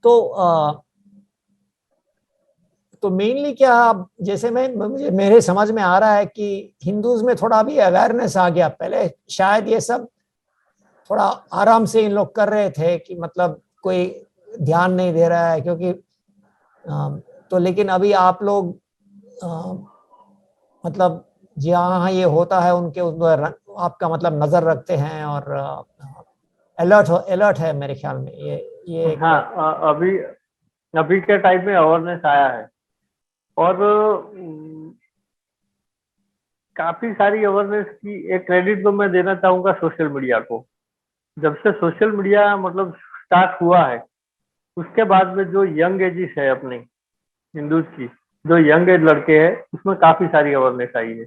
तो मेनली क्या जैसे मुझे मेरे समझ में आ रहा है कि हिंदूज में थोड़ा अभी अवेयरनेस आ गया। पहले शायद ये सब थोड़ा आराम से इन लोग कर रहे थे कि मतलब कोई ध्यान नहीं दे रहा है, क्योंकि तो लेकिन अभी आप लोग मतलब जहाँ ये होता है उनके उधर आपका मतलब नजर रखते हैं और अलर्ट है मेरे ख्याल में। ये एक हाँ, अभी अभी के टाइम में अवेयरनेस आया है, और काफी सारी अवेयरनेस की एक क्रेडिट तो मैं देना चाहूंगा सोशल मीडिया को। जब से सोशल मीडिया मतलब स्टार्ट हुआ है, उसके बाद में जो यंग एजिस है अपने हिंदूज की, जो यंग एज लड़के हैं, उसमें काफी सारी अवेयरनेस आई है।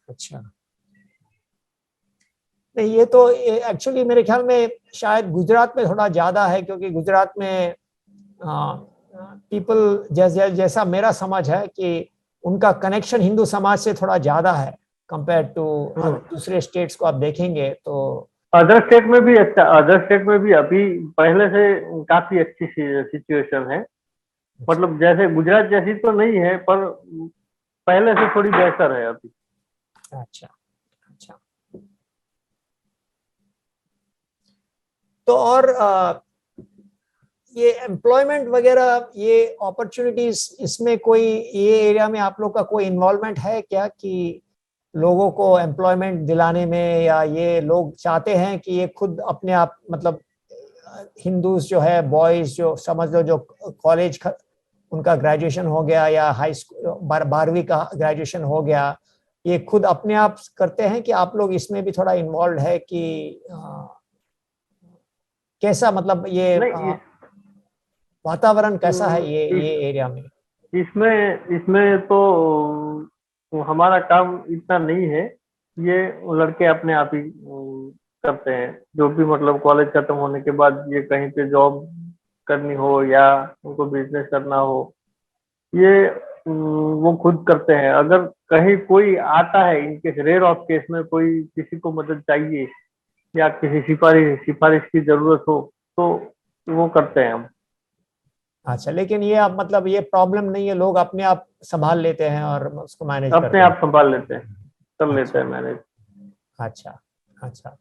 अच्छा, नहीं ये तो एक्चुअली मेरे ख्याल में शायद गुजरात में थोड़ा ज्यादा है, क्योंकि गुजरात में पीपल जैसा मेरा समझ है कि उनका कनेक्शन हिंदू समाज से थोड़ा ज्यादा है कंपेयर टू दूसरे स्टेट्स को आप देखेंगे तो। अदर स्टेट में भी अच्छा, अदर स्टेट में भी अभी पहले से काफी अच्छी सिचुएशन है। मतलब जैसे गुजरात जैसी तो नहीं है, पर पहले से थोड़ी बेहतर है अभी। अच्छा अच्छा, तो और ये एम्प्लॉयमेंट वगैरह, ये अपॉर्चुनिटीज, इसमें कोई ये एरिया में आप लोग का कोई इन्वॉल्वमेंट है क्या कि लोगों को एम्प्लॉयमेंट दिलाने में, या ये लोग चाहते हैं कि ये खुद अपने आप मतलब हिंदूज जो है बॉयज जो समझ लो जो कॉलेज उनका ग्रेजुएशन हो गया या हाई स्कूल 12वीं का ग्रेजुएशन हो गया, ये खुद अपने आप करते हैं कि आप लोग इसमें भी थोड़ा इन्वॉल्व है कि कैसा मतलब ये नहीं, वातावरण कैसा है ये इस, एरिया में? इसमें इसमें तो हमारा काम इतना नहीं है। ये लड़के अपने आप ही करते हैं, जो भी मतलब कॉलेज खत्म होने के बाद ये कहीं पे जॉब करनी हो या उनको बिजनेस करना हो, ये वो खुद करते हैं। अगर कहीं कोई आता है, इनके रेयर ऑफ केस में कोई किसी को मदद चाहिए या किसी सिफारिश सिफारिश की जरूरत हो, तो वो करते हैं हम। अच्छा, लेकिन ये आप मतलब ये प्रॉब्लम नहीं है, लोग अपने आप संभाल लेते हैं और उसको मैनेज अपने करते हैं। आप संभाल लेते हैं, कर लेते अच्छा हैं मैनेज। अच्छा अच्छा।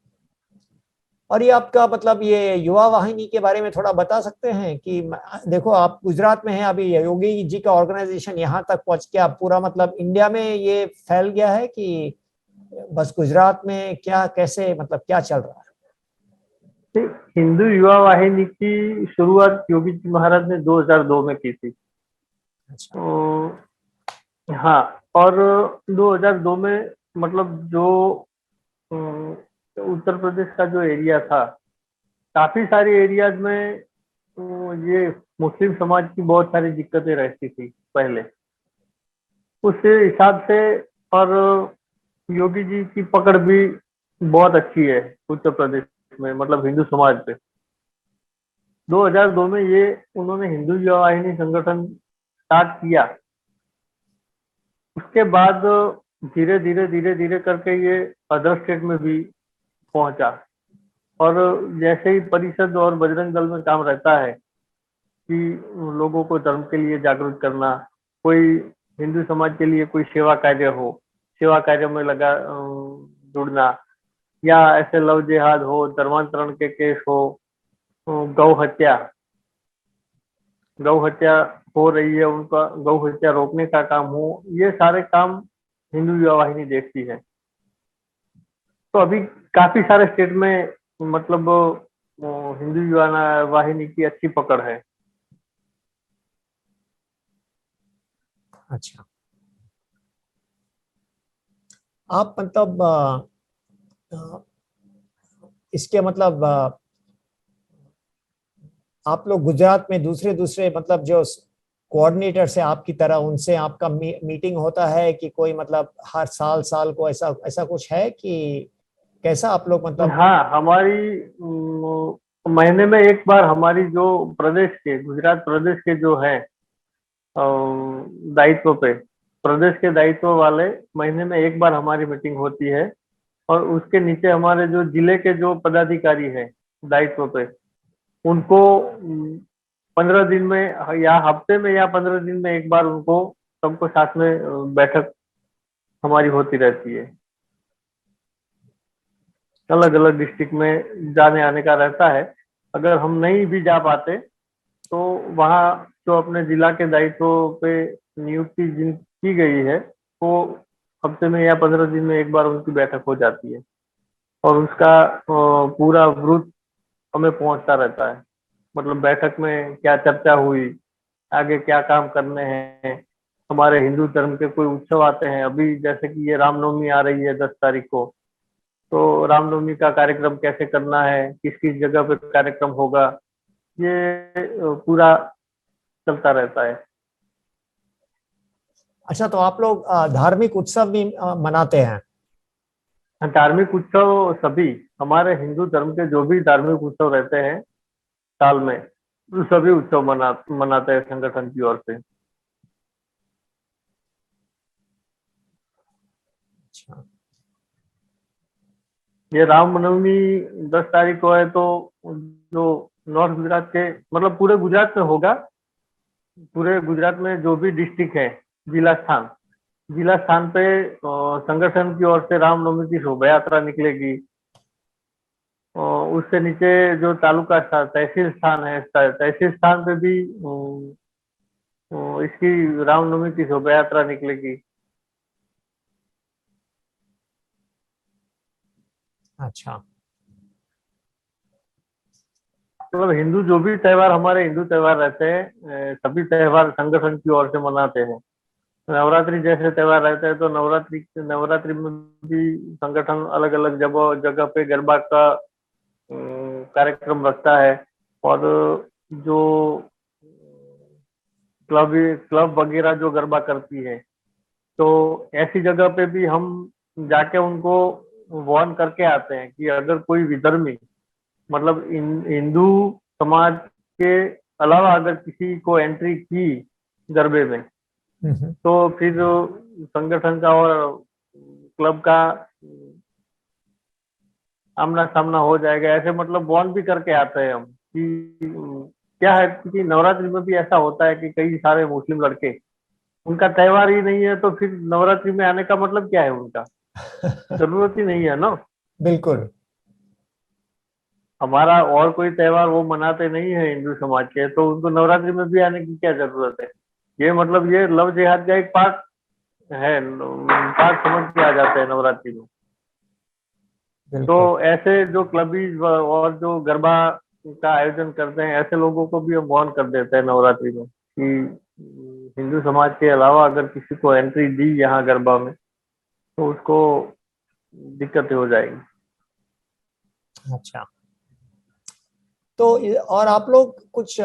और ये आपका मतलब ये युवा वाहिनी के बारे में थोड़ा बता सकते हैं कि देखो आप गुजरात में हैं अभी, योगी जी का ऑर्गेनाइजेशन यहाँ तक पहुंच के आप पूरा मतलब इंडिया में ये फैल गया है कि बस गुजरात में, क्या कैसे मतलब क्या चल रहा है? हिंदू युवा वाहिनी की शुरुआत योगी जी महाराज ने 2002 में की थी। अच्छा हाँ, और 2002 में मतलब जो उत्तर प्रदेश का जो एरिया था, काफी सारे एरियाज में ये मुस्लिम समाज की बहुत सारी दिक्कतें रहती थी पहले, उस हिसाब से। और योगी जी की पकड़ भी बहुत अच्छी है उत्तर प्रदेश में, मतलब हिंदू समाज पे। 2002 में ये उन्होंने हिंदू युवा वाहिनी संगठन स्टार्ट किया। उसके बाद धीरे धीरे धीरे धीरे करके ये अदर स्टेट में भी पहुंचा। और जैसे ही परिषद और बजरंग दल में काम रहता है कि लोगों को धर्म के लिए जागरूक करना, कोई हिंदू समाज के लिए कोई सेवा कार्य हो, सेवा कार्य में लगा जुड़ना, या ऐसे लव जिहाद हो, धर्मांतरण के केस हो, गौ हत्या गौ हत्या हो रही है, उनका गौ हत्या रोकने का काम हो, ये सारे काम हिंदू युवा वाहिनी देखती है। तो अभी काफी सारे स्टेट में मतलब हिंदू युवा वाहिनी की अच्छी पकड़ है। अच्छा, आप मतलब इसके मतलब आप लोग गुजरात में दूसरे दूसरे मतलब जो कोऑर्डिनेटर से आपकी तरह उनसे आपका मीटिंग होता है कि कोई मतलब हर साल को ऐसा ऐसा कुछ है कि कैसा आप लोग मतलब? हाँ, हमारी महीने में एक बार हमारी जो प्रदेश के, गुजरात प्रदेश के जो है दायित्व पे, प्रदेश के दायित्व वाले, महीने में एक बार हमारी मीटिंग होती है। और उसके नीचे हमारे जो जिले के जो पदाधिकारी हैं दायित्व पे, उनको 15 दिन में या हफ्ते में या 15 दिन में एक बार उनको सबको साथ में बैठक हमारी होती रहती है। अलग अलग डिस्ट्रिक्ट में जाने आने का रहता है। अगर हम नहीं भी जा पाते तो वहाँ जो अपने जिला के दायित्व पे नियुक्ति जिन की गई है, वो हफ्ते में या 15 दिन में एक बार उनकी बैठक हो जाती है। और उसका पूरा वृत्त हमें पहुंचता रहता है। मतलब बैठक में क्या चर्चा हुई, आगे क्या काम करने हैं। हमारे हिंदू धर्म के कोई उत्सव आते हैं, अभी जैसे कि ये रामनवमी आ रही है 10 तारीख को, तो रामनवमी का कार्यक्रम कैसे करना है, किस किस जगह पे कार्यक्रम होगा, ये पूरा चलता रहता है। अच्छा, तो आप लोग धार्मिक उत्सव भी मनाते हैं? धार्मिक उत्सव सभी, हमारे हिंदू धर्म के जो भी धार्मिक उत्सव रहते हैं साल में, तो सभी उत्सव मनाते हैं संगठन की ओर से। अच्छा। ये रामनवमी 10 तारीख को है, तो जो नॉर्थ गुजरात के, मतलब पूरे गुजरात में होगा। पूरे गुजरात में जो भी डिस्ट्रिक्ट है, जिला स्थान पे संगठन की ओर से रामनवमी की शोभा यात्रा निकलेगी। उससे नीचे जो तालुका स्थान, तहसील स्थान है, तहसील स्थान पे भी इसकी रामनवमी की शोभा यात्रा निकलेगी। अच्छा। मतलब हिंदू जो भी त्योहार, हमारे हिंदू त्योहार रहते हैं, सभी त्योहार संगठन की ओर से मनाते हैं। नवरात्रि जैसे त्योहार रहते हैं, तो नवरात्रि में भी संगठन अलग अलग जगह जगह पे गरबा का कार्यक्रम रखता है। और जो क्लब क्लब वगैरह जो गरबा करती है, तो ऐसी जगह पे भी हम जाके उनको वार्न करके आते हैं कि अगर कोई विधर्मी, मतलब हिंदू समाज के अलावा अगर किसी को एंट्री की गरबे में, तो फिर संगठन का और क्लब का आमना सामना हो जाएगा। ऐसे मतलब वार्न भी करके आते हैं हम कि क्या है, क्योंकि नवरात्रि में भी ऐसा होता है कि कई सारे मुस्लिम लड़के, उनका त्योहार ही नहीं है, तो फिर नवरात्रि में आने का मतलब क्या है उनका? जरूरत ही नहीं है ना। बिल्कुल। हमारा और कोई त्योहार वो मनाते नहीं है हिंदू समाज के, तो उनको नवरात्रि में भी आने की क्या जरूरत है? ये मतलब ये लव जिहाद का एक पार्ट है, पार्ट समझ के आ जाते हैं नवरात्रि में। तो बिल्कुल। ऐसे जो क्लबीज और जो गरबा का आयोजन करते हैं, ऐसे लोगों को भी हम वार्न कर देते हैं नवरात्रि में कि हिंदू समाज के अलावा अगर किसी को एंट्री दी यहाँ गरबा में, तो उसको दिक्कतें हो जाएगी। अच्छा, तो और आप लोग कुछ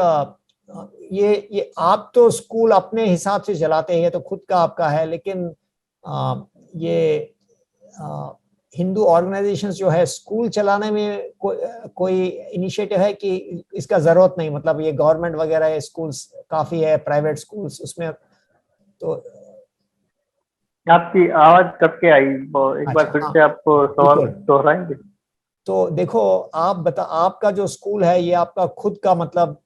ये आप तो स्कूल अपने हिसाब से चलाते हैं, ये तो खुद का आपका है, लेकिन ये हिंदू ऑर्गेनाइजेशंस जो है स्कूल चलाने में कोई इनिशिएटिव है कि इसका जरूरत नहीं, मतलब ये गवर्नमेंट वगैरह है, स्कूल्स काफी है, प्राइवेट स्कूल्स उसमें तो? आपकी आवाज कट के आई, एक बार अच्छा, फिर हाँ, से आप सवाल बिल्कुल। दोहराएंगे? तो देखो, आपका जो स्कूल है ये आपका खुद का मतलब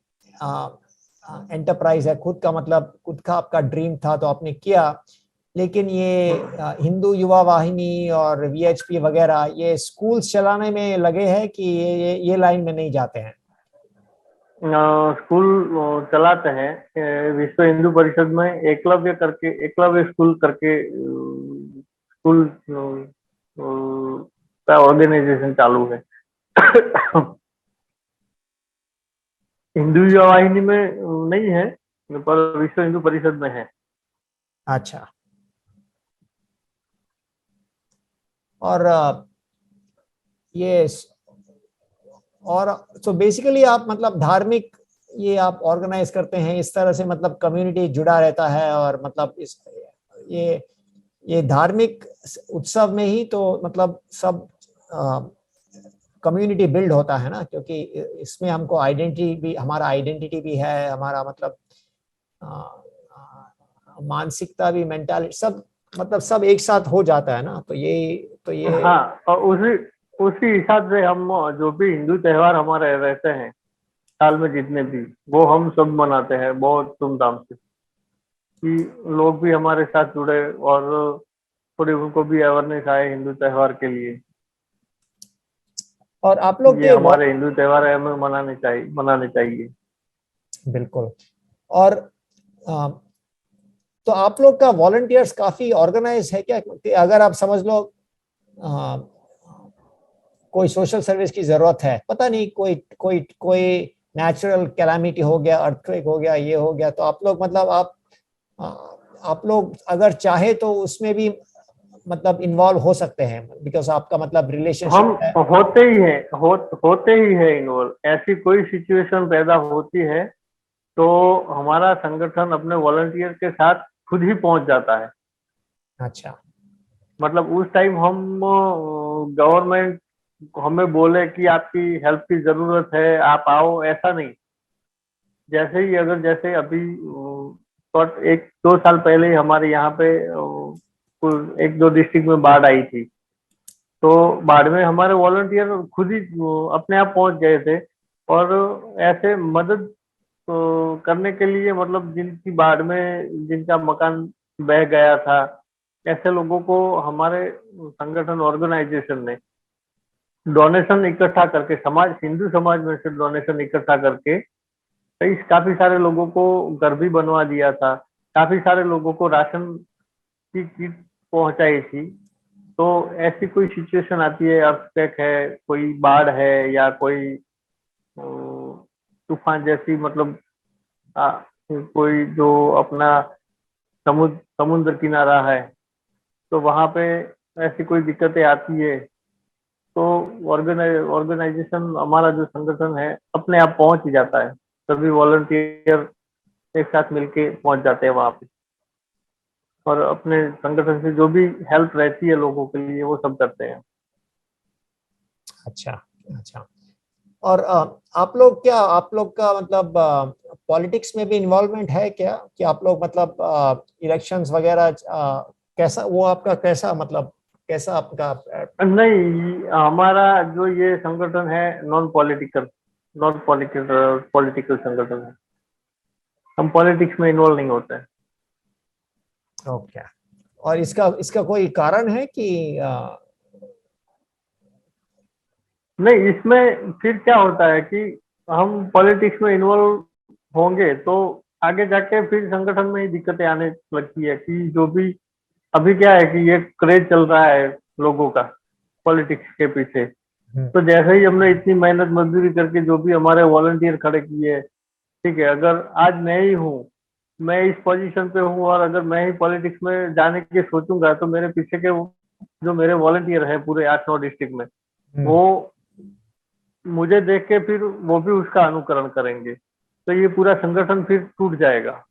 एंटरप्राइज है, खुद का मतलब खुद का आपका ड्रीम था तो आपने किया। लेकिन ये हिंदू युवा वाहिनी और वीएचपी वगैरह ये स्कूल्स चलाने में लगे हैं कि ये लाइन में नहीं जाते हैं? स्कूल चलाते हैं। विश्व हिंदू परिषद में एकलव्य स्कूल करके स्कूल का ऑर्गेनाइजेशन चालू है। हिंदू युवा वाहिनी में नहीं है, पर विश्व हिंदू परिषद में है। अच्छा। और ये और तो बेसिकली आप मतलब धार्मिक ये आप ऑर्गेनाइज करते हैं इस तरह से, मतलब कम्युनिटी जुड़ा रहता है, और मतलब इस ये धार्मिक उत्सव में ही तो मतलब सब कम्युनिटी बिल्ड होता है ना, क्योंकि इसमें हमको आइडेंटिटी भी, हमारा आइडेंटिटी भी है, हमारा मतलब मानसिकता भी, मेंटालिटी सब, मतलब सब एक साथ हो जाता है ना। तो ये हाँ, और उसी उसी हिसाब से हम जो भी हिंदू त्योहार हमारे रहते हैं साल में जितने भी, वो हम सब मनाते हैं बहुत धूमधाम से, कि लोग भी हमारे साथ जुड़े और थोड़ी उनको भी अवेयरनेस आए हिंदू त्योहार के लिए। और आप लोग ये के हमारे हिंदू त्योहार है, हमें मनाने चाहिए। बिल्कुल। और तो आप लोग का वॉलंटियर्स काफी ऑर्गेनाइज है क्या? कि अगर आप समझ लो कोई सोशल सर्विस की जरूरत है, पता नहीं कोई कोई कोई नेचुरल कैलामिटी हो गया, अर्थक्वेक हो गया, ये हो गया, तो आप लोग मतलब आप लोग अगर चाहे तो उसमें भी मतलब इन्वॉल्व हो सकते हैं, बिकॉज आपका मतलब हम रिलेशनशिप है। होते ही है इन्वॉल्व। ऐसी कोई सिचुएशन पैदा होती है तो हमारा संगठन अपने वॉलंटियर के साथ खुद ही पहुंच जाता है। अच्छा। मतलब उस टाइम हम गवर्नमेंट हमें बोले कि आपकी हेल्प की जरूरत है, आप आओ, ऐसा नहीं। जैसे ही अगर जैसे अभी एक दो साल पहले ही हमारे यहाँ पे एक दो डिस्ट्रिक्ट में बाढ़ आई थी, तो बाढ़ में हमारे वॉलंटियर खुद ही अपने आप पहुंच गए थे। और ऐसे मदद करने के लिए, मतलब जिनकी बाढ़ में जिनका मकान बह गया था, ऐसे लोगों को हमारे संगठन ऑर्गेनाइजेशन ने डोनेशन इकट्ठा करके, हिंदू समाज में से डोनेशन इकट्ठा करके काफी सारे लोगों को घर भी बनवा दिया था। काफी सारे लोगों को राशन की किट पहुंचाई थी। तो ऐसी कोई सिचुएशन आती है, अर्थक्वेक है, कोई बाढ़ है, या कोई तूफान जैसी, मतलब कोई जो अपना समुद्र किनारा है, तो वहां पे ऐसी कोई दिक्कतें आती है, तो ऑर्गेनाइजेशन, हमारा जो संगठन है, अपने आप पहुंच ही जाता है। सभी वॉलंटियर एक साथ मिलके पहुंच जाते हैं वहां पे, और अपने संगठन से जो भी हेल्प रहती है लोगों के लिए वो सब करते हैं। अच्छा। अच्छा। और आप लोग का मतलब पॉलिटिक्स में भी इन्वॉल्वमेंट है क्या? कि आप लोग मतलब इलेक्शंस वगैरह कैसा, वो आपका कैसा मतलब, कैसा आपका नहीं, हमारा जो ये संगठन है नॉन पॉलिटिकल पॉलिटिकल संगठन है। हम पॉलिटिक्स में इन्वॉल्व नहीं होते हैं। ओके। और इसका इसका कोई कारण है कि नहीं, इसमें फिर क्या होता है कि हम पॉलिटिक्स में इन्वॉल्व होंगे तो आगे जाके फिर संगठन में ही दिक्कतें आने लगती है, कि जो भी अभी क्या है कि ये क्रेज चल रहा है लोगों का पॉलिटिक्स के पीछे। तो जैसे ही हमने इतनी मेहनत मजदूरी करके जो भी हमारे वॉलंटियर खड़े किए, ठीक है, अगर आज मैं ही हूँ, मैं इस पोजीशन पे हूँ, और अगर मैं ही पॉलिटिक्स में जाने की सोचूंगा, तो मेरे पीछे के जो मेरे वॉलंटियर हैं पूरे 8-9 डिस्ट्रिक्ट में, वो मुझे देख के फिर वो भी उसका अनुकरण करेंगे, तो ये पूरा संगठन फिर टूट जाएगा।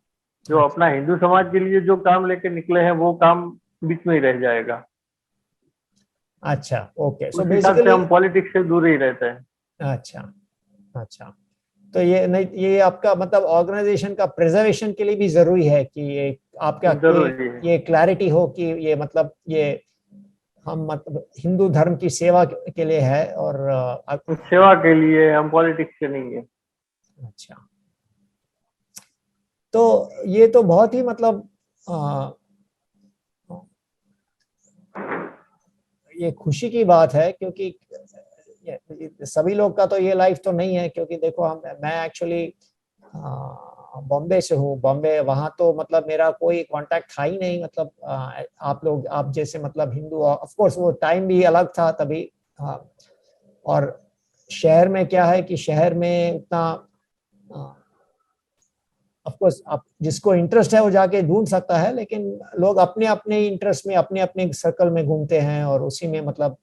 जो अपना हिंदू समाज के लिए जो काम लेके निकले हैं वो काम बीच में ही रह जाएगा। अच्छा। ओके, सो उस हिसाब से बेसिकली हम पॉलिटिक्स से दूर ही रहते हैं। अच्छा। अच्छा। तो ये नहीं, ये आपका मतलब ऑर्गेनाइजेशन का प्रिजर्वेशन के लिए भी जरूरी है कि ये आपका जरूरी है। ये क्लैरिटी हो कि ये मतलब ये हम मतलब हिंदू धर्म की सेवा के लिए है, और सेवा के लिए, हम पॉलिटिक्स से नहीं है। अच्छा। तो ये तो बहुत ही मतलब ये खुशी की बात है, क्योंकि सभी लोग का तो ये लाइफ तो नहीं है, क्योंकि देखो मैं एक्चुअली बॉम्बे से हूँ। बॉम्बे वहाँ तो मतलब मेरा कोई कांटेक्ट था ही नहीं, मतलब आप लोग आप जैसे मतलब हिंदू, ऑफ कोर्स वो टाइम भी अलग था तभी। और शहर में क्या है कि शहर में उतना, ऑफ कोर्स आप जिसको इंटरेस्ट है वो जाके ढूंढ सकता है, लेकिन लोग अपने अपने इंटरेस्ट में अपने अपने सर्कल में घूमते हैं, और उसी में मतलब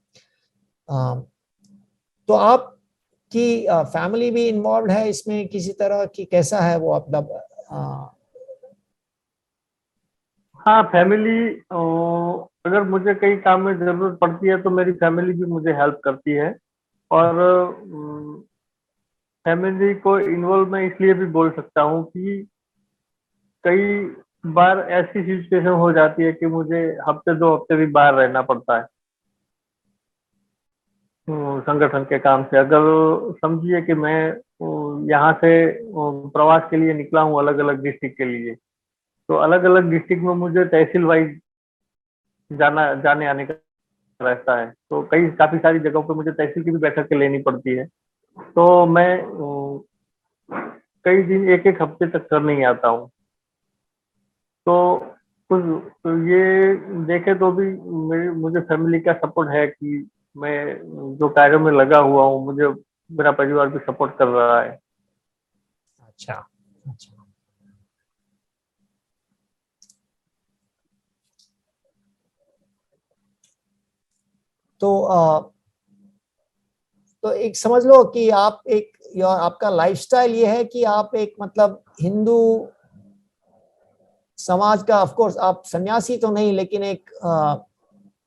तो आप आपकी फैमिली भी इन्वॉल्व है इसमें किसी तरह की, कैसा है वो मतलब? हाँ, फैमिली, अगर मुझे कई काम में जरूरत पड़ती है तो मेरी फैमिली भी मुझे हेल्प करती है। और फैमिली को इन्वॉल्व मैं इसलिए भी बोल सकता हूँ कि कई बार ऐसी सिचुएशन हो जाती है कि मुझे हफ्ते 2 हफ्ते भी बाहर रहना पड़ता है संगठन के काम से। अगर समझिए कि मैं यहाँ से प्रवास के लिए निकला हूँ अलग अलग डिस्ट्रिक्ट के लिए, तो अलग अलग डिस्ट्रिक्ट में मुझे तहसील वाइज जाने आने का रहता है। तो काफी सारी जगहों पे मुझे तहसील की भी बैठक लेनी पड़ती है। तो मैं कई दिन एक एक हफ्ते तक कर नहीं आता हूँ। तो कुछ तो ये देखे तो भी मुझे फैमिली का सपोर्ट है कि मैं जो कार्य में लगा हुआ हूँ, मुझे मेरा परिवार भी सपोर्ट कर रहा है। अच्छा अच्छा। तो तो एक समझ लो कि आप एक, आपका लाइफस्टाइल ये है कि आप एक मतलब हिंदू समाज का, ऑफ कोर्स आप सन्यासी तो नहीं, लेकिन एक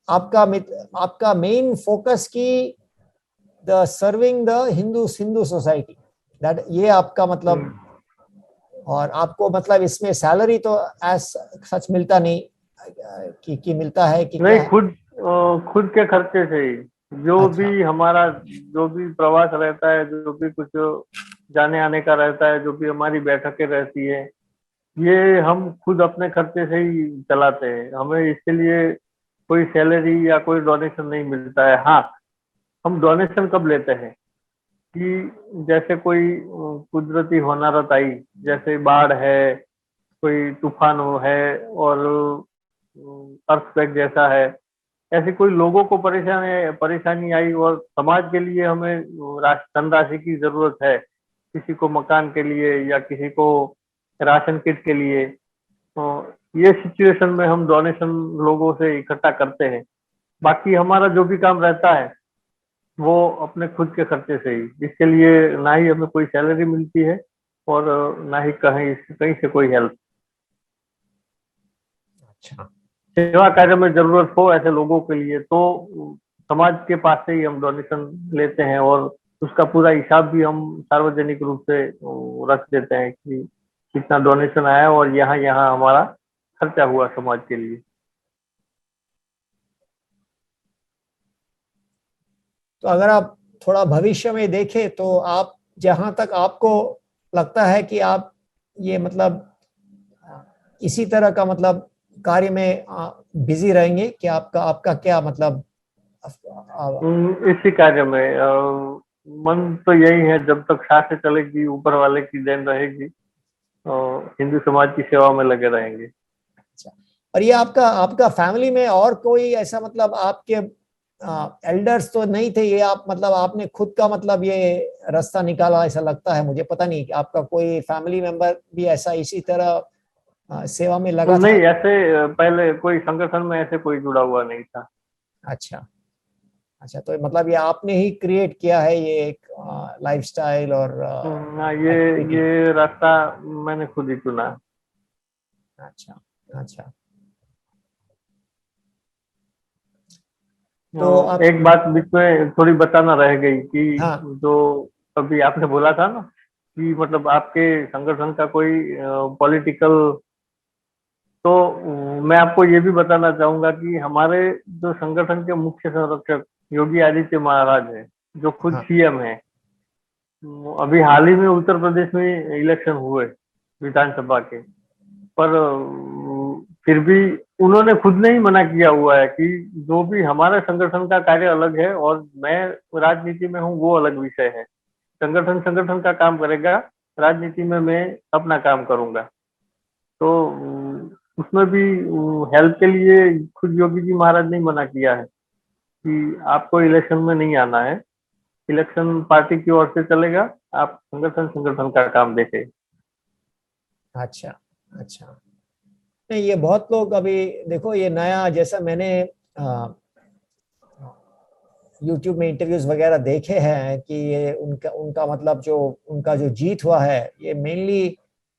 आपका मेन फोकस की the serving the Hindu society, that ये आपका मतलब। और आपको मतलब इसमें सैलरी तो एज सच मिलता नहीं, कि मिलता है कि क्या नहीं, है? खुद के खर्चे से ही जो अच्छा भी हमारा, जो भी प्रवास रहता है, जो भी कुछ जाने आने का रहता है, जो भी हमारी बैठकें रहती है, ये हम खुद अपने खर्चे से ही चलाते हैं। हमें इसके लिए कोई सैलरी या कोई डोनेशन नहीं मिलता है। हाँ, हम डोनेशन कब लेते हैं कि जैसे कोई कुदरती होनारत आई, जैसे बाढ़ है, कोई तूफान हो है, और अर्थक्वेक जैसा है, ऐसे कोई लोगों को परेशानी आई और समाज के लिए हमें धनराशि की जरूरत है, किसी को मकान के लिए या किसी को राशन किट के लिए, तो ये सिचुएशन में हम डोनेशन लोगों से इकट्ठा करते हैं। बाकी हमारा जो भी काम रहता है वो अपने खुद के खर्चे से ही। इसके लिए ना ही हमें कोई सैलरी मिलती है और ना ही कहीं कहीं से कोई हेल्प। अच्छा सेवा कार्य में जरूरत हो ऐसे लोगों के लिए तो समाज के पास से ही हम डोनेशन लेते हैं, और उसका पूरा हिसाब भी हम सार्वजनिक रूप से रख देते हैं कि कितना डोनेशन आया और यहाँ यहाँ हमारा खर्चा हुआ समाज के लिए। तो अगर आप थोड़ा भविष्य में देखें तो आप, जहां तक आपको लगता है कि आप ये मतलब इसी तरह का मतलब कार्य में बिजी रहेंगे, कि आपका आपका क्या मतलब? इसी कार्य में मन तो यही है, जब तक सांसें चलेगी ऊपर वाले की देन रहेगी, हिंदू समाज की सेवा में लगे रहेंगे। अच्छा। और ये आपका आपका फैमिली में और कोई ऐसा मतलब आपके एल्डर्स तो नहीं थे, ये आप मतलब आपने खुद का मतलब ये रास्ता निकाला ऐसा लगता है मुझे? पता नहीं कि आपका कोई फैमिली मेंबर भी ऐसा इसी तरह सेवा में लगा था? नहीं, ऐसे पहले कोई संगठन में ऐसे कोई जुड़ा हुआ नहीं था। अच्छा अच्छा। तो मतलब ये आपने ही क्रिएट किया है ये एक लाइफस्टाइल और हाँ, एक्टिविटी? ये रास्ता मैंने खुद ही चुना। अच्छा अच्छा। तो आप, एक बात बीच में थोड़ी बताना रह गई कि हाँ जो अभी आपने बोला था ना कि मतलब आपके संगठन का कोई पॉलिटिकल, तो मैं आपको ये भी बताना चाहूंगा कि हमारे जो संगठन के मुख्य संरक्षक योगी आदित्य महाराज हैं, जो खुद हाँ सीएम हैं। अभी हाल ही में उत्तर प्रदेश में इलेक्शन हुए विधानसभा के, पर फिर भी उन्होंने खुद ने ही मना किया हुआ है कि जो भी हमारे संगठन का कार्य अलग है और मैं राजनीति में हूँ वो अलग विषय है। संगठन संगठन का काम करेगा, राजनीति में मैं अपना काम करूंगा। तो उसमें भी हेल्प के लिए खुद योगी जी महाराज ने मना किया है कि आपको इलेक्शन में नहीं आना है, इलेक्शन पार्टी की ओर से चलेगा, आप संगठन संगठन का काम देखें। अच्छा अच्छा। नहीं, ये बहुत लोग अभी देखो, ये नया जैसा मैंने यूट्यूब में इंटरव्यूज वगैरह देखे हैं कि ये उनका उनका मतलब जो उनका जो जीत हुआ है, ये मेनली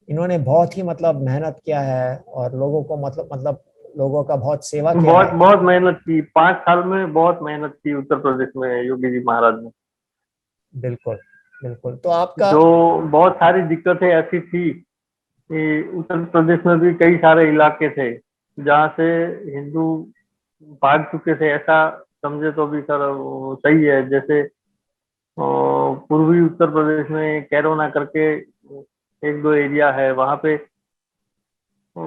इन्होंने बहुत ही मतलब मेहनत किया है और लोगों को मतलब लोगों का बहुत सेवा किया बहुत है। बहुत मेहनत की, 5 साल में बहुत मेहनत की उत्तर प्रदेश में योगी जी महाराज ने। बिल्कुल बिल्कुल। तो आपका जो बहुत सारी दिक्कतें ऐसी थी कि उत्तर प्रदेश में भी कई सारे इलाके थे जहाँ से हिंदू भाग चुके थे, ऐसा समझे तो भी सर वो सही है। जैसे पूर्वी उत्तर प्रदेश में कैरोना करके एक दो एरिया है, वहां पे अ,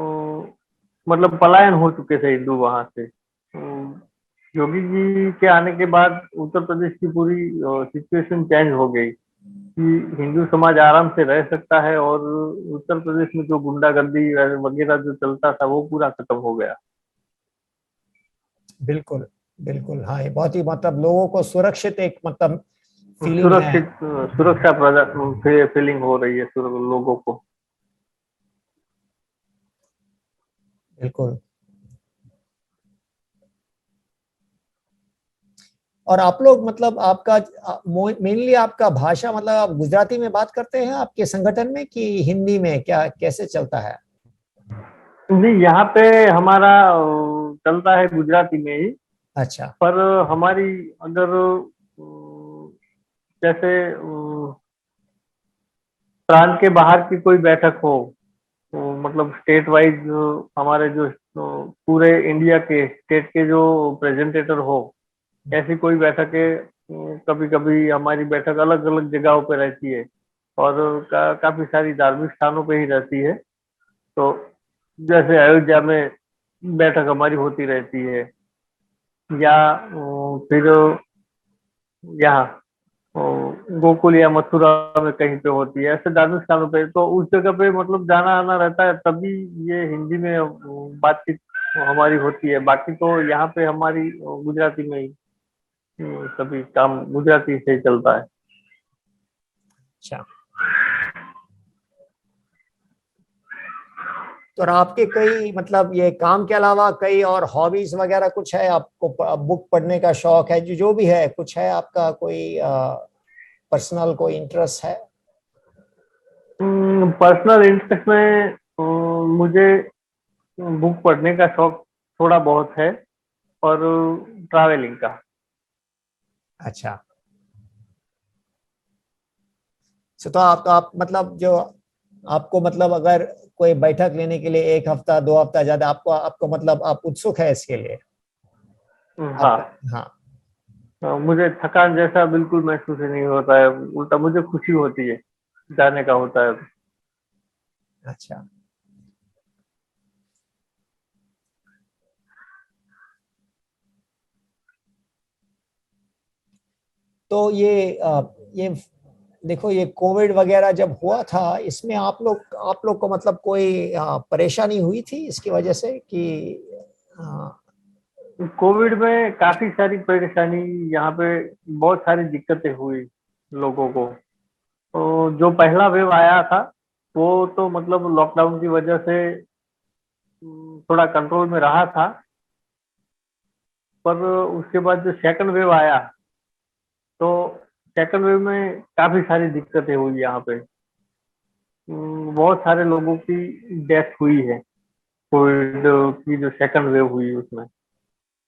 मतलब पलायन हो चुके थे हिंदू वहां से। योगी जी के आने के बाद उत्तर प्रदेश की पूरी सिचुएशन चेंज हो गई कि हिंदू समाज आराम से रह सकता है, और उत्तर प्रदेश में जो गुंडागर्दी वगैरह जो चलता था वो पूरा खत्म हो गया। बिल्कुल बिल्कुल, हाँ, ये बहुत ही मतलब लोगों को सुरक्षित एक मतलब फीलिंग है। सुरक्षित, सुरक्षा फीलिंग हो रही है लोगों को। बिल्कुल। और आप लोग मतलब आपका मेनली आपका भाषा मतलब आप गुजराती में बात करते हैं आपके संगठन में कि हिंदी में, क्या कैसे चलता है? नहीं, यहाँ पे हमारा चलता है गुजराती में ही। अच्छा। पर हमारी अगर जैसे प्रांत के बाहर की कोई बैठक हो, तो मतलब स्टेट वाइज हमारे जो पूरे इंडिया के स्टेट के जो प्रेजेंटेटर हो, ऐसी कोई बैठकें कभी कभी हमारी बैठक अलग अलग जगहों पे रहती है, और काफी सारी धार्मिक स्थानों पे ही रहती है। तो जैसे अयोध्या में बैठक हमारी होती रहती है, या फिर यहाँ गोकुल या मथुरा में कहीं पे होती है, ऐसे धार्मिक स्थानों पे। तो उस जगह पे मतलब जाना आना रहता है, तभी ये हिंदी में बातचीत हमारी होती है। बाकी तो यहाँ पे हमारी गुजराती में ही सभी काम गुजराती से ही चलता है। अच्छा। तो और आपके कई मतलब ये काम के अलावा कई और हॉबीज वगैरह कुछ है आपको? बुक पढ़ने का शौक है, जो जो भी है, कुछ है आपका कोई पर्सनल कोई इंटरेस्ट है? पर्सनल इंटरेस्ट में मुझे बुक पढ़ने का शौक थोड़ा बहुत है, और ट्रैवलिंग का। अच्छा। तो आप मतलब जो आपको मतलब अगर कोई बैठक लेने के लिए 1 हफ्ता 2 हफ्ता ज्यादा आपको आपको मतलब आप उत्सुक है इसके लिए आपका? हाँ। हाँ। मुझे थकान जैसा बिल्कुल महसूस ही नहीं होता है, उल्टा मुझे खुशी होती है जाने का होता है। अच्छा। तो ये देखो, ये कोविड वगैरह जब हुआ था, इसमें आप लोग को मतलब कोई परेशानी हुई थी इसकी वजह से कि अ, कोविड में काफी सारी परेशानी, यहाँ पे बहुत सारी दिक्कतें हुई लोगों को। तो जो पहला वेव आया था वो तो मतलब लॉकडाउन की वजह से थोड़ा कंट्रोल में रहा था। पर उसके बाद जो सेकंड वेव आया, तो सेकंड वेव में काफी सारी दिक्कतें हुई यहाँ पे। बहुत सारे लोगों की डेथ हुई है कोविड की जो सेकंड वेव हुई उसमें।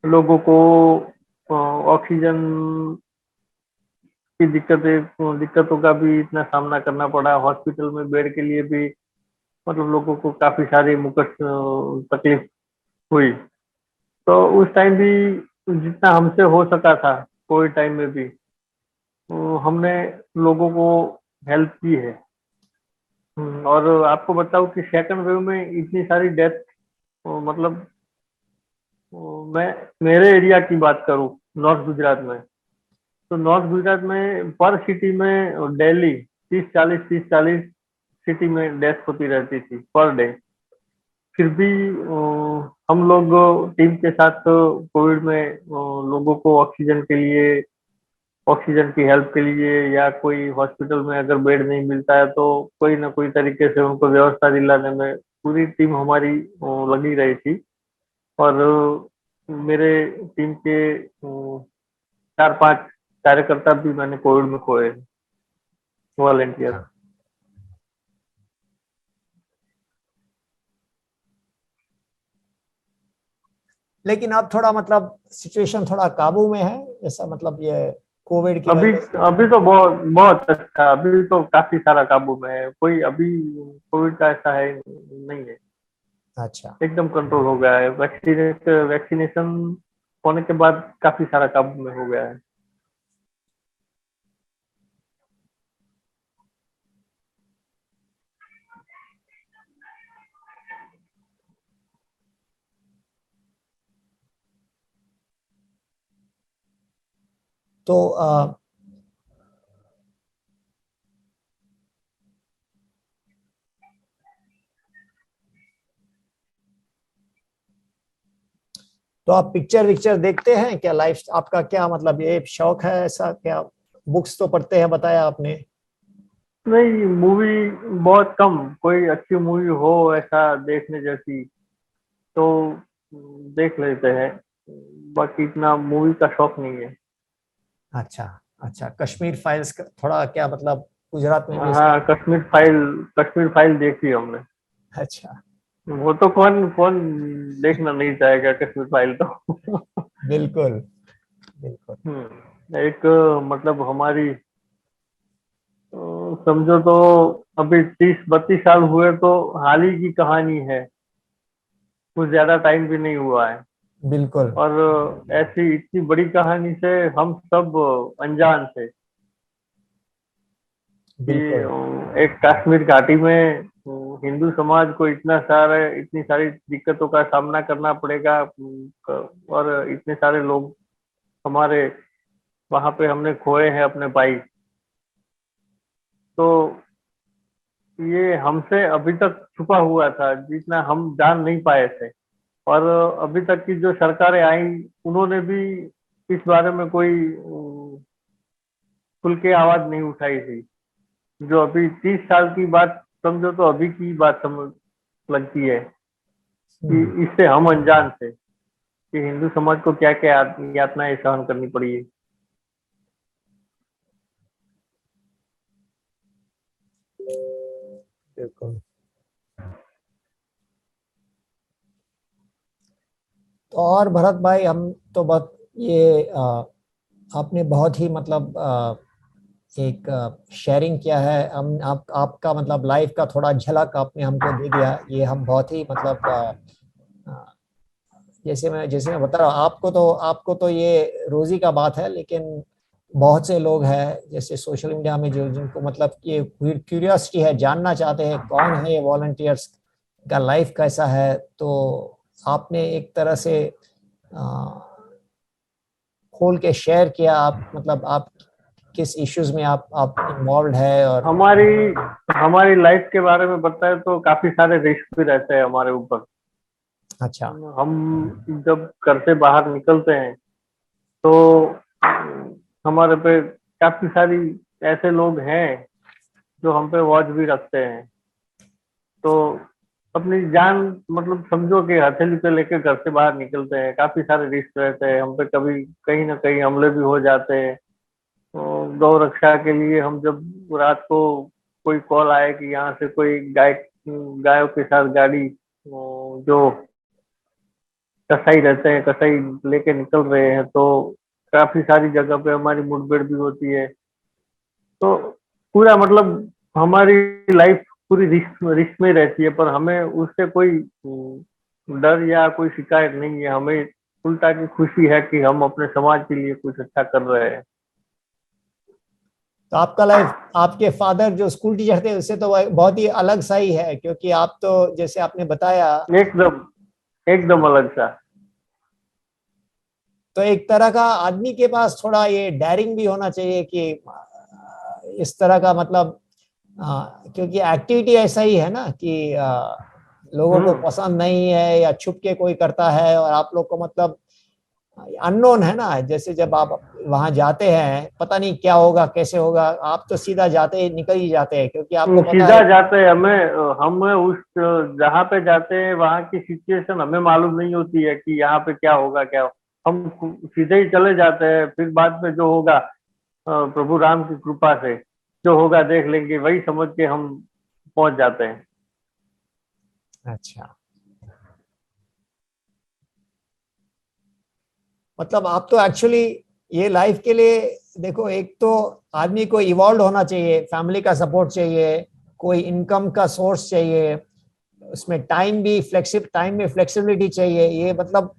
लोगों को ऑक्सीजन की दिक्कतों का भी इतना सामना करना पड़ा। हॉस्पिटल में बेड के लिए भी मतलब लोगों को काफी सारी मुकट तकलीफ हुई। तो उस टाइम भी जितना हमसे हो सका था कोविड टाइम में भी हमने लोगों को हेल्प की है। और आपको बताऊं कि सेकंड वेव में इतनी सारी डेथ, मतलब मैं मेरे एरिया की बात करूं, नॉर्थ गुजरात में, तो नॉर्थ गुजरात में पर सिटी में डेली 30-40 सिटी में डेथ होती रहती थी पर डे। फिर भी हम लोग टीम के साथ कोविड में लोगों को ऑक्सीजन के लिए, ऑक्सीजन की हेल्प के लिए, या कोई हॉस्पिटल में अगर बेड नहीं मिलता है तो कोई ना कोई तरीके से उनको व्यवस्था दिलाने में पूरी टीम हमारी लगी रही थी। और मेरे टीम के 4-5 कार्यकर्ता भी मैंने कोविड में खोए, वॉलेंटियर। लेकिन अब थोड़ा मतलब सिचुएशन थोड़ा काबू में है, ऐसा मतलब ये कोविड की अभी वजह से? अभी तो बहुत बहुत अच्छा, अभी तो काफी सारा काबू में है, कोई अभी कोविड का ऐसा है नहीं है, अच्छा। एकदम कंट्रोल हो गया है। वैक्सीनेशन होने के बाद काफी सारा काबू में हो गया है। तो तो आप पिक्चर विक्चर देखते हैं क्या? लाइफ आपका क्या मतलब ये शौक है ऐसा क्या? बुक्स तो पढ़ते हैं बताया आपने। नहीं, मूवी बहुत कम, कोई अच्छी मूवी हो ऐसा देखने जैसी तो देख लेते हैं, बाकी इतना मूवी का शौक नहीं है। अच्छा। अच्छा, कश्मीर फाइल्स का थोड़ा क्या मतलब गुजरात में भी इसका? हाँ, कश्मीर फाइल देखी हमने। अच्छा। वो तो कौन कौन देखना नहीं चाहेगा कश्मीर फाइल तो। बिल्कुल बिल्कुल। एक मतलब हमारी समझो तो अभी 30-32 साल हुए तो हाल ही की कहानी है, कुछ ज्यादा टाइम भी नहीं हुआ है। बिल्कुल और ऐसी इतनी बड़ी कहानी से हम सब अनजान थे कि बिल्कुल। एक कश्मीर घाटी में हिंदू समाज को इतनी सारी दिक्कतों का सामना करना पड़ेगा, और इतने सारे लोग हमारे वहां पे हमने खोए हैं अपने भाई। तो ये हमसे अभी तक छुपा हुआ था, जितना हम जान नहीं पाए थे। और अभी तक की जो सरकारें आई, उन्होंने भी इस बारे में कोई खुल के आवाज नहीं उठाई थी। जो अभी 30 साल की बात समझो तो अभी की बात समझ लगती है कि हम्म, इससे हम अनजान थे कि हिंदू समाज को क्या क्या यातनाएं सहन करनी पड़ी है। बिल्कुल। तो और भरत भाई हम तो बहुत ये आपने बहुत ही मतलब एक शेयरिंग किया है। हम आपका मतलब लाइफ का थोड़ा झलक आपने हमको दे दिया। ये हम बहुत ही मतलब अ, जैसे मैं बता रहा हूँ आपको तो ये रोजी का बात है, लेकिन बहुत से लोग हैं जैसे सोशल मीडिया में जो जिनको मतलब ये क्यूरियोसिटी है, जानना चाहते हैं कौन है ये वॉलंटियर्स का लाइफ कैसा है। तो आपने एक तरह से अ, खोल के शेयर किया आप मतलब आप किस इश्यूज में आप इन्वॉल्व है। और हमारी हमारी लाइफ के बारे में बताए तो काफी सारे रिस्क भी रहते हैं हमारे ऊपर। अच्छा। हम जब घर से बाहर निकलते हैं तो हमारे पे काफी सारी ऐसे लोग हैं जो हम पे वॉच भी रखते हैं। तो अपनी जान मतलब समझो कि हथेली पे लेके घर से बाहर निकलते हैं, काफी सारे रिस्क रहते हैं हम पे, कभी कहीं ना कहीं हमले भी हो जाते हैं। तो गौ रक्षा के लिए हम जब रात को कोई कॉल आए कि यहाँ से कोई गायों के साथ गाड़ी जो कसाई रहते हैं, कसाई लेके निकल रहे हैं, तो काफी सारी जगह पे हमारी मुठभेड़ भी होती है। तो पूरा मतलब हमारी लाइफ पूरी रिस्क रिस्क में रहती है, पर हमें उससे कोई डर या कोई शिकायत नहीं है। हमें उल्टा की खुशी है कि हम अपने समाज के लिए कुछ अच्छा कर रहे हैं। तो आपका लाइफ आपके फादर जो स्कूल टीचर थे उससे तो बहुत ही अलग सा ही है, क्योंकि आप तो जैसे आपने बताया एकदम एकदम अलग सा। तो एक तरह का आदमी के पास थोड़ा ये डेयरिंग भी होना चाहिए कि इस तरह का मतलब क्योंकि एक्टिविटी ऐसा ही है ना कि लोगों को हम्म पसंद नहीं है या छुप के कोई करता है, और आप लोग को मतलब अननोन है ना। जैसे जब आप वहां जाते हैं पता नहीं क्या होगा कैसे होगा, आप तो सीधा जाते ही निकल ही जाते हैं क्योंकि आपको पता सीधा है। जाते हैं, हम उस जहाँ पे जाते हैं वहाँ की सिचुएशन हमें मालूम नहीं होती है कि यहाँ पे क्या होगा क्या हम सीधे ही चले जाते हैं, फिर बाद में जो होगा प्रभु राम की कृपा से जो होगा देख लेंगे, वही समझ के हम पहुंच जाते हैं। अच्छा, मतलब आप तो एक्चुअली ये लाइफ के लिए, देखो एक तो आदमी को इवॉल्व होना चाहिए, फैमिली का सपोर्ट चाहिए, कोई इनकम का सोर्स चाहिए, उसमें टाइम में फ्लेक्सिबिलिटी चाहिए, ये मतलब,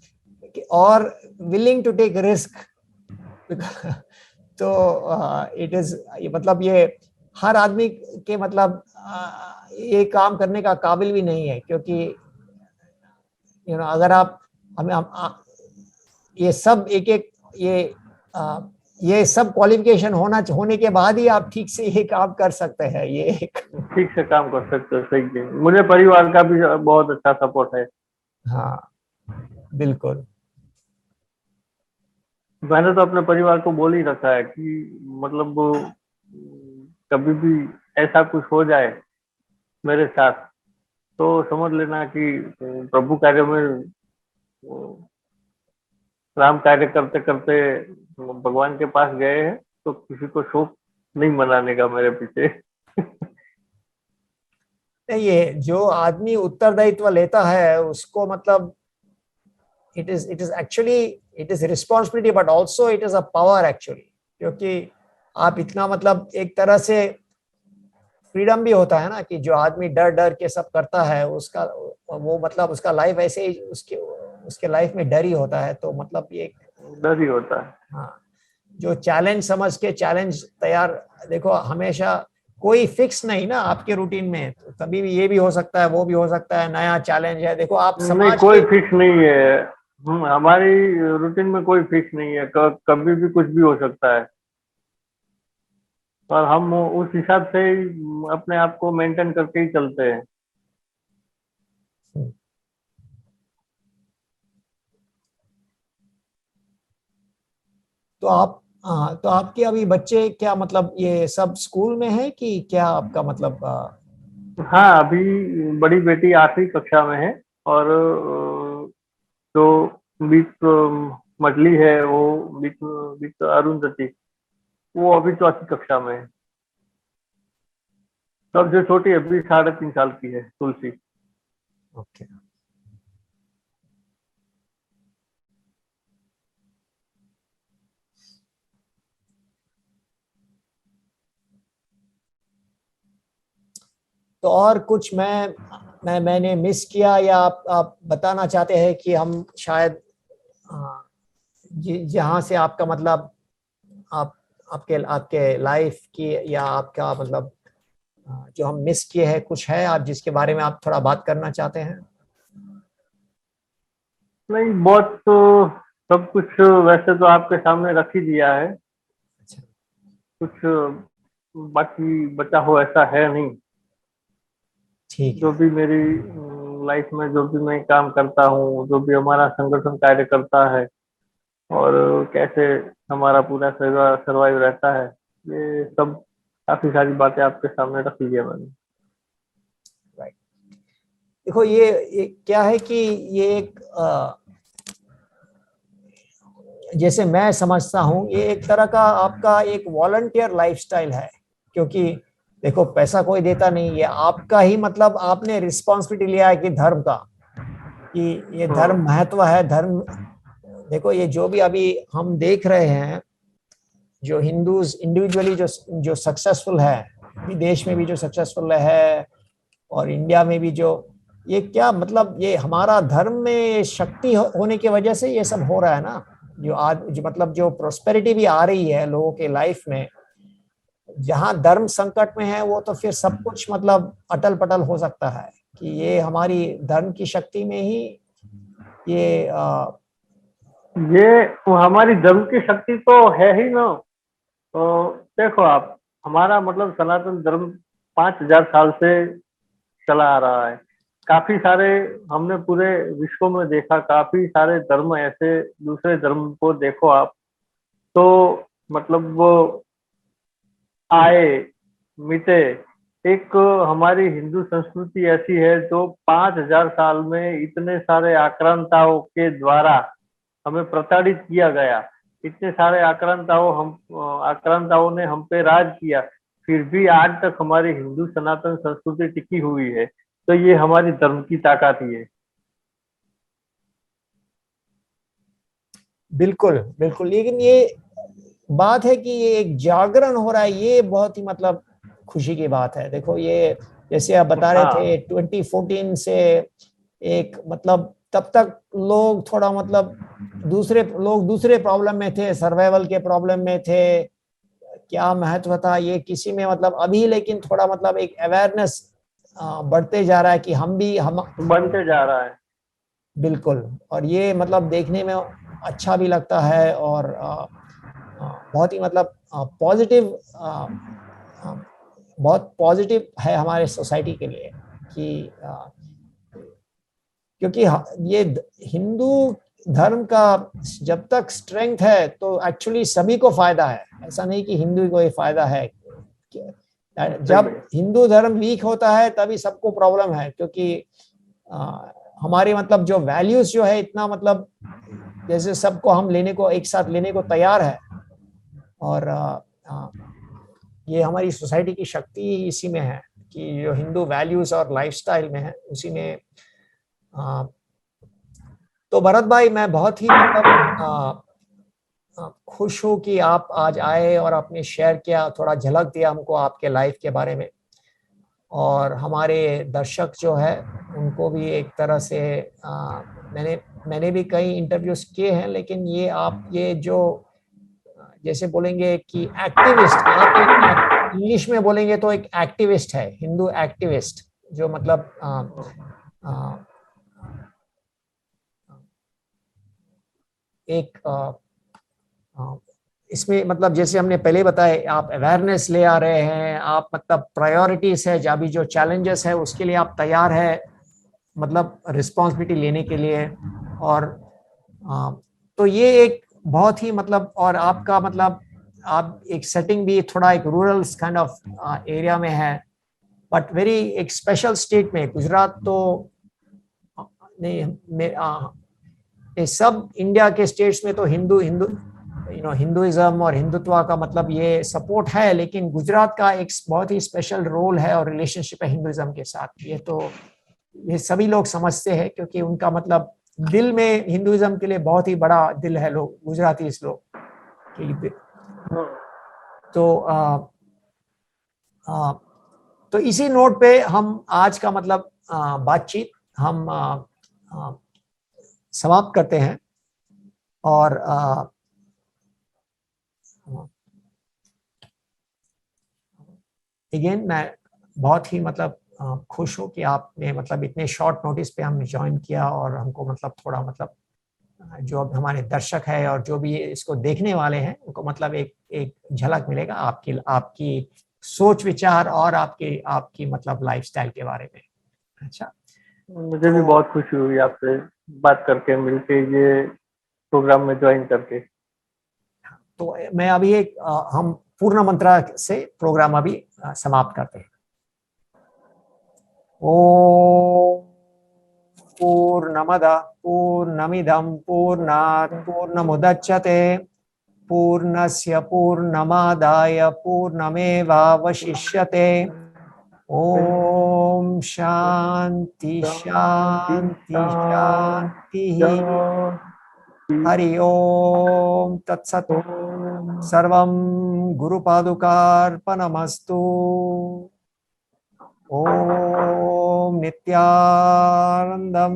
और विलिंग टू टेक रिस्क। तो इट इज, ये मतलब ये हर आदमी के मतलब ये काम करने का काबिल भी नहीं है, क्योंकि अगर आप हमें ये सब एक एक ये सब क्वालिफिकेशन होने के बाद ही आप ठीक से ये काम कर सकते हैं, ये एक ठीक से काम कर सकते हो। सही है, मुझे परिवार का भी बहुत अच्छा सपोर्ट है। हाँ बिल्कुल। मैंने तो अपने परिवार को बोल ही रखा है कि मतलब कभी भी ऐसा कुछ हो जाए मेरे साथ तो समझ लेना कि प्रभु कार्य में, राम कार्य करते करते भगवान के पास गए हैं, तो किसी को शोक नहीं मनाने का मेरे पीछे। ये जो आदमी उत्तरदायित्व लेता है उसको मतलब it is actually it is responsibility but also it is a power actually, क्योंकि आप इतना मतलब एक तरह से फ्रीडम भी होता है ना, कि जो आदमी डर डर के सब करता है उसका वो मतलब उसका लाइफ ऐसे ही उसके उसके लाइफ में डर ही होता है, तो मतलब ये डर ही होता है। हाँ, जो चैलेंज समझ के चैलेंज तैयार, देखो हमेशा कोई फिक्स नहीं ना आपके रूटीन में, तो कभी भी ये भी हो सकता है, वो भी हो सकता है, नया चैलेंज है, देखो आप नहीं, समाज कोई के। फिक्स नहीं है। हमारी रूटीन में कोई फिक्स नहीं है, कभी भी कुछ भी हो सकता है, और हम उस हिसाब से ही अपने आप को मेंटेन करके ही चलते हैं। तो आप तो आपके अभी बच्चे क्या मतलब ये सब स्कूल में है कि क्या आपका मतलब हाँ, अभी बड़ी बेटी 8वीं कक्षा में है, और जो बीच मछली है वो, बीच बीच अरुंधति, वो अभी 4वीं कक्षा में है। सबसे छोटी अभी 3.5 साल की है, तुलसी। ओके। तो और कुछ मैंने मिस किया, या आप बताना चाहते हैं कि हम शायद जहाँ से आपका मतलब आप आपके आपके लाइफ की या आपका मतलब जो हम मिस किए हैं, कुछ है आप जिसके बारे में आप थोड़ा बात करना चाहते हैं? नहीं, बहुत तो सब कुछ वैसे तो आपके सामने रख ही दिया है। अच्छा, कुछ बाकी बचा हो ऐसा है नहीं। ठीक जो है। भी मेरी लाइफ में जो भी मैं काम करता हूँ, जो भी हमारा संगठन कार्य करता है, और कैसे हमारा पूरा सर्वाइव रहता है, ये सब काफी सारी बातें आपके सामने रख ली है मैंने। राइट। देखो ये क्या है कि ये एक जैसे मैं समझता हूँ ये एक तरह का आपका एक वॉलंटियर लाइफस्टाइल है, क्योंकि देखो पैसा कोई देता नहीं है, आपका ही मतलब आपने रिस्पॉन्सिबिलिटी लिया है कि धर्म का, कि ये धर्म महत्व है, धर्म। देखो ये जो भी अभी हम देख रहे हैं, जो हिंदूज इंडिविजुअली जो जो सक्सेसफुल है, विदेश में भी जो सक्सेसफुल है और इंडिया में भी, जो ये क्या मतलब ये हमारा धर्म में शक्ति होने की वजह से ये सब हो रहा है ना, जो मतलब जो प्रोस्पेरिटी भी आ रही है लोगों के लाइफ में। जहां धर्म संकट में है वो तो फिर सब कुछ मतलब अटल पटल हो सकता है, कि ये हमारी धर्म की शक्ति में ही ये ये हमारी धर्म की शक्ति तो है ही ना। तो देखो आप, हमारा मतलब सनातन धर्म 5,000 साल से चला आ रहा है। काफी सारे हमने पूरे विश्व में देखा, काफी सारे धर्म ऐसे, दूसरे धर्म को देखो आप, तो मतलब वो आए मिटे। एक हमारी हिंदू संस्कृति ऐसी है जो 5,000 साल में इतने सारे आक्रांताओं के द्वारा हमें प्रताड़ित किया गया, इतने सारे आक्रांताओं ने हम पे राज किया, फिर भी आज तक हमारी हिंदू सनातन संस्कृति टिकी हुई है। तो ये हमारी धर्म की ताकत ही है। बिल्कुल बिल्कुल, लेकिन ये बात है कि ये एक जागरण हो रहा है, ये बहुत ही मतलब खुशी की बात है। देखो ये जैसे आप बता रहे थे 2014 से एक मतलब तब तक लोग थोड़ा मतलब दूसरे प्रॉब्लम में थे, सर्वाइवल के प्रॉब्लम में थे, क्या महत्व था ये किसी में मतलब अभी, लेकिन थोड़ा मतलब एक अवेयरनेस बढ़ते जा रहा है कि हम बनते जा रहा है। बिल्कुल, और ये मतलब देखने में अच्छा भी लगता है और बहुत ही मतलब पॉजिटिव, बहुत पॉजिटिव है हमारे सोसाइटी के लिए कि क्योंकि ये हिंदू धर्म का जब तक स्ट्रेंथ है तो एक्चुअली सभी को फायदा है, ऐसा नहीं कि हिंदू को ही फायदा है। जब हिंदू धर्म वीक होता है तभी सबको प्रॉब्लम है, क्योंकि हमारी मतलब जो वैल्यूज जो है इतना मतलब जैसे सबको हम लेने को एक साथ लेने को तैयार है, और ये हमारी सोसाइटी की शक्ति इसी में है कि जो हिंदू वैल्यूज और लाइफस्टाइल में है उसी में। तो भरत भाई मैं बहुत ही मतलब खुश हूँ कि आप आज आए और आपने शेयर किया, थोड़ा झलक दिया हमको आपके लाइफ के बारे में, और हमारे दर्शक जो है उनको भी एक तरह से मैंने भी कई इंटरव्यूज किए हैं, लेकिन ये आप ये जो जैसे बोलेंगे कि एक्टिविस्ट, आप एक इंग्लिश में बोलेंगे तो एक एक्टिविस्ट है, हिंदू एक्टिविस्ट, जो मतलब एक इसमें मतलब जैसे हमने पहले बताया, आप अवेयरनेस ले आ रहे हैं, आप मतलब प्रायोरिटीज है, अभी जो चैलेंजेस है उसके लिए आप तैयार है मतलब रिस्पॉन्सिबिलिटी लेने के लिए। और तो ये एक बहुत ही मतलब, और आपका मतलब आप एक सेटिंग भी थोड़ा एक रूरल काइंड ऑफ एरिया में है, बट वेरी एक स्पेशल स्टेट में, गुजरात तो नहीं, सब इंडिया के स्टेट्स में तो हिंदुइज्म और हिंदुत्व का मतलब ये सपोर्ट है, लेकिन गुजरात का एक बहुत ही स्पेशल रोल है और रिलेशनशिप है हिंदुइज्म के साथ। ये सभी लोग समझते हैं, क्योंकि उनका मतलब दिल में हिंदुइज्म के लिए बहुत ही बड़ा दिल है लोग, गुजराती इस लोग के। तो इसी नोट पे हम आज का मतलब बातचीत हम समाप्त करते हैं। और अगेन मैं बहुत ही मतलब खुश हूँ कि आपने मतलब इतने शॉर्ट नोटिस पे हमने ज्वाइन किया, और हमको मतलब थोड़ा मतलब जो अब हमारे दर्शक है और जो भी इसको देखने वाले हैं उनको मतलब एक झलक मिलेगा आपकी सोच विचार और आपकी मतलब लाइफस्टाइल के बारे में। अच्छा, मुझे भी बहुत खुशी हुई आपसे बात करके, मिलके, ये प्रोग्राम में ज्वाइन करके। तो मैं अभी हम पूर्ण मंत्र से प्रोग्राम अभी समाप्त करते हैं। ओम पूर्णमदः पूर्णमिदं पूर्णात् पूर्णमुदच्यते पूर्णस्य पूर्णमादाय पूर्णमेवावशिष्यते। ओम शांति शांति शांति। हरि ओम तत्सत्। सर्वं गुरुपादुकार्पणमस्तु। ओम नित्यानंदम।